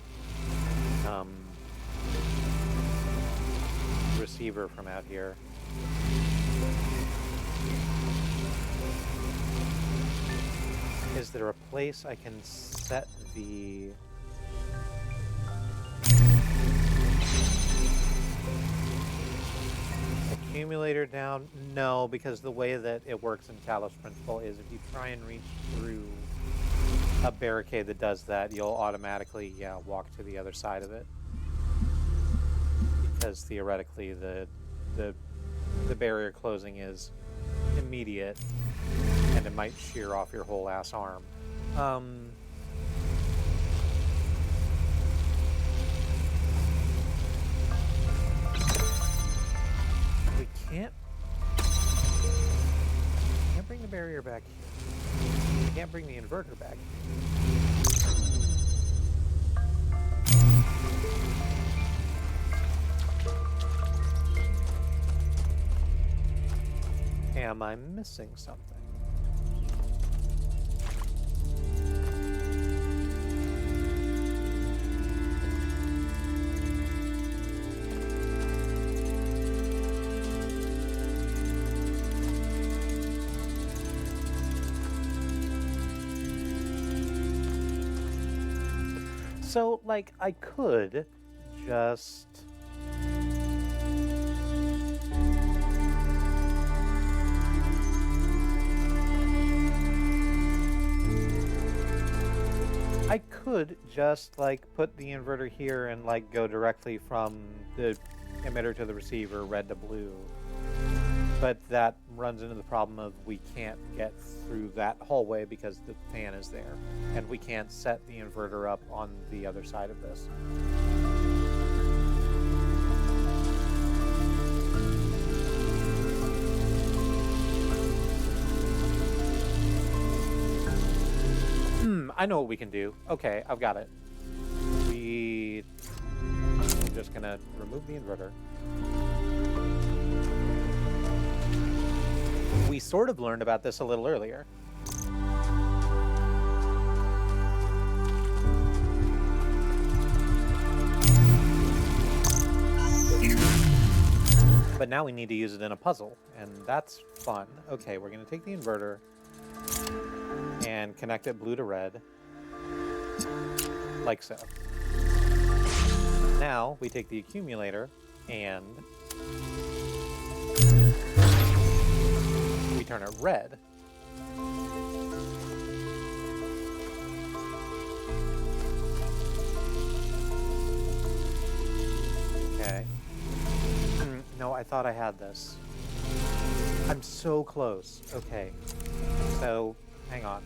A: receiver from out here. Is there a place I can set the... accumulator down? No, because the way that it works in Talos Principle is if you try and reach through a barricade that does that, you'll automatically, walk to the other side of it. Because theoretically the barrier closing is immediate, and it might shear off your whole ass arm. We can't bring the barrier back here. We can't bring the inverter back here. Am I missing something? So, like, I could just... like, put the inverter here and, like, go directly from the emitter to the receiver, red to blue. But that runs into the problem of we can't get through that hallway because the fan is there. And we can't set the inverter up on the other side of this. I know what we can do. Okay, I've got it. I'm just gonna remove the inverter. we sort of learned about this a little earlier. But now we need to use it in a puzzle, and that's fun. Okay, we're going to take the inverter and connect it blue to red, like so. Now we take the accumulator and we turn it red. Okay. No, I thought I had this. I'm so close. Okay. So, hang on.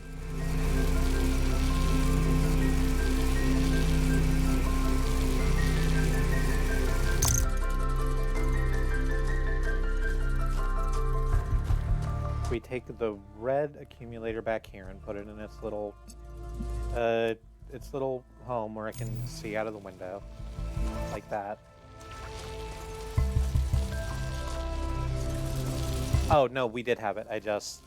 A: We take the red accumulator back here and put it in its little home where I can see out of the window. Like that. Oh, no, we did have it. I just,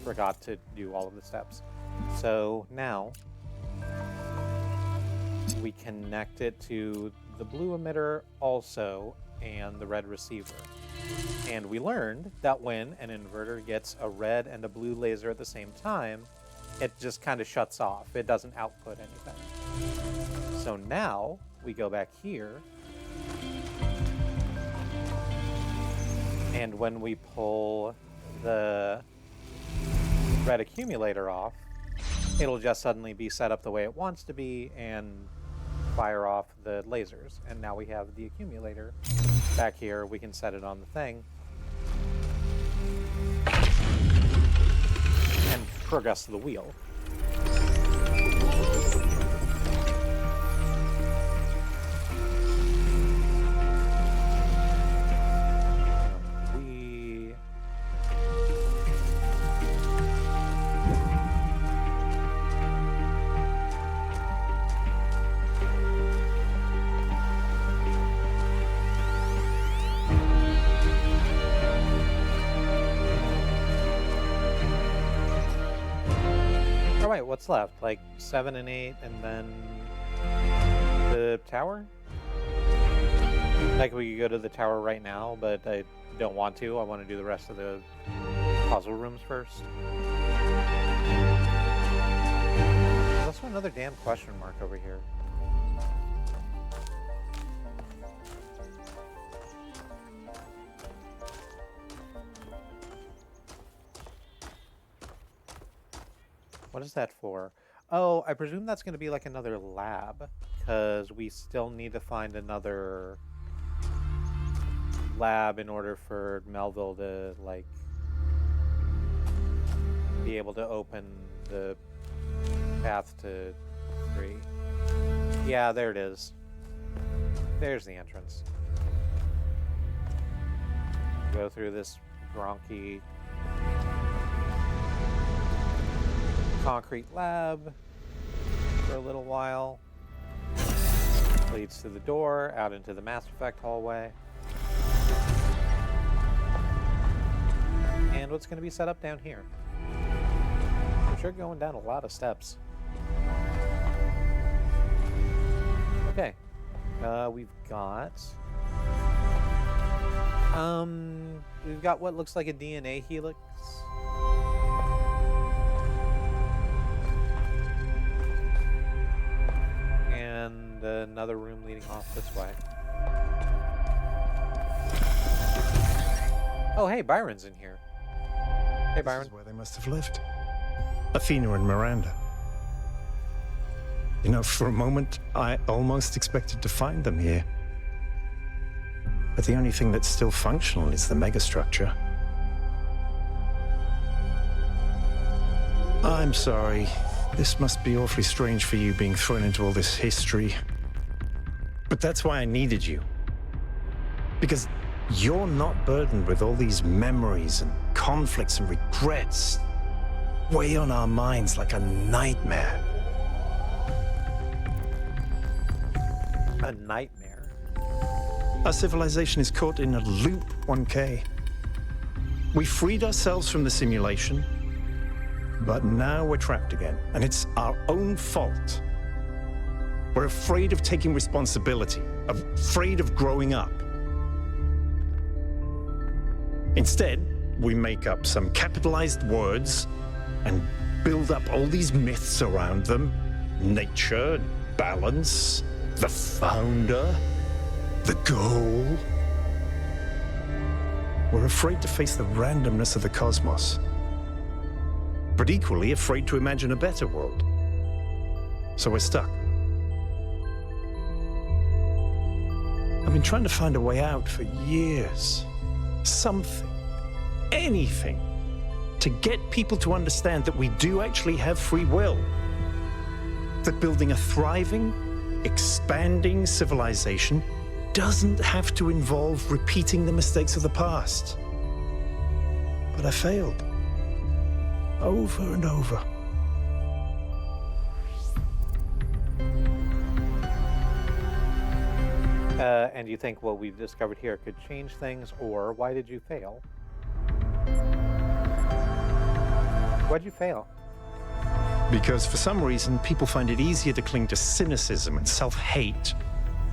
A: forgot to do all of the steps. So now we connect it to the blue emitter also and the red receiver. And we learned that when an inverter gets a red and a blue laser at the same time, it just kind of shuts off. It doesn't output anything. So now we go back here. And when we pull the red accumulator off, it'll just suddenly be set up the way it wants to be and fire off the lasers. And now we have the accumulator back here. We can set it on the thing and progress the wheel. Alright, what's left? Like 7 and 8, and then the tower? Like, we could go to the tower right now, but I don't want to. I want to do the rest of the puzzle rooms first. There's also another damn question mark over here. What is that for? Oh, I presume that's going to be like another lab, because we still need to find another lab in order for Melville to, like, be able to open the path to 3. Yeah, there it is. There's the entrance. Go through this gronky concrete lab for a little while. Leads to the door, out into the Mass Effect hallway. And what's going to be set up down here? I'm sure going down a lot of steps. Okay. We've got what looks like a DNA helix. And another room leading off this way. Oh, hey, Byron's in here. Hey, Byron.
I: This is where they must have lived. Athena and Miranda. You know, for a moment, I almost expected to find them here. But the only thing that's still functional is the megastructure. I'm sorry. This must be awfully strange for you being thrown into all this history. But that's why I needed you. Because you're not burdened with all these memories and conflicts and regrets weigh on our minds like a nightmare.
A: A nightmare?
I: Our civilization is caught in a loop, 1K. We freed ourselves from the simulation, but now we're trapped again, and it's our own fault. We're afraid of taking responsibility, afraid of growing up. Instead, we make up some capitalized words and build up all these myths around them. Nature, balance, the founder, the goal. We're afraid to face the randomness of the cosmos, but equally afraid to imagine a better world. So we're stuck. I've been trying to find a way out for years. Something, anything, to get people to understand that we do actually have free will. That building a thriving, expanding civilization doesn't have to involve repeating the mistakes of the past. But I failed. Over and over.
A: And you think what we've discovered here could change things, or why did you fail? Why'd you fail?
I: Because for some reason, people find it easier to cling to cynicism and self-hate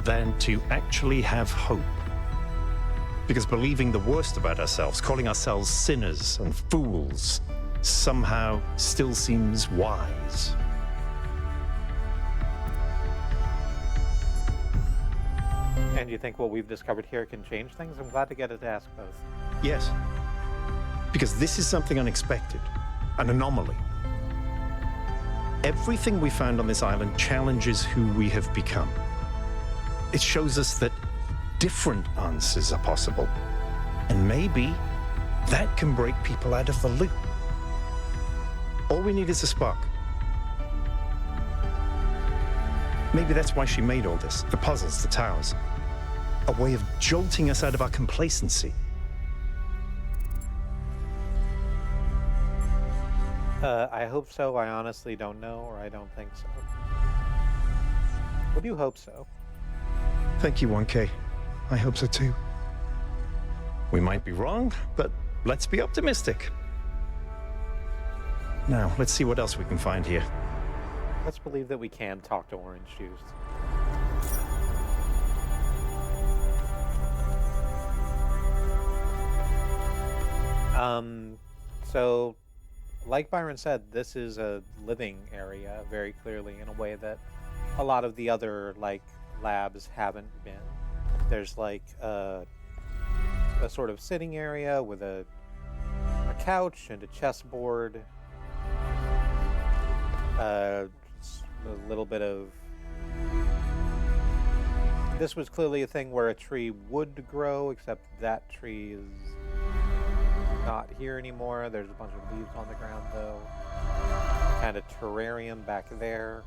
I: than to actually have hope. Because believing the worst about ourselves, calling ourselves sinners and fools, somehow still seems wise.
A: And you think what we've discovered here can change things? I'm glad to get it to ask both.
I: Yes. Because this is something unexpected, an anomaly. Everything we found on this island challenges who we have become. It shows us that different answers are possible. And maybe that can break people out of the loop. All we need is a spark. Maybe that's why she made all this, the puzzles, the towers. A way of jolting us out of our complacency.
A: I hope so. I honestly don't know, or I don't think so. Would you hope so?
I: Thank you, 1K. I hope so too. We might be wrong, but let's be optimistic. Now, let's see what else we can find here.
A: Let's believe that we can talk to orange juice. So, like Byron said, this is a living area very clearly in a way that a lot of the other, like, labs haven't been. There's, like, a sort of sitting area with a couch and a chessboard. A little bit of... This was clearly a thing where a tree would grow, except that tree is not here anymore. There's a bunch of leaves on the ground, though. Kind of terrarium back there.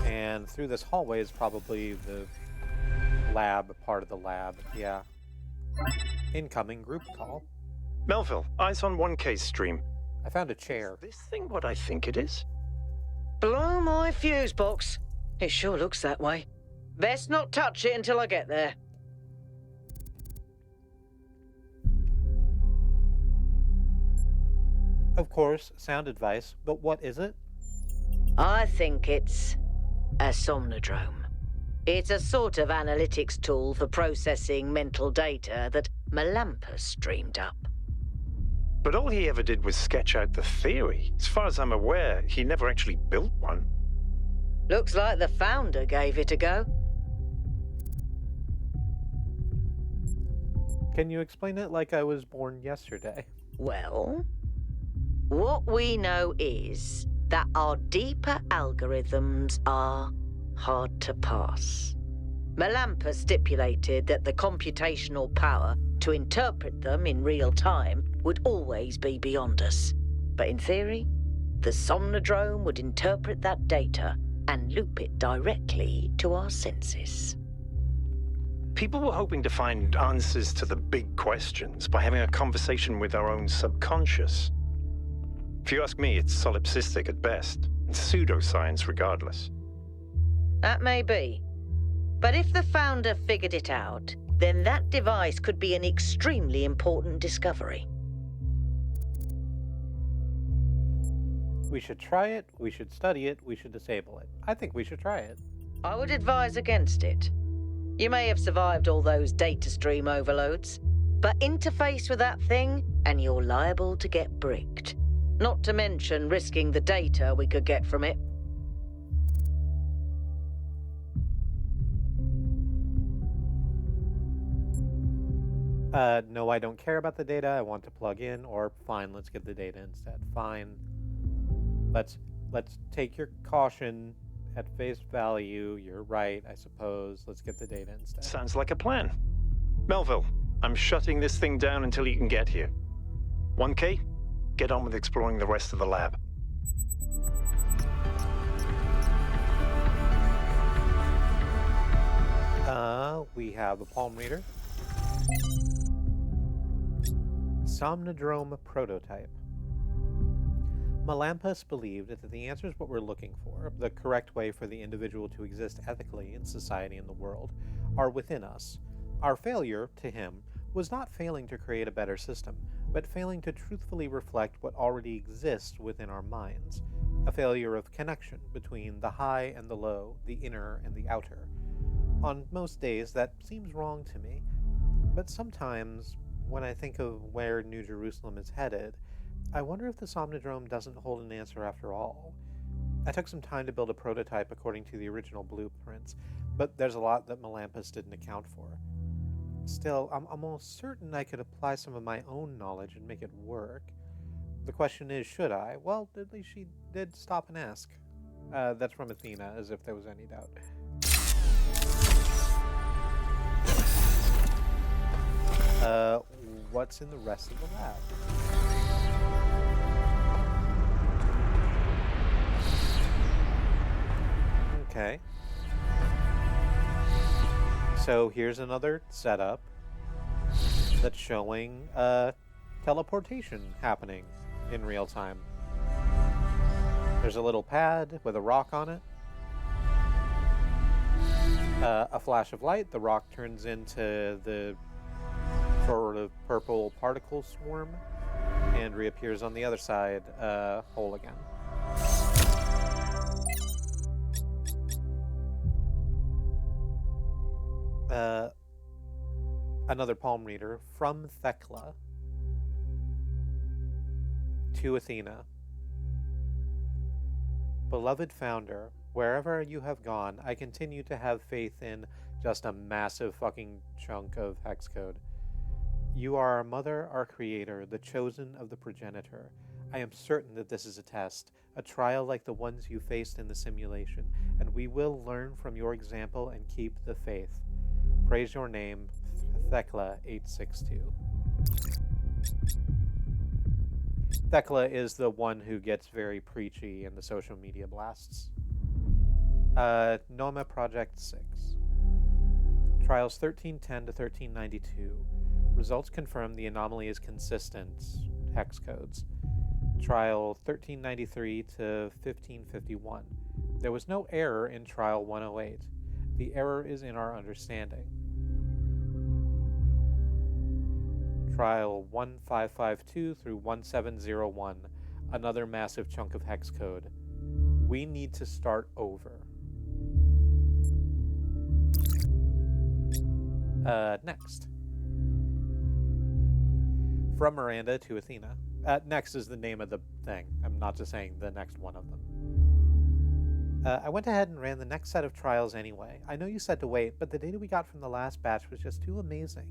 A: And through this hallway is probably the lab, part of the lab. Yeah. Incoming group call.
I: Melville, eyes on 1K's stream.
A: I found a chair.
I: Is this thing what I think it is?
H: Blow my fuse box. It sure looks that way. Best not touch it until I get there.
A: Of course, sound advice, but what is it?
H: I think it's a somnodrome. It's a sort of analytics tool for processing mental data that Melampus streamed up.
I: But all he ever did was sketch out the theory. As far as I'm aware, he never actually built one.
H: Looks like the founder gave it a go.
A: Can you explain it like I was born yesterday?
H: Well, what we know is that our deeper algorithms are hard to pass. Melampus stipulated that the computational power to interpret them in real time would always be beyond us. But in theory, the somnodrome would interpret that data and loop it directly to our senses.
I: People were hoping to find answers to the big questions by having a conversation with our own subconscious. If you ask me, it's solipsistic at best, and pseudoscience regardless.
H: That may be. But if the founder figured it out, then that device could be an extremely important discovery.
A: We should try it, we should study it, we should disable it. I think we should try it.
H: I would advise against it. You may have survived all those data stream overloads, but interface with that thing and you're liable to get bricked. Not to mention risking the data we could get from it.
A: No, I don't care about the data. I want to plug in, or fine, let's get the data instead. Fine. Let's take your caution at face value. You're right, I suppose. Let's get the data instead.
I: Sounds like a plan. Melville, I'm shutting this thing down until you can get here. 1K, get on with exploring the rest of the lab.
A: We have a palm reader. Somnodrome prototype. Melampus believed that the answers what we're looking for, the correct way for the individual to exist ethically in society and the world, are within us. Our failure, to him, was not failing to create a better system, but failing to truthfully reflect what already exists within our minds. A failure of connection between the high and the low, the inner and the outer. On most days, that seems wrong to me, but sometimes, when I think of where New Jerusalem is headed, I wonder if the Somnodrome doesn't hold an answer after all. I took some time to build a prototype according to the original blueprints, but there's a lot that Melampus didn't account for. Still, I'm almost certain I could apply some of my own knowledge and make it work. The question is, should I? Well, at least she did stop and ask. That's from Athena, as if there was any doubt. What's in the rest of the lab? Okay. So here's another setup that's showing teleportation happening in real time. There's a little pad with a rock on it. A flash of light, the rock turns into the sort of purple particle swarm and reappears on the other side, whole again. Another palm reader from Thekla to Athena. Beloved founder, wherever you have gone, I continue to have faith in just a massive fucking chunk of hex code. You are our mother, our creator, the chosen of the progenitor. I am certain that this is a test, a trial like the ones you faced in the simulation, and we will learn from your example and keep the faith. Praise your name, Thekla 862. Thekla is the one who gets very preachy in the social media blasts. Noma Project 6. Trials 1310 to 1392. Results confirm the anomaly is consistent. Hex codes. Trial 1393 to 1551. There was no error in Trial 108. The error is in our understanding. Trial 1552 through 1701. Another massive chunk of hex code. We need to start over. Next. From Miranda to Athena. Next is the name of the thing. I'm not just saying the next one of them. I went ahead and ran the next set of trials anyway. I know you said to wait, but the data we got from the last batch was just too amazing.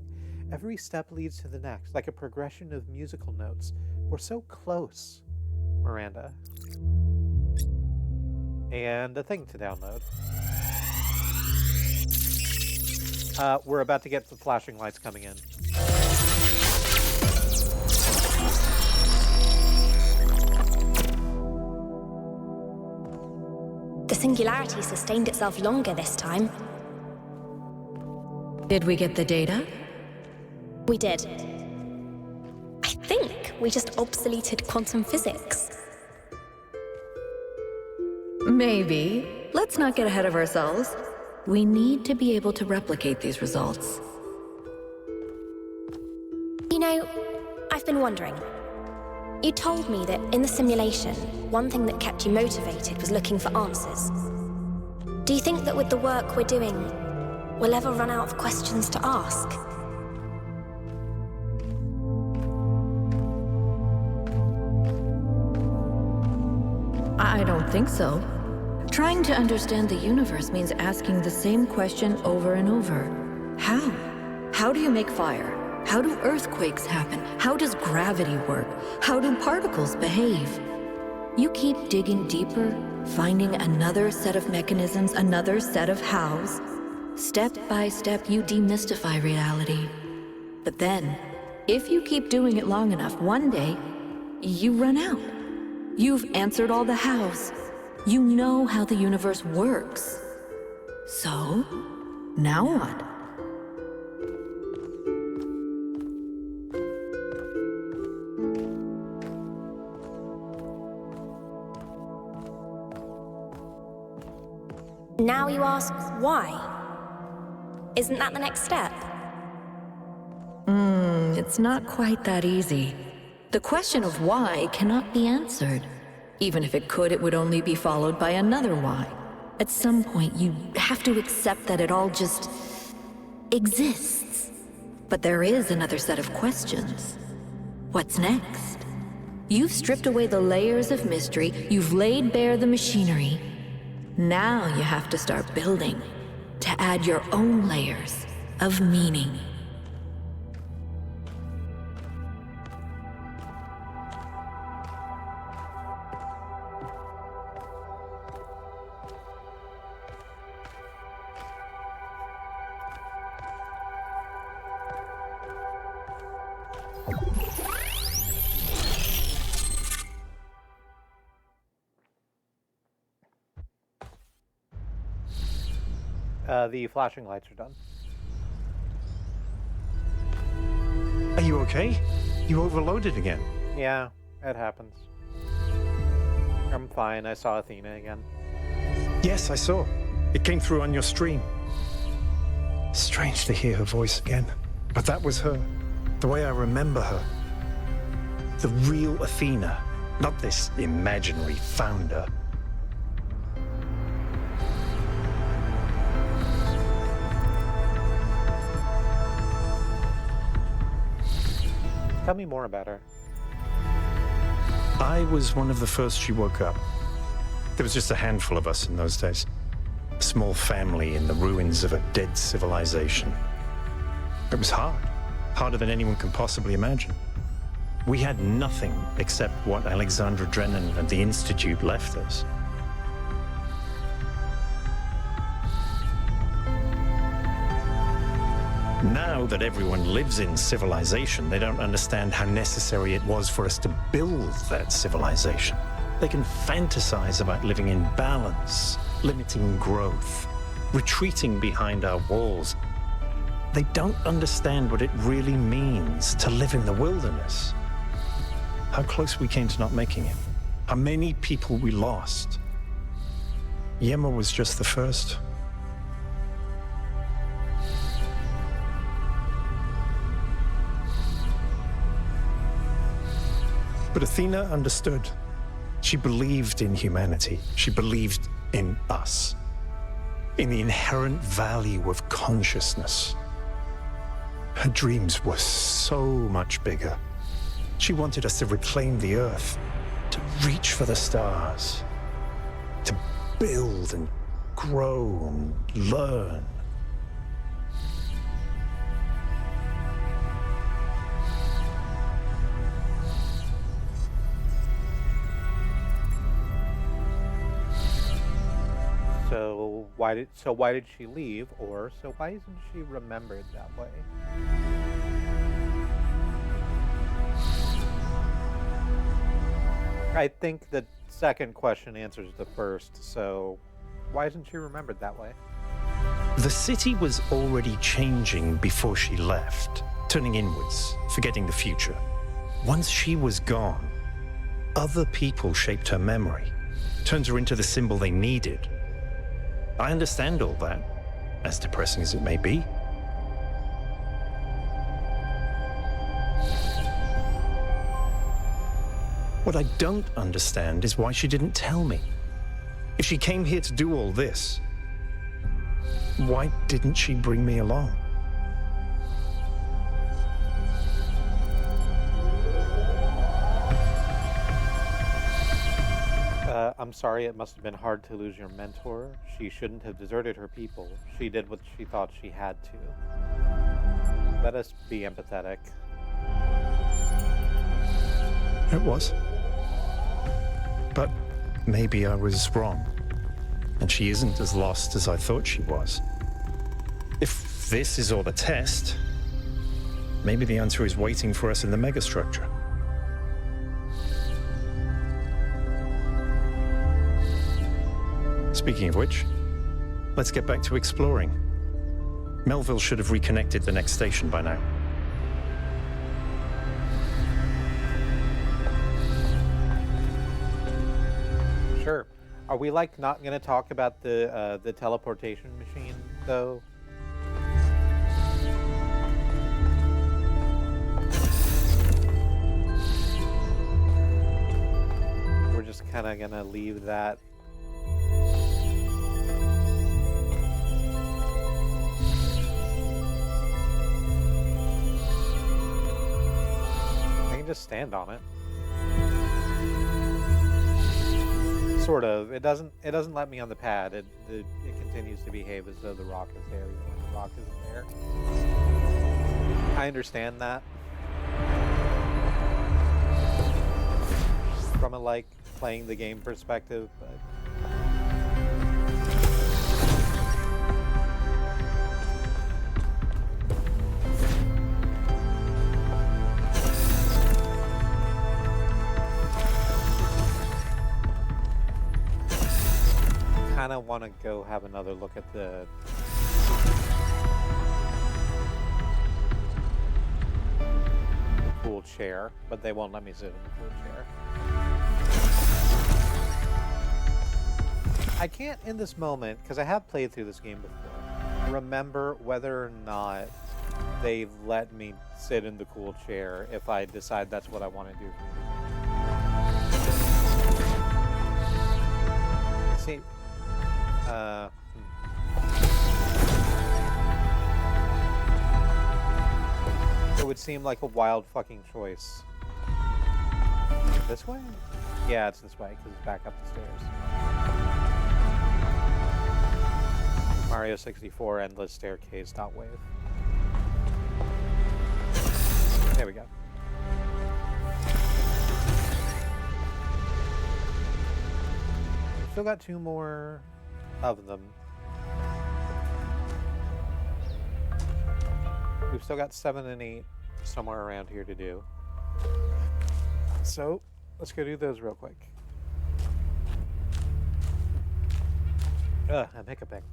A: Every step leads to the next, like a progression of musical notes. We're so close, Miranda. And a thing to download. We're about to get the flashing lights coming in.
B: The singularity sustained itself longer this time.
C: Did we get the data?
B: We did. I think we just obsoleted quantum physics.
C: Maybe. Let's not get ahead of ourselves. We need to be able to replicate these results.
B: been wondering. You told me that in the simulation, one thing that kept you motivated was looking for answers. Do you think that with the work we're doing, we'll ever run out of questions to ask?
C: I don't think so. Trying to understand the universe means asking the same question over and over. How? How do you make fire? How do earthquakes happen? How does gravity work? How do particles behave? You keep digging deeper, finding another set of mechanisms, another set of hows. Step by step, you demystify reality. But then, if you keep doing it long enough, one day, you run out. You've answered all the hows. You know how the universe works. So, now what?
B: Now you ask why? Isn't that the next step?
C: It's not quite that easy. The question of why cannot be answered. Even if it could, it would only be followed by another why. At some point, you have to accept that it all just exists. But there is another set of questions. What's next? You've stripped away the layers of mystery, you've laid bare the machinery. Now you have to start building, to add your own layers of meaning.
A: The flashing lights are done.
I: Are you okay? You overloaded again.
A: Yeah, it happens. I'm fine. I saw Athena again.
I: Yes, I saw. It came through on your stream. Strange to hear her voice again. But that was her. The way I remember her. The real Athena. Not this imaginary founder.
A: Tell me more about her.
I: I was one of the first she woke up. There was just a handful of us in those days. A small family in the ruins of a dead civilization. It was hard. Harder than anyone can possibly imagine. We had nothing except what Alexandra Drennan and the Institute left us. Now that everyone lives in civilization, they don't understand how necessary it was for us to build that civilization. They can fantasize about living in balance, limiting growth, retreating behind our walls. They don't understand what it really means to live in the wilderness. How close we came to not making it. How many people we lost. Yema was just the first. But Athena understood. She believed in humanity. She believed in us. In the inherent value of consciousness. Her dreams were so much bigger. She wanted us to reclaim the Earth, to reach for the stars, to build and grow and learn.
A: So why did she leave, or so why isn't she remembered that way? I think the second question answers the first, so why isn't she remembered that way?
I: The city was already changing before she left, turning inwards, forgetting the future. Once she was gone, other people shaped her memory, turned her into the symbol they needed. I understand all that, as depressing as it may be. What I don't understand is why she didn't tell me. If she came here to do all this, why didn't she bring me along?
A: I'm sorry, it must have been hard to lose your mentor. She shouldn't have deserted her people. She did what she thought she had to. Let us be empathetic.
I: It was. But maybe I was wrong. And she isn't as lost as I thought she was. If this is all a test, maybe the answer is waiting for us in the megastructure. Speaking of which, let's get back to exploring. Melville should have reconnected the next station by now.
A: Sure. Are we like not going to talk about the teleportation machine though? We're just kind of going to leave that. I can just stand on it. Sort of. It doesn't let me on the pad. It continues to behave as though the rock is there even when the rock isn't there. I understand that. From a like playing the game perspective, but kind of want to go have another look at the cool chair, but they won't let me sit in the cool chair. I can't in this moment, because I have played through this game before, remember whether or not they've let me sit in the cool chair if I decide that's what I want to do. See, it would seem like a wild fucking choice. This way? Yeah, it's this way, because it's back up the stairs. Mario 64 endless staircase, not wave. There we go. Still got 2 more of them. We've still got 7 and 8 somewhere around here to do. So, let's go do those real quick. I'm hiccuping.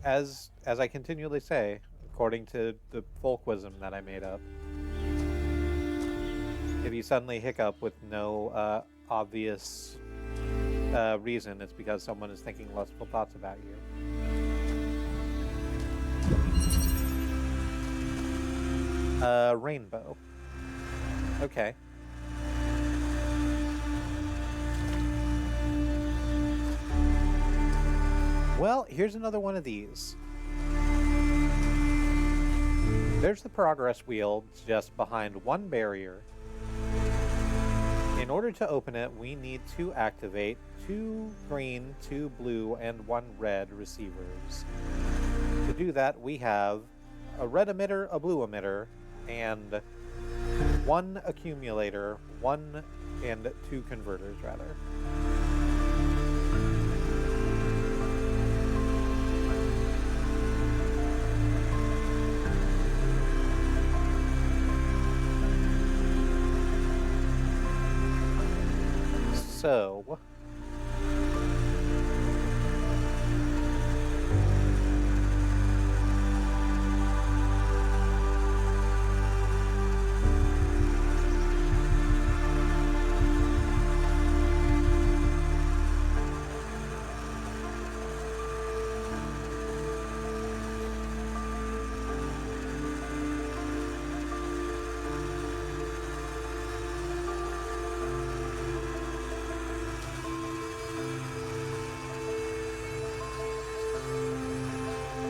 A: As I continually say, according to the folkwism that I made up, if you suddenly hiccup with no obvious reason, it's because someone is thinking lustful thoughts about you. Rainbow. Okay. Well, here's another one of these. There's the progress wheel just behind one barrier. In order to open it, we need to activate 2 green, 2 blue, and 1 red receivers. To do that, we have a red emitter, a blue emitter, and 1 accumulator, 1 and 2 converters, rather. So,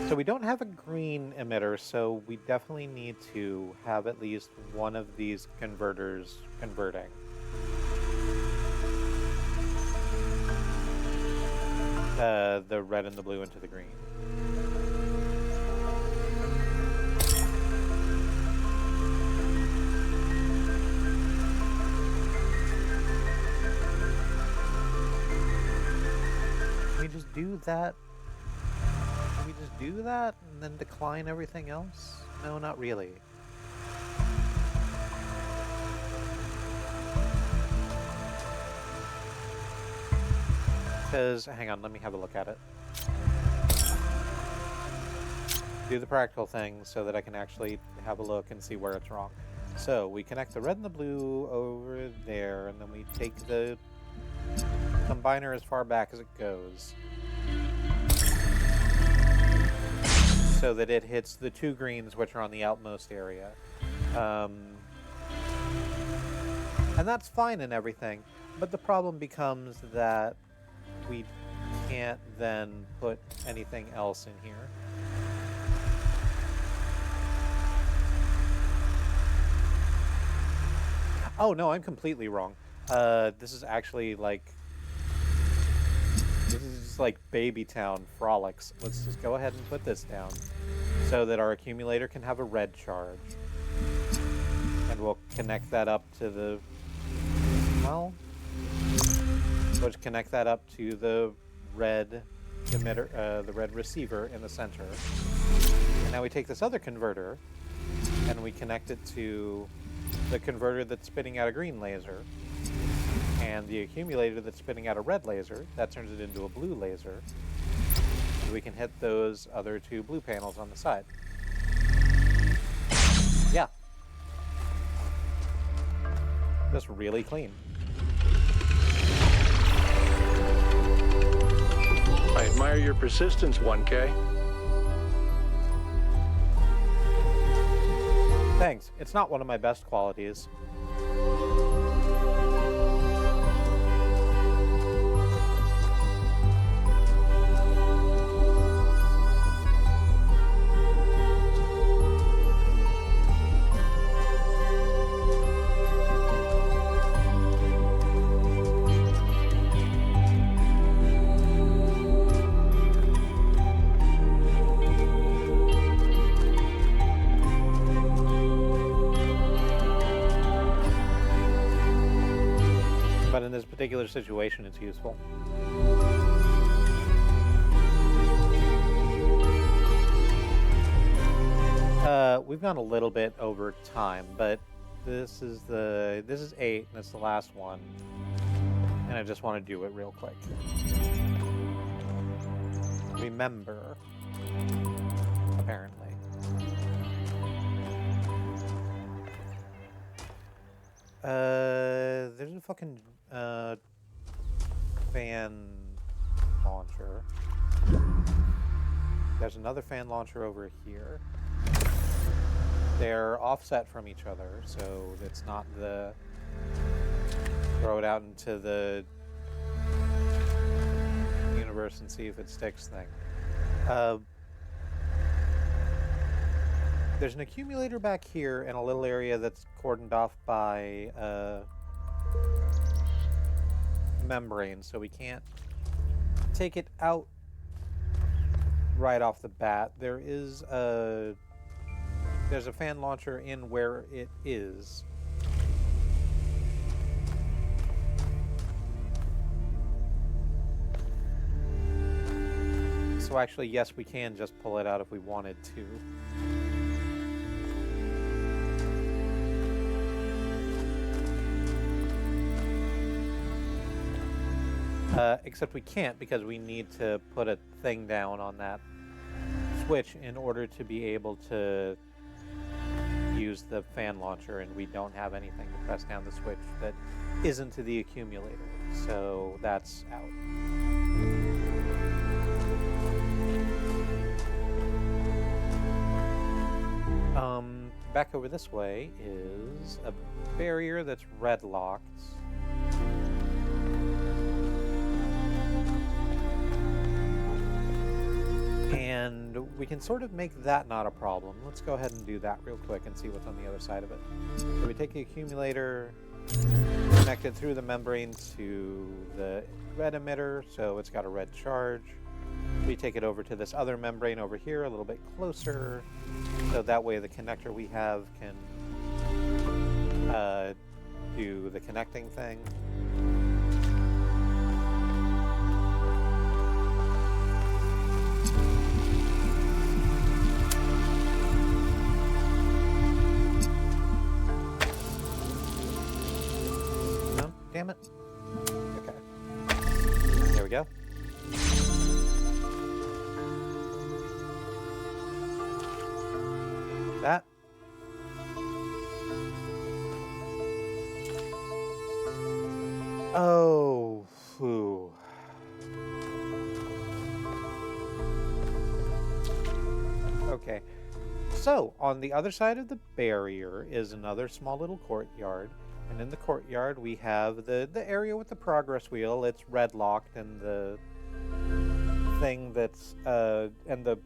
A: So we don't have a green emitter, so we definitely need to have at least one of these converters converting. The red and the blue into the green. Can we just do that? Can we just do that and then decline everything else? No, not really. Because, hang on, let me have a look at it. Do the practical thing so that I can actually have a look and see where it's wrong. So, we connect the red and the blue over there, and then we take the combiner as far back as it goes. So that it hits the two greens, which are on the outmost area. And that's fine and everything, but the problem becomes that we can't then put anything else in here. Oh no, I'm completely wrong. This is actually like... This is just like Baby Town frolics. Let's just go ahead and put this down so that our accumulator can have a red charge. And we'll connect that up to the... Well... We'll just connect that up to the red emitter, the red receiver in the center. And now we take this other converter and we connect it to the converter that's spitting out a green laser. And the accumulator that's spitting out a red laser, that turns it into a blue laser. And we can hit those other two blue panels on the side. Yeah. Just really clean.
G: I admire your persistence, 1K.
A: Thanks. It's not one of my best qualities. In this particular situation, it's useful. We've gone a little bit over time, but this is 8, and it's the last one, and I just want to do it real quick. Remember, apparently. There's a fucking fan launcher. There's another fan launcher over here. They're offset from each other, so it's not the throw it out into the universe and see if it sticks thing. There's an accumulator back here in a little area that's cordoned off by membrane, so we can't take it out right off the bat. There's a fan launcher in where it is. So actually, yes, we can just pull it out if we wanted to. Except we can't because we need to put a thing down on that switch in order to be able to use the fan launcher, and we don't have anything to press down the switch that isn't to the accumulator. So that's out. Back over this way is a barrier that's red locked. And we can sort of make that not a problem. Let's go ahead and do that real quick and see what's on the other side of it. So we take the accumulator, connect it through the membrane to the red emitter, so it's got a red charge. We take it over to this other membrane over here, a little bit closer, so that way the connector we have can do the connecting thing. No? Damn it. Okay. There we go. That. Oh, phew. Okay, so on the other side of the barrier is another small little courtyard, and in the courtyard we have the area with the progress wheel. It's red locked, and the thing that's and the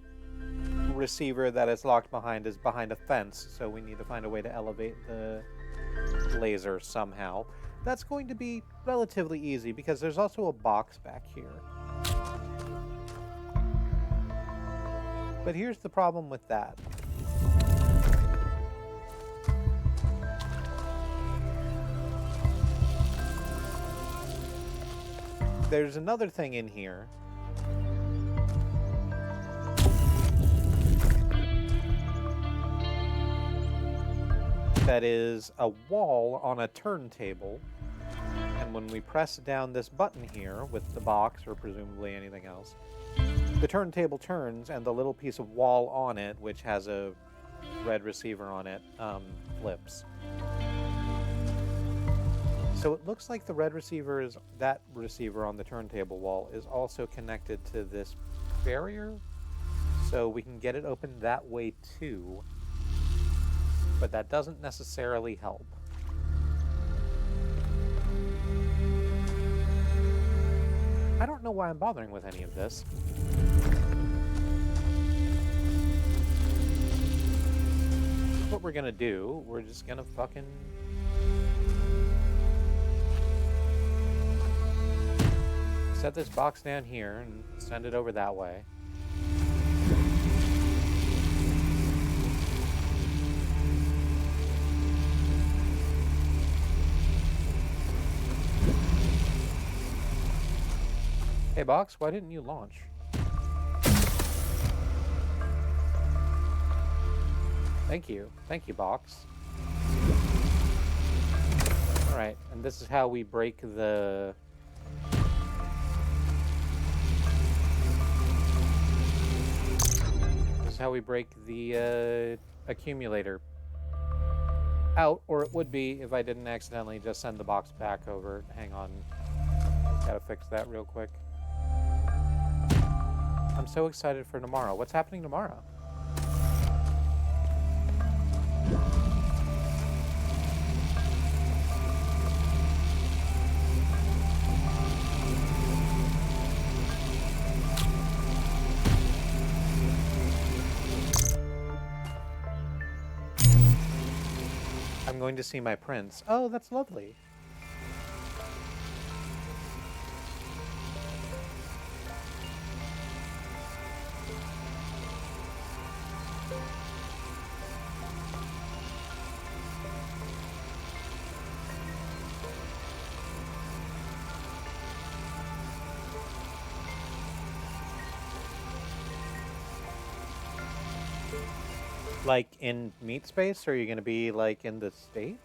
A: receiver that it's locked behind is behind a fence, so we need to find a way to elevate the laser somehow. That's going to be relatively easy because there's also a box back here. But here's the problem with that. There's another thing in here that is a wall on a turntable, and when we press down this button here with the box or presumably anything else, the turntable turns and the little piece of wall on it, which has a red receiver on it, flips. So it looks like the red receiver is, that receiver on the turntable wall is also connected to this barrier, so we can get it open that way too. But that doesn't necessarily help. I don't know why I'm bothering with any of this. What we're gonna do, we're just gonna fucking set this box down here and send it over that way. Hey, box, why didn't you launch? Thank you. Thank you, box. Alright, and this is how we break the... This is how we break the accumulator out, or it would be if I didn't accidentally just send the box back over. Hang on. Just gotta fix that real quick. I'm so excited for tomorrow. What's happening tomorrow? I'm going to see my prince. Oh, that's lovely. Like in meat space, or are you going to be like in the state?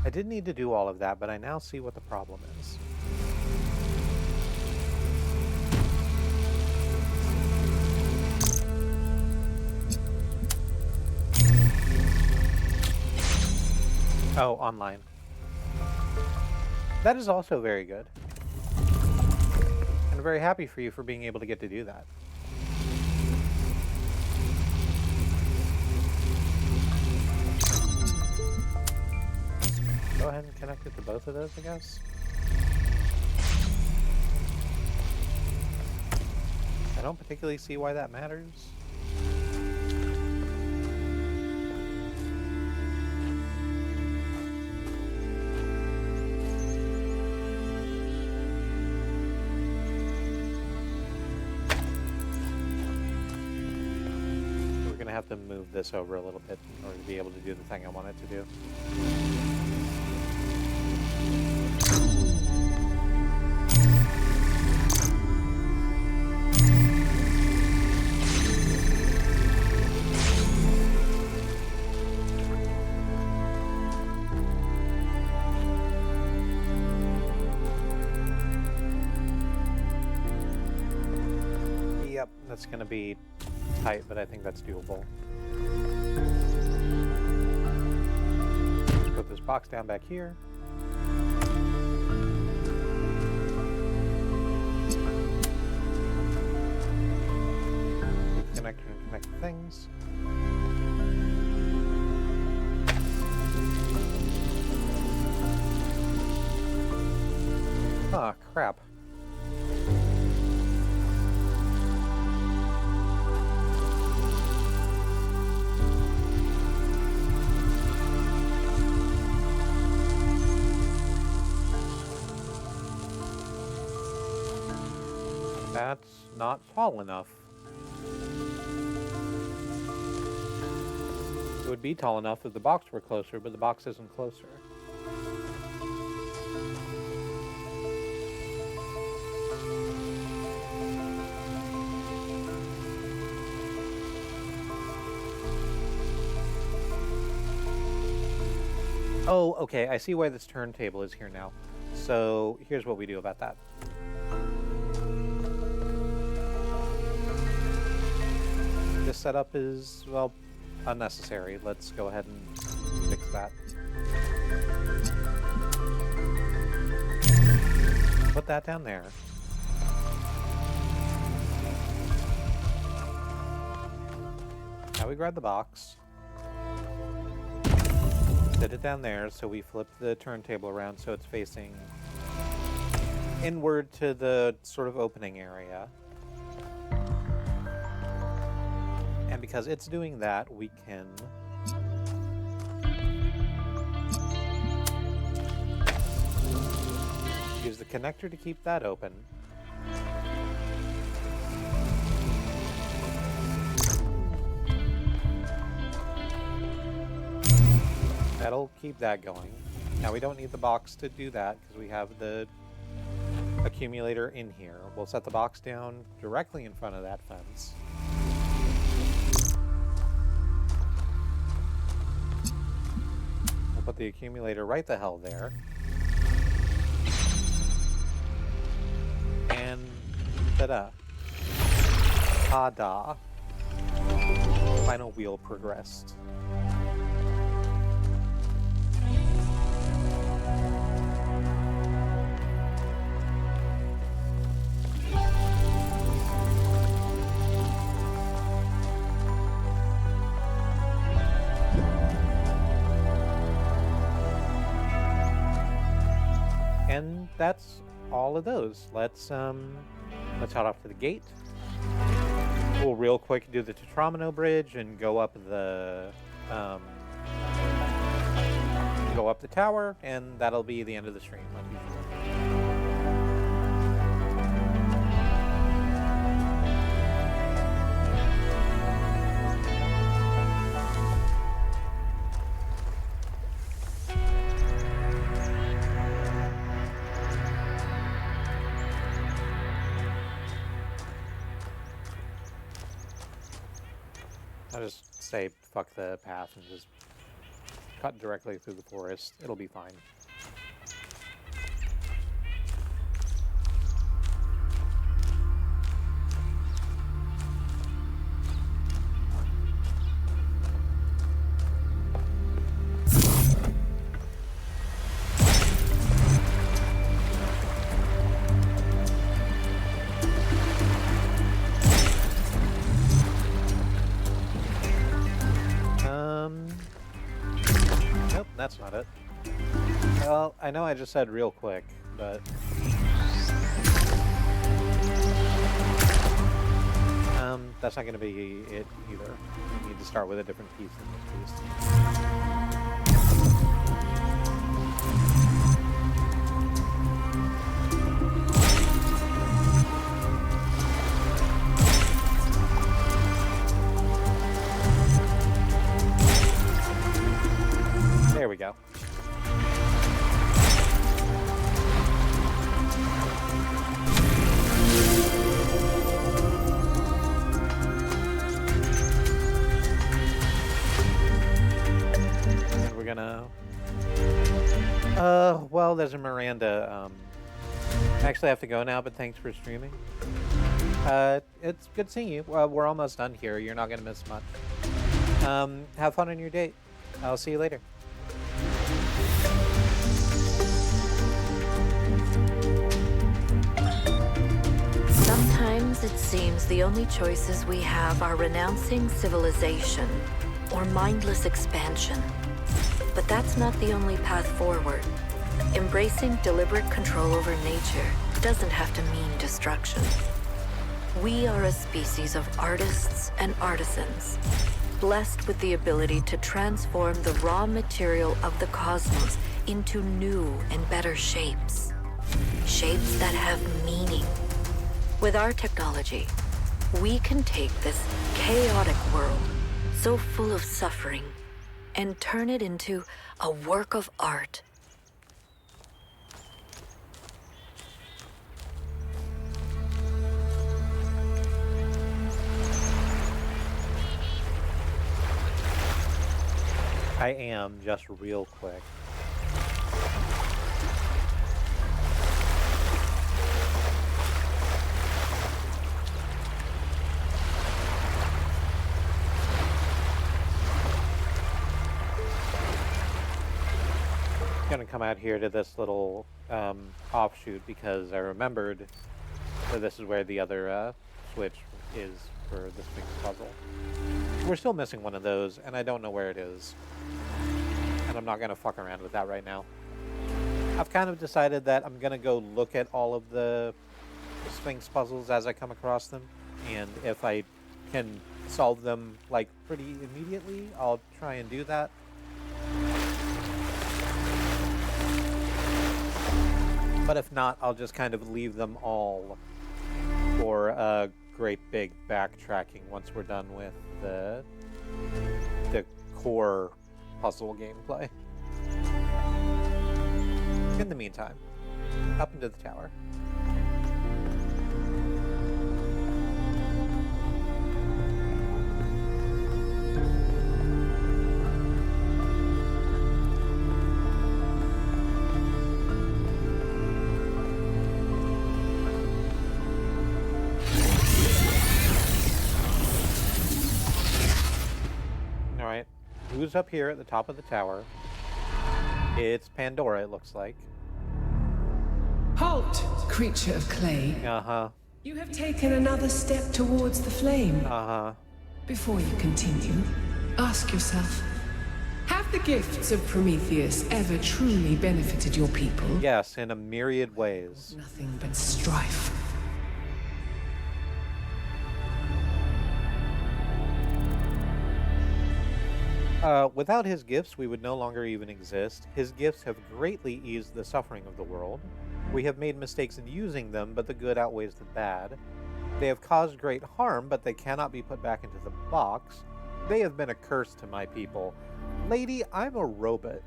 A: I didn't need to do all of that, but I now see what the problem is. Oh, online. That is also very good. And I'm very happy for you for being able to get to do that. Go ahead and connect it to both of those, I guess. I don't particularly see why that matters. We're gonna have to move this over a little bit in order to be able to do the thing I want it to do. Yep, that's gonna be tight, but I think that's doable. Put this box down back here. Connect and connect things. Ah, crap. That's not tall enough. It would be tall enough if the box were closer, but the box isn't closer. Oh, okay, I see why this turntable is here now. So here's what we do about that. This setup is, well, unnecessary. Let's go ahead and fix that. Put that down there. Now we grab the box. Set it down there, so we flip the turntable around so it's facing inward to the sort of opening area. And because it's doing that, we can use the connector to keep that open. That'll keep that going. Now we don't need the box to do that because we have the accumulator in here. We'll set the box down directly in front of that fence. We'll put the accumulator right the hell there. And ta-da. Ta-da. Final wheel progressed. And that's all of those. Let's head off to the gate. We'll real quick do the Tetramino bridge and go up the tower, and that'll be the end of the stream, like usual. I'll just say fuck the path and just cut directly through the forest. It'll be fine. Nope, that's not it. Well, I know I just said real quick, but... that's not going to be it either. We need to start with a different piece than this piece. There we go. And we're gonna... well, there's a Miranda. I actually have to go now, but thanks for streaming. It's good seeing you. We're almost done here. You're not gonna miss much. Have fun on your date. I'll see you later.
C: Sometimes it seems the only choices we have are renouncing civilization or mindless expansion. But that's not the only path forward. Embracing deliberate control over nature doesn't have to mean destruction. We are a species of artists and artisans, blessed with the ability to transform the raw material of the cosmos into new and better shapes. Shapes that have meaning. With our technology, we can take this chaotic world, so full of suffering, and turn it into a work of art.
A: I am, just real quick. Gonna come out here to this little offshoot because I remembered that this is where the other switch is for the Sphinx puzzle. We're still missing one of those, and I don't know where it is. And I'm not gonna fuck around with that right now. I've kind of decided that I'm gonna go look at all of the Sphinx puzzles as I come across them, and if I can solve them like pretty immediately, I'll try and do that. But if not, I'll just kind of leave them all for a great big backtracking once we're done with the core puzzle gameplay. In the meantime, up into the tower. Alright, who's up here at the top of the tower? It's Pandora, it looks like.
K: Halt, creature of clay.
A: Uh-huh.
K: You have taken another step towards the flame.
A: Uh-huh.
K: Before you continue, ask yourself, have the gifts of Prometheus ever truly benefited your people?
A: Yes, in a myriad ways.
K: Nothing but strife.
A: Without his gifts, we would no longer even exist. His gifts have greatly eased the suffering of the world. We have made mistakes in using them, but the good outweighs the bad. They have caused great harm, but they cannot be put back into the box. They have been a curse to my people. Lady, I'm a robot.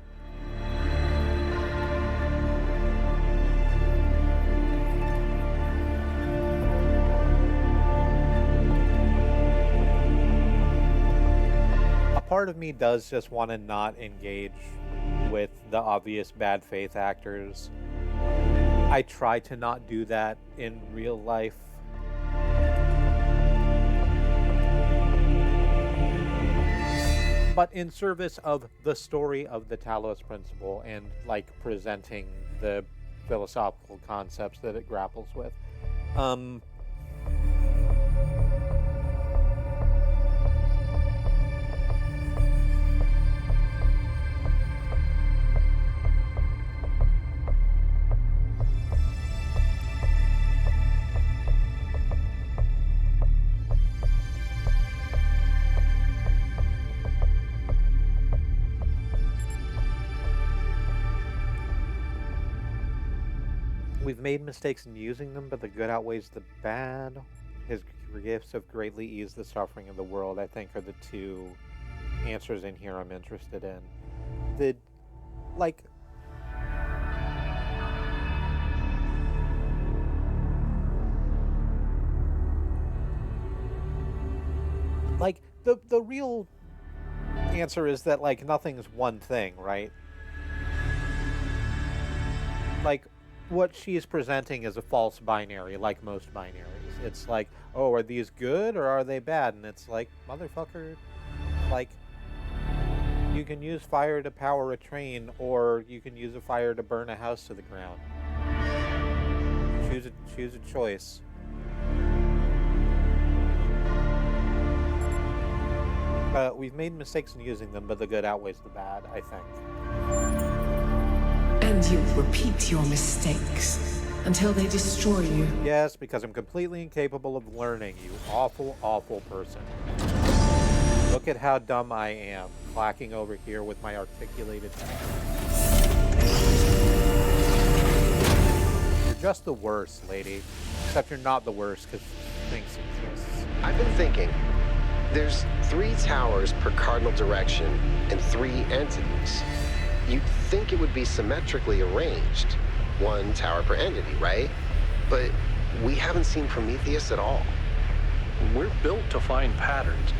A: Part of me does just want to not engage with the obvious bad faith actors. I try to not do that in real life. But in service of the story of the Talos principle and like presenting the philosophical concepts that it grapples with. We've made mistakes in using them, but the good outweighs the bad. His gifts have greatly eased the suffering of the world, I think, are the two answers in here I'm interested in. Like, the real answer is that, like, nothing's one thing, right? Like, what she is presenting is a false binary, like most binaries. It's like, oh, are these good or are they bad? And it's like, motherfucker, like, you can use fire to power a train, or you can use a fire to burn a house to the ground. Choose a choice. We've made mistakes in using them, but the good outweighs the bad, I think.
K: And you repeat your mistakes until they destroy you.
A: Yes, because I'm completely incapable of learning, you awful, awful person. Look at how dumb I am, clacking over here with my articulated You're just the worst, lady. Except you're not the worst, because things exist.
F: I've been thinking, there's 3 towers per cardinal direction and 3 entities. You'd think it would be symmetrically arranged. 1 tower per entity, right? But we haven't seen Prometheus at all.
G: We're built to find patterns.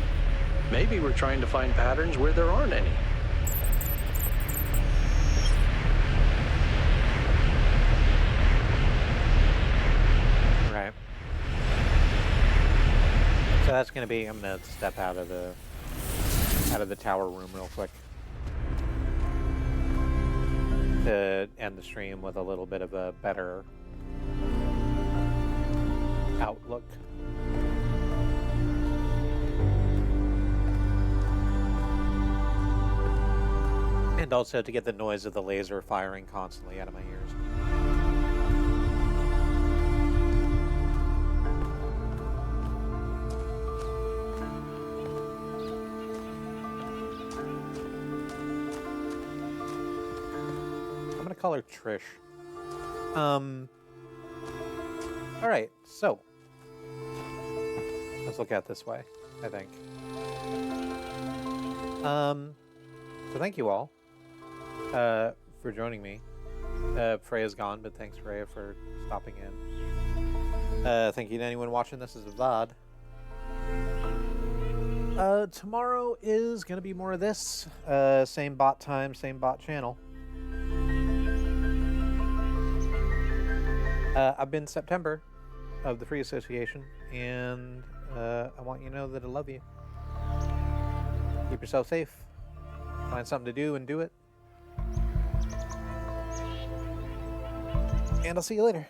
G: Maybe we're trying to find patterns where there aren't any.
A: Right. So that's gonna be, I'm gonna step out of the tower room real quick to end the stream with a little bit of a better outlook. And also to get the noise of the laser firing constantly out of my ears. I'm gonna call her Trish. Alright, so let's look at it this way, I think. So thank you all for joining me. Freya's gone, but thanks, Freya, for stopping in. Thank you to anyone watching this as a VOD. Tomorrow is going to be more of this. Same bot time, same bot channel. I've been September of the Free Association, and I want you to know that I love you. Keep yourself safe. Find something to do and do it. And I'll see you later.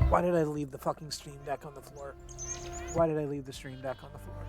A: Why did I leave the fucking stream deck on the floor? Why did I leave the stream deck on the floor?